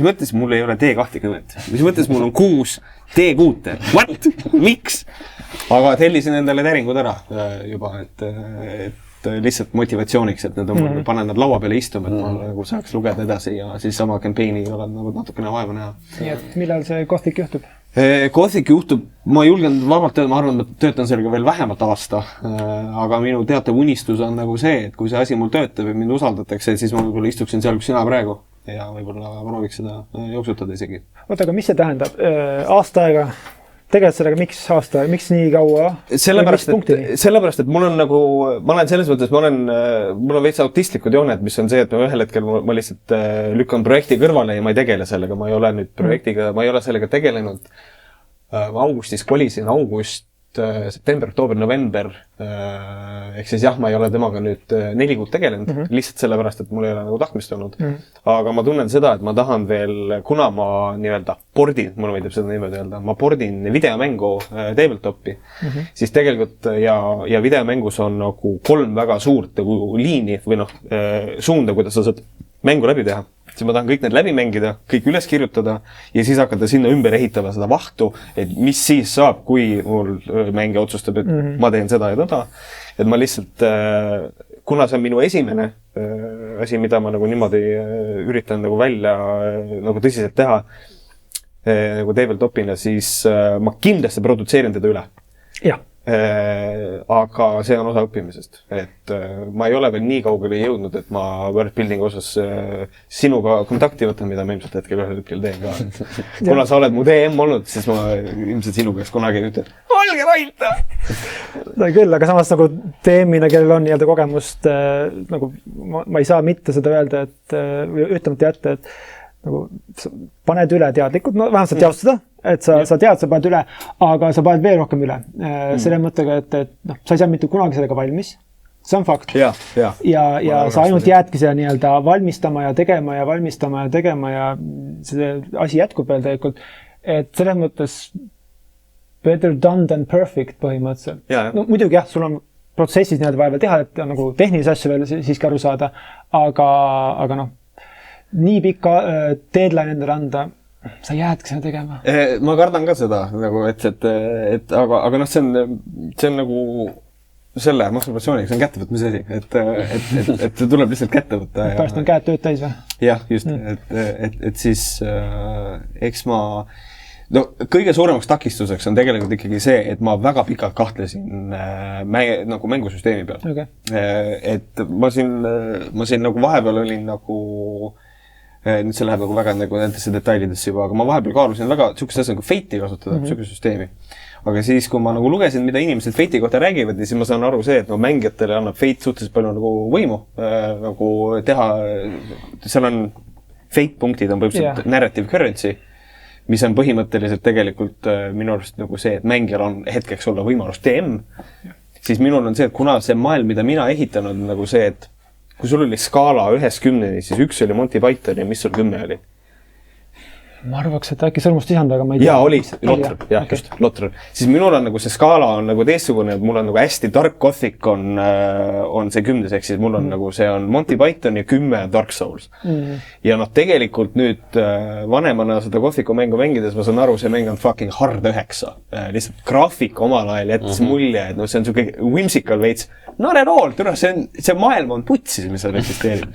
mõttes mul ei ole D20? Mis mõttes mul on 6 D6? What? Miks? Aga tellisin endale täringud ära juba, et lihtsalt motivatsiooniks, et panen nad laua peale istuma, et ma nagu saaks lugeda edasi ja siis sama campaign'i olen nagu natukene vaeva näha. Nii et millal see Gothic juhtub? Gothic juhtub, ma julgen vabalt tööd, ma arvan, et töötan sellega veel vähemalt aasta, aga minu teatav unistus on nagu see, et kui see asi mul töötab ja mind usaldatakse, siis ma võib-olla istuksin seal, kus sina praegu ja võib-olla prooviks seda jooksutada isegi. Oota, aga mis see tähendab? Aasta aega? Tegelikult sellega, miks aasta, miks nii kaua? Sellepärast, et mul on nagu, ma olen selles mõttes, mul on veits autistlikud jooned, mis on see, et ühel hetkel ma lihtsalt lükkan projekti kõrvale ja ma ei tegele sellega, ma ei ole nüüd projektiga, ma ei ole sellega tegelenud. Augustis kolisin, nüüd september, oktoober, november, ehk siis jah, ma ei ole temaga nüüd 4 kuud tegelenud, lihtsalt sellepärast, et mul ei ole nagu tahtmist olnud. Aga ma tunnen seda, et ma tahan veel, kuna ma nii-öelda bordin, mulle meeldib seda niimoodi öelda, ma bordin videomängu tabletopi, siis tegelikult ja videomängus on nagu 3 väga suurt nagu liini või suunda, kuidas sa saad mängu läbi teha. Siis ma tahan kõik need läbi mängida, kõik üles kirjutada ja siis hakata sinna ümber ehitama seda vahtu, et mis siis saab, kui mul mängija otsustab, et ma teen seda ja tada. Et ma lihtsalt, kuna see on minu esimene asi, mida ma nagu niimoodi üritan nagu välja nagu tõsiselt teha nagu tabletopina, siis ma kindlasti produtseerin teda üle. Jah. Aga see on osa õppimisest, et ma ei ole veel nii kaugele jõudnud, et ma worldbuilding osas sinuga kontakti võtan, mida ma ilmselt ühel hetkel teen ka. Kuna sa oled mu DM olnud, siis ma ilmselt sinu käest kunagi ütlen, olge vaita! No küll, aga samas nagu teemina, kellel on nii-öelda kogemust, nagu ma ei saa mitte seda öelda, et ütlemata jätta, et nagu paned üle teadlikult, no vähemalt sa tead seda, et sa tead, sa paned üle, aga sa paned veel rohkem üle. Selle mõttega, et sa ei saa mitte kunagi sellega valmis. See on fakt. Ja sa ainult jäädki seda nii-öelda valmistama ja tegema ja see asi jätkub veel tegelikult. Et selles mõttes better done than perfect põhimõtteliselt. No, muidugi jah, sul on protsessis nii-öelda vaja veel teha, et nagu tehnilisi asju veel siiski aru saada, aga nii pikka deadline endale anda, sa jäädki seda tegema. Ma kardan ka seda, nagu, aga see on nagu selle masturbatsiooniga, see on kättevõtmise asi, et tuleb lihtsalt kätte võtta. Pärast on käed tööd täis või? Jah, just, et siis eks ma kõige suuremaks takistuseks on tegelikult ikkagi see, et ma väga pikalt kahtlesin nagu mängusüsteemi peal. Et ma siin nagu vahepeal olin nagu nüüd see läheb nagu väga nagu nendesse detailidesse juba, aga ma vahepeal kaalusin väga sükest asja nagu Fate'i kasutada, sükest süsteemi. Aga siis, kui ma nagu lugesin, mida inimesed Fate'i kohta räägivad, siis ma saan aru see, et mängijatele annab Fate suhteliselt palju nagu võimu nagu teha, seal on Fate-punktid on põhimõtteliselt narrative currency, mis on põhimõtteliselt tegelikult minu arust nagu see, et mängijal on hetkeks olla võimalus DM, siis minul on see, et kuna see maailm, mida mina ehitan, on nagu see, et kui sul oli skaala 1-10, siis 1 oli Monty Python ja mis sul 10 oli? Ma arvaks, et äkki sõrmust lisanda, aga ma ei tea. Jaa, oli. Lotr. Just, Lotr. Siis minul on nagu see skaala on nagu teistsugune, et mul on nagu hästi Dark Gothic on see 10, ehk siis mul on nagu see on Monty Python ja 10 Dark Souls. Ja tegelikult nüüd vanemana seda Gothicu mängu mängides ma saan aru, see mäng on fucking hard 9. Lihtsalt graafik omal ajal jättes mulje, et see on selline whimsical veits. Not at all, see maailm on putsis, mis seal eksisteerib.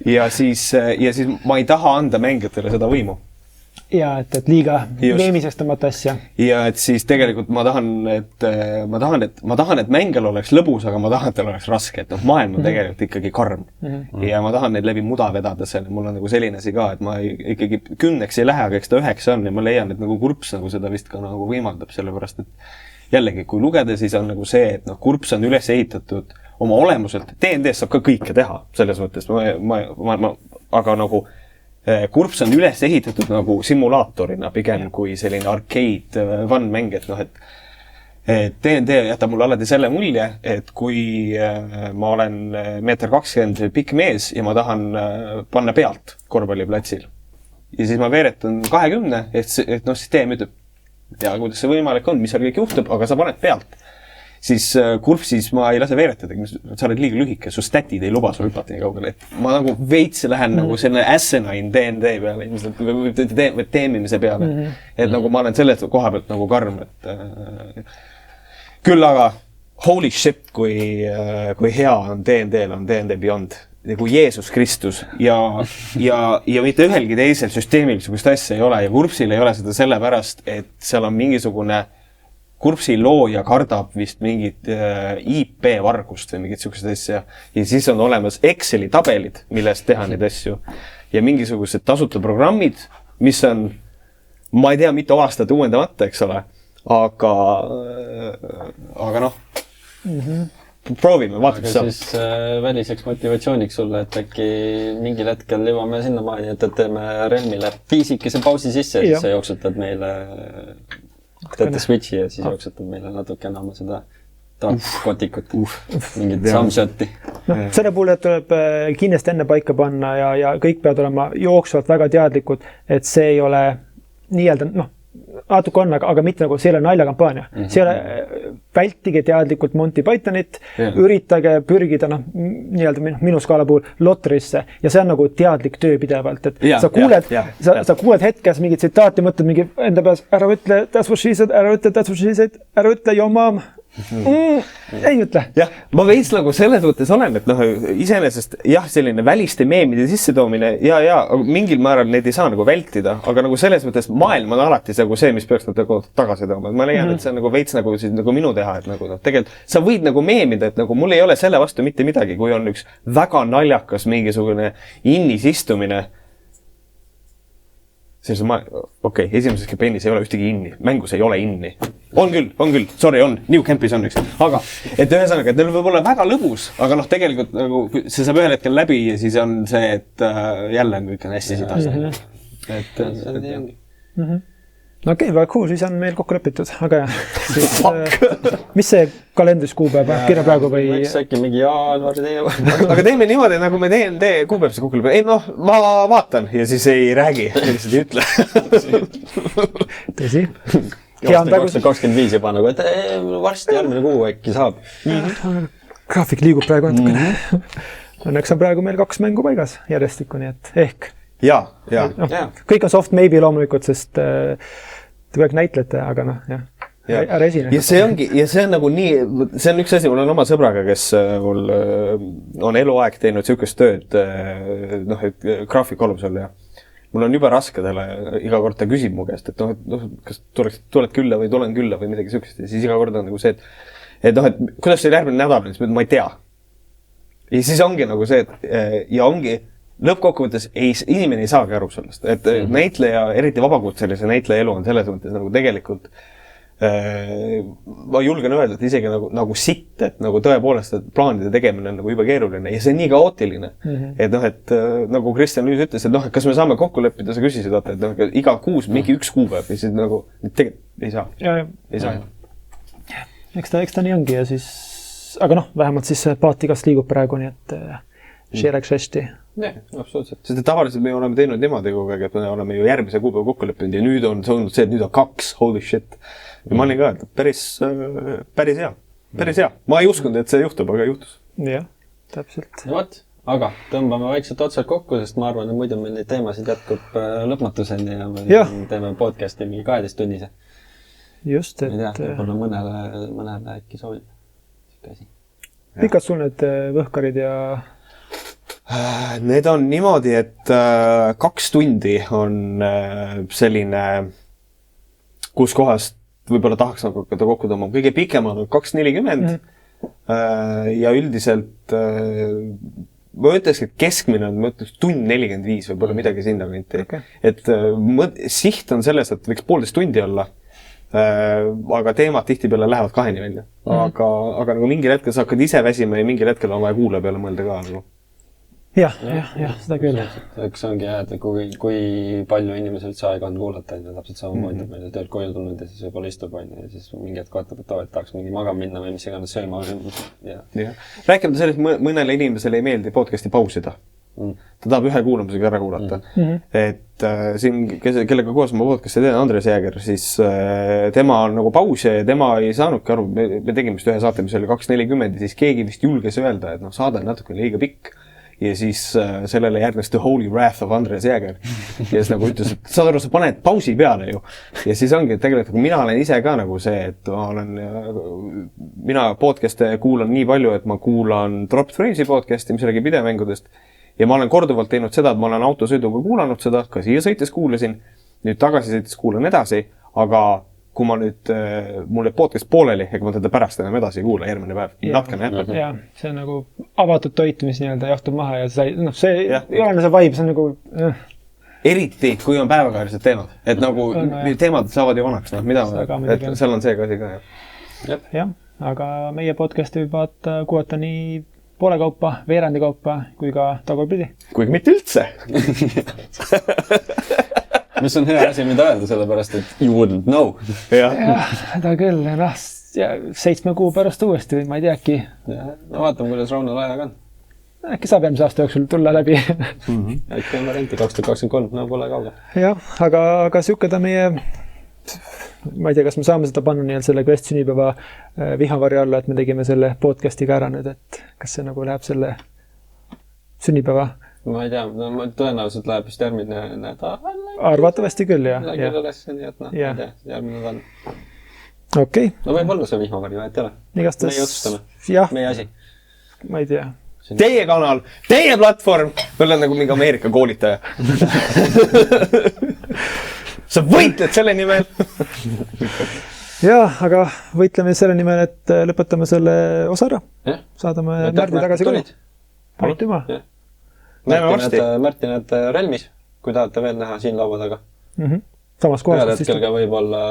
Ja siis ma ei taha anda mängijatele seda võimu. Ja, et liiga meemiseks tõmmata asja. Ja et siis tegelikult ma tahan, et mängijal oleks lõbus, aga ma tahan, et tal oleks raske, et maailm on tegelikult ikkagi karm. Ja ma tahan neid läbi muda vedada selle, mul on nagu selline asi ka, et ma ikkagi 10 ei lähe, aga eks ta 9 on ja ma leian, et nagu kurps nagu seda vist ka nagu võimaldab, sellepärast, et jällegi, kui lugeda, siis on nagu see, et kurps on üles ehitatud oma olemuselt. D&D-s saab ka kõike teha, selles mõttes, aga nagu kurps on üles ehitatud nagu simulaatorina pigem kui selline arcade one-mäng, et D&D jätab mulle alati selle mulje, et kui ma olen 1,20 m pikk mees ja ma tahan panna pealt korvpalliplatsil ja siis ma veeretan 20, et siis DM ütleb, tea, kuidas see võimalik on, mis seal kõik juhtub, aga sa paned pealt. Siis kurpsis ma ei lase veeretada, sa oled liiga lühike, su statid ei luba su hüpata nii kaugele. Et ma nagu veits lähen nagu selline asinine D&D peale, või teemimise peale. Et nagu ma olen selle koha pealt nagu karm. Küll aga holy shit, kui hea on D&D-l, on D&D Beyond. Nagu Jeesus Kristus ja mitte ühelgi teisel süsteemil sugust asja ei ole ja kurpsil ei ole seda sellepärast, et seal on mingisugune kurpsi looja kardab vist mingit IP-vargust või mingit sugust asja ja siis on olemas Exceli tabelid, millest teha neid asju ja mingisugused tasuta programmid, mis on, ma ei tea, mitu aastat uuendamata, eks ole, aga proovime, vaatame saab. Siis väliseks motivatsiooniks sulle, et äkki mingil hetkel jõuame sinnamaani, et teeme Realmile piisikese pausi sisse ja siis sa jooksutad meile teete switchi ja siis jooksutab meile natuke enam seda kotikut, mingit samshotti. No, selle puhul, et tuleb kindlasti enne paika panna ja kõik peavad olema jooksvalt väga teadlikud, et see ei ole nii-öelda, natuke on, aga mitte nagu see ei ole naljakampaania. See ei ole vältige teadlikult Monty Pythonit, üritage pürgida nii-öelda minu skaala puhul lotrisse ja see on nagu teadlik töö pidevalt, et sa kuuled hetkes mingit tsitaati, mõtled mingi enda peas, ära ütle that's what she said, ära ütle that's what she said, ära ütle your mom. Ei ütle. Jah, ma veits nagu selles mõttes olen, et iseenesest jah, selline väliste meemide sissetoomine ja mingil määral neid ei saa nagu vältida, aga nagu selles mõttes maailm on alati nagu see, mis peaks nagu tagasi tooma. Ma leian, et see on nagu veits nagu minu teha, et nagu tegelikult sa võid nagu meemida, et nagu mul ei ole selle vastu mitte midagi, kui on üks väga naljakas mingisugune innis istumine. Okei, esimeses pennis ei ole ühtegi inni. Mängus ei ole inni. On küll. Sorry, on. New Campis on üks. Aga, et ühesõnaga, et neil võib olla väga lõbus, aga tegelikult nagu, see saab ühel hetkel läbi ja siis on see, et jälle on kõik on hästi sidas. Et see ongi. Okei, väga cool, siis on meil kokku lepitud. Aga mis see kalendris kuupäev kirja praegu või? Eks äkki mingi jaanuar teema. Aga teeme niimoodi, nagu me tee kuupäevse kokku lepitud. Ei, ma vaatan ja siis ei räägi. Lihtsalt ei ütle. Tõsi. 2025 juba nagu, et varsti järgmine kuu äkki saab. Graafik liigub praegu natukene. Õnneks on praegu meil 2 mängu paigas järjestikku, nii et ehk. Ja. Kõik on soft maybe loomulikult, sest te kõik näitlete, aga ära esine. Ja see ongi, ja see on nagu nii, see on üks asi, mul on oma sõbraga, kes mul on eluaeg teinud sihukest tööd, graafiku alusel ja mul on juba raske talle, iga kord ta küsib mu käest, et kas tuled külla või tulen külla või midagi sihukest ja siis iga kord on nagu see, et kuidas see järgmine nädal, siis ma ei tea. Ja siis ongi nagu see, et ja ongi lõppkokkuvõttes inimene ei saagi aru sellest, et näitleja, eriti vabakutselise näitleja elu on selles mõttes nagu tegelikult ma julgen öelda, et isegi nagu sitt, et nagu tõepoolest, et plaanide tegemine on nagu juba keeruline ja see on nii kaootiline. Et nagu Kristjan Lüüs ütles, et kas me saame kokku leppida, sa küsisid, et iga kuus mingi üks kuupäev ja siis nagu tegelikult ei saa. Ei saa. Eks ta nii ongi ja siis, aga vähemalt siis paat igast liigub praegu, nii et see rääks hästi. Jah, absoluutselt. Sest tavaliselt me oleme teinud niimoodi kogu aeg, et me oleme ju järgmise kuupäeva kokku leppinud ja nüüd on olnud see, et nüüd on 2, holy shit. Ja ma olin ka, et päris hea. Päris hea. Ma ei uskunud, et see juhtub, aga juhtus. Jah, täpselt. Ja võt, aga tõmbame vaikselt otsad kokku, sest ma arvan, et muidu meil neid teemasid jätkub lõpmatuseni ja me teeme podcasti mingi 12 tunnise. Just, et... Ma ei tea, võib-olla mõnele äkki sobib. Pikad sul need võhkarid ja... Need on niimoodi, et 2 tundi on selline, kus kohast võib-olla tahaks hakata kokku tõmbama. Kõige pikem on 2.40 ja üldiselt ma ütleks, et keskmine on, ma ütleks, 1:45 võib-olla midagi sinna kanti. Et siht on selles, et võiks 1,5 tundi olla, aga teemad tihti peale lähevad 2 välja. Aga nagu mingil hetkel sa hakkad ise väsima ja mingil hetkel on vaja kuule peale mõelda ka nagu. Jah, seda küll. Eks ongi et kui palju inimesel üldse aega on kuulata, täpselt samamoodi, et meil on tööl koju tulnud ja siis võib-olla istub ja siis mingi hetk vaatab, et tahaks mingi magama minna või mis iganes sööma. Rääkimata sellest, mõnele inimesele ei meeldi podcasti pausida. Ta tahab ühe kuulamisega ära kuulata. Et siin, kellega koos ma podcasti teen, Andres Jääger, siis tema on nagu paus ja tema ei saanudki aru, me tegime ühe saate, mis oli 2.40 ja siis keegi vist julges öelda, et saade on natuke liiga pikk. Ja siis sellele järgnes The Holy Wrath of Andres Jääger. Ja siis nagu ütles, et saad aru, sa paned pausi peale ju. Ja siis ongi, et tegelikult mina olen ise ka nagu see, et mina podcast'e kuulan nii palju, et ma kuulan Drop Thrace'i podcast'i, mis räägib videomängudest. Ja ma olen korduvalt teinud seda, et ma olen autosõiduga kuulanud seda, ka siia sõites kuulasin, nüüd tagasi sõites kuulan edasi, aga kui ma nüüd, mul on podcast pooleli, ega ma teda pärast enam edasi ei kuula järgmine päev. Natkene jätab. Jah, see on nagu avatud toitumis nii-öelda jahtub maha ja see ei ole see vibe, see on nagu... Eriti, kui on päevakaarised teemad. Et nagu teemad saavad ju vanaks, mida et seal on see kasi ka. Jah, aga meie podcasti võib kuulata nii poole kaupa, veerandi kaupa kui ka tagurpidi. Kuigi mitte üldse. mis on hea asi, mida öelda, sellepärast, et you wouldn't know. Jah, ta küll, 7 kuu pärast uuesti, ma ei tea, äkki. No vaatame, kuidas Raunal ajaga on. Äkki saab järgmise aasta jooksul tulla läbi. Äkki on varianti 2023, no pole kaugel. Jah, aga siuke ta meie, ma ei tea, kas me saame seda panna nii selle Quest sünnipäeva vihavarja alla, et me tegime selle podcasti ka ära nüüd, et kas see nagu läheb selle sünnipäeva? Ma ei tea, no tõenäoliselt läheb vist järgmine nädal. Arvatavasti küll, jah. Nii et noh, ei tea, järgmine nädal. Okei. No võib olla see vihmavari, et ei ole. Igastas... Meie otsustame. Jah. Meie asi. Ma ei tea. Teie kanal, teie platvorm. Ma olen nagu mingi Ameerika koolitaja. Sa võitled selle nimel. Jah, aga võitleme selle nimel, et lõpetame selle osa ära. Saadame Märdi tagasi kooli. Aitüma. Näeme varsti. Märti näed Relmis, kui tahate veel näha siin laua taga. Samas kohas. Ühel hetkel ka võib-olla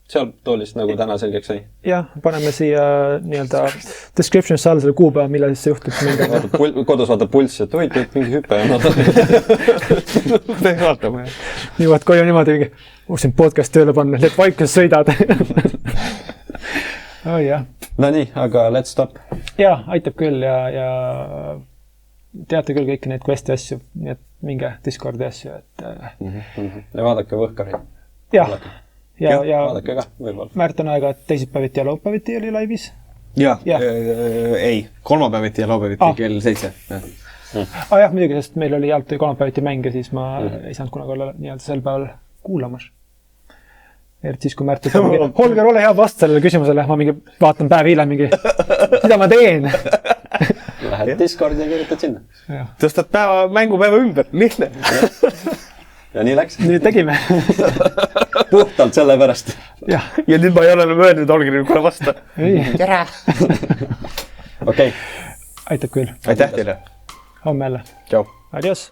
seal toolist nagu täna selgeks sai. Jah, paneme siia nii-öelda description'isse alla selle kuupäeva, millal siis see juhtub. Kodus vaatab pulss, et võid mingi hüpe ja vaatame. Jõuad koju niimoodi, siin podcast tööle panna, need vaikus sõidad. Oh, jah. No nii, aga let's stop. Jaa, aitab küll ja teate küll kõiki neid Questi asju, nii et minge Discordi asju, et... Ja vaadake Võhkari. Jah. Ja vaadake ka, võib-olla. Märt on aega teisipäeviti ja laupäeviti oli laivis. Jah, ei, kolmapäeviti ja laupäeviti kell 7. Jah, muidugi, sest meil oli jalgtöö kolmapäeviti mäng ja siis ma ei saanud kunagi olla nii-öelda sel päeval kuulamas. Eriti siis, kui Märt ütleb mingi, Holger, ole hea vast sellele küsimusele, ma mingi vaatan päev hiljem mingi, mida ma teen? Lähed Discordi ja kirjutad sinna. Tõstad mängupäeva ümber, lihtne. Ja nii läks. Nüüd tegime. Puhtalt selle pärast. Ja nüüd ma ei ole enam öelnud, Holger nüüd kohe vasta. Tere! Okei. Aitab küll. Aitäh teile. Homme jälle. Tšau. Adios.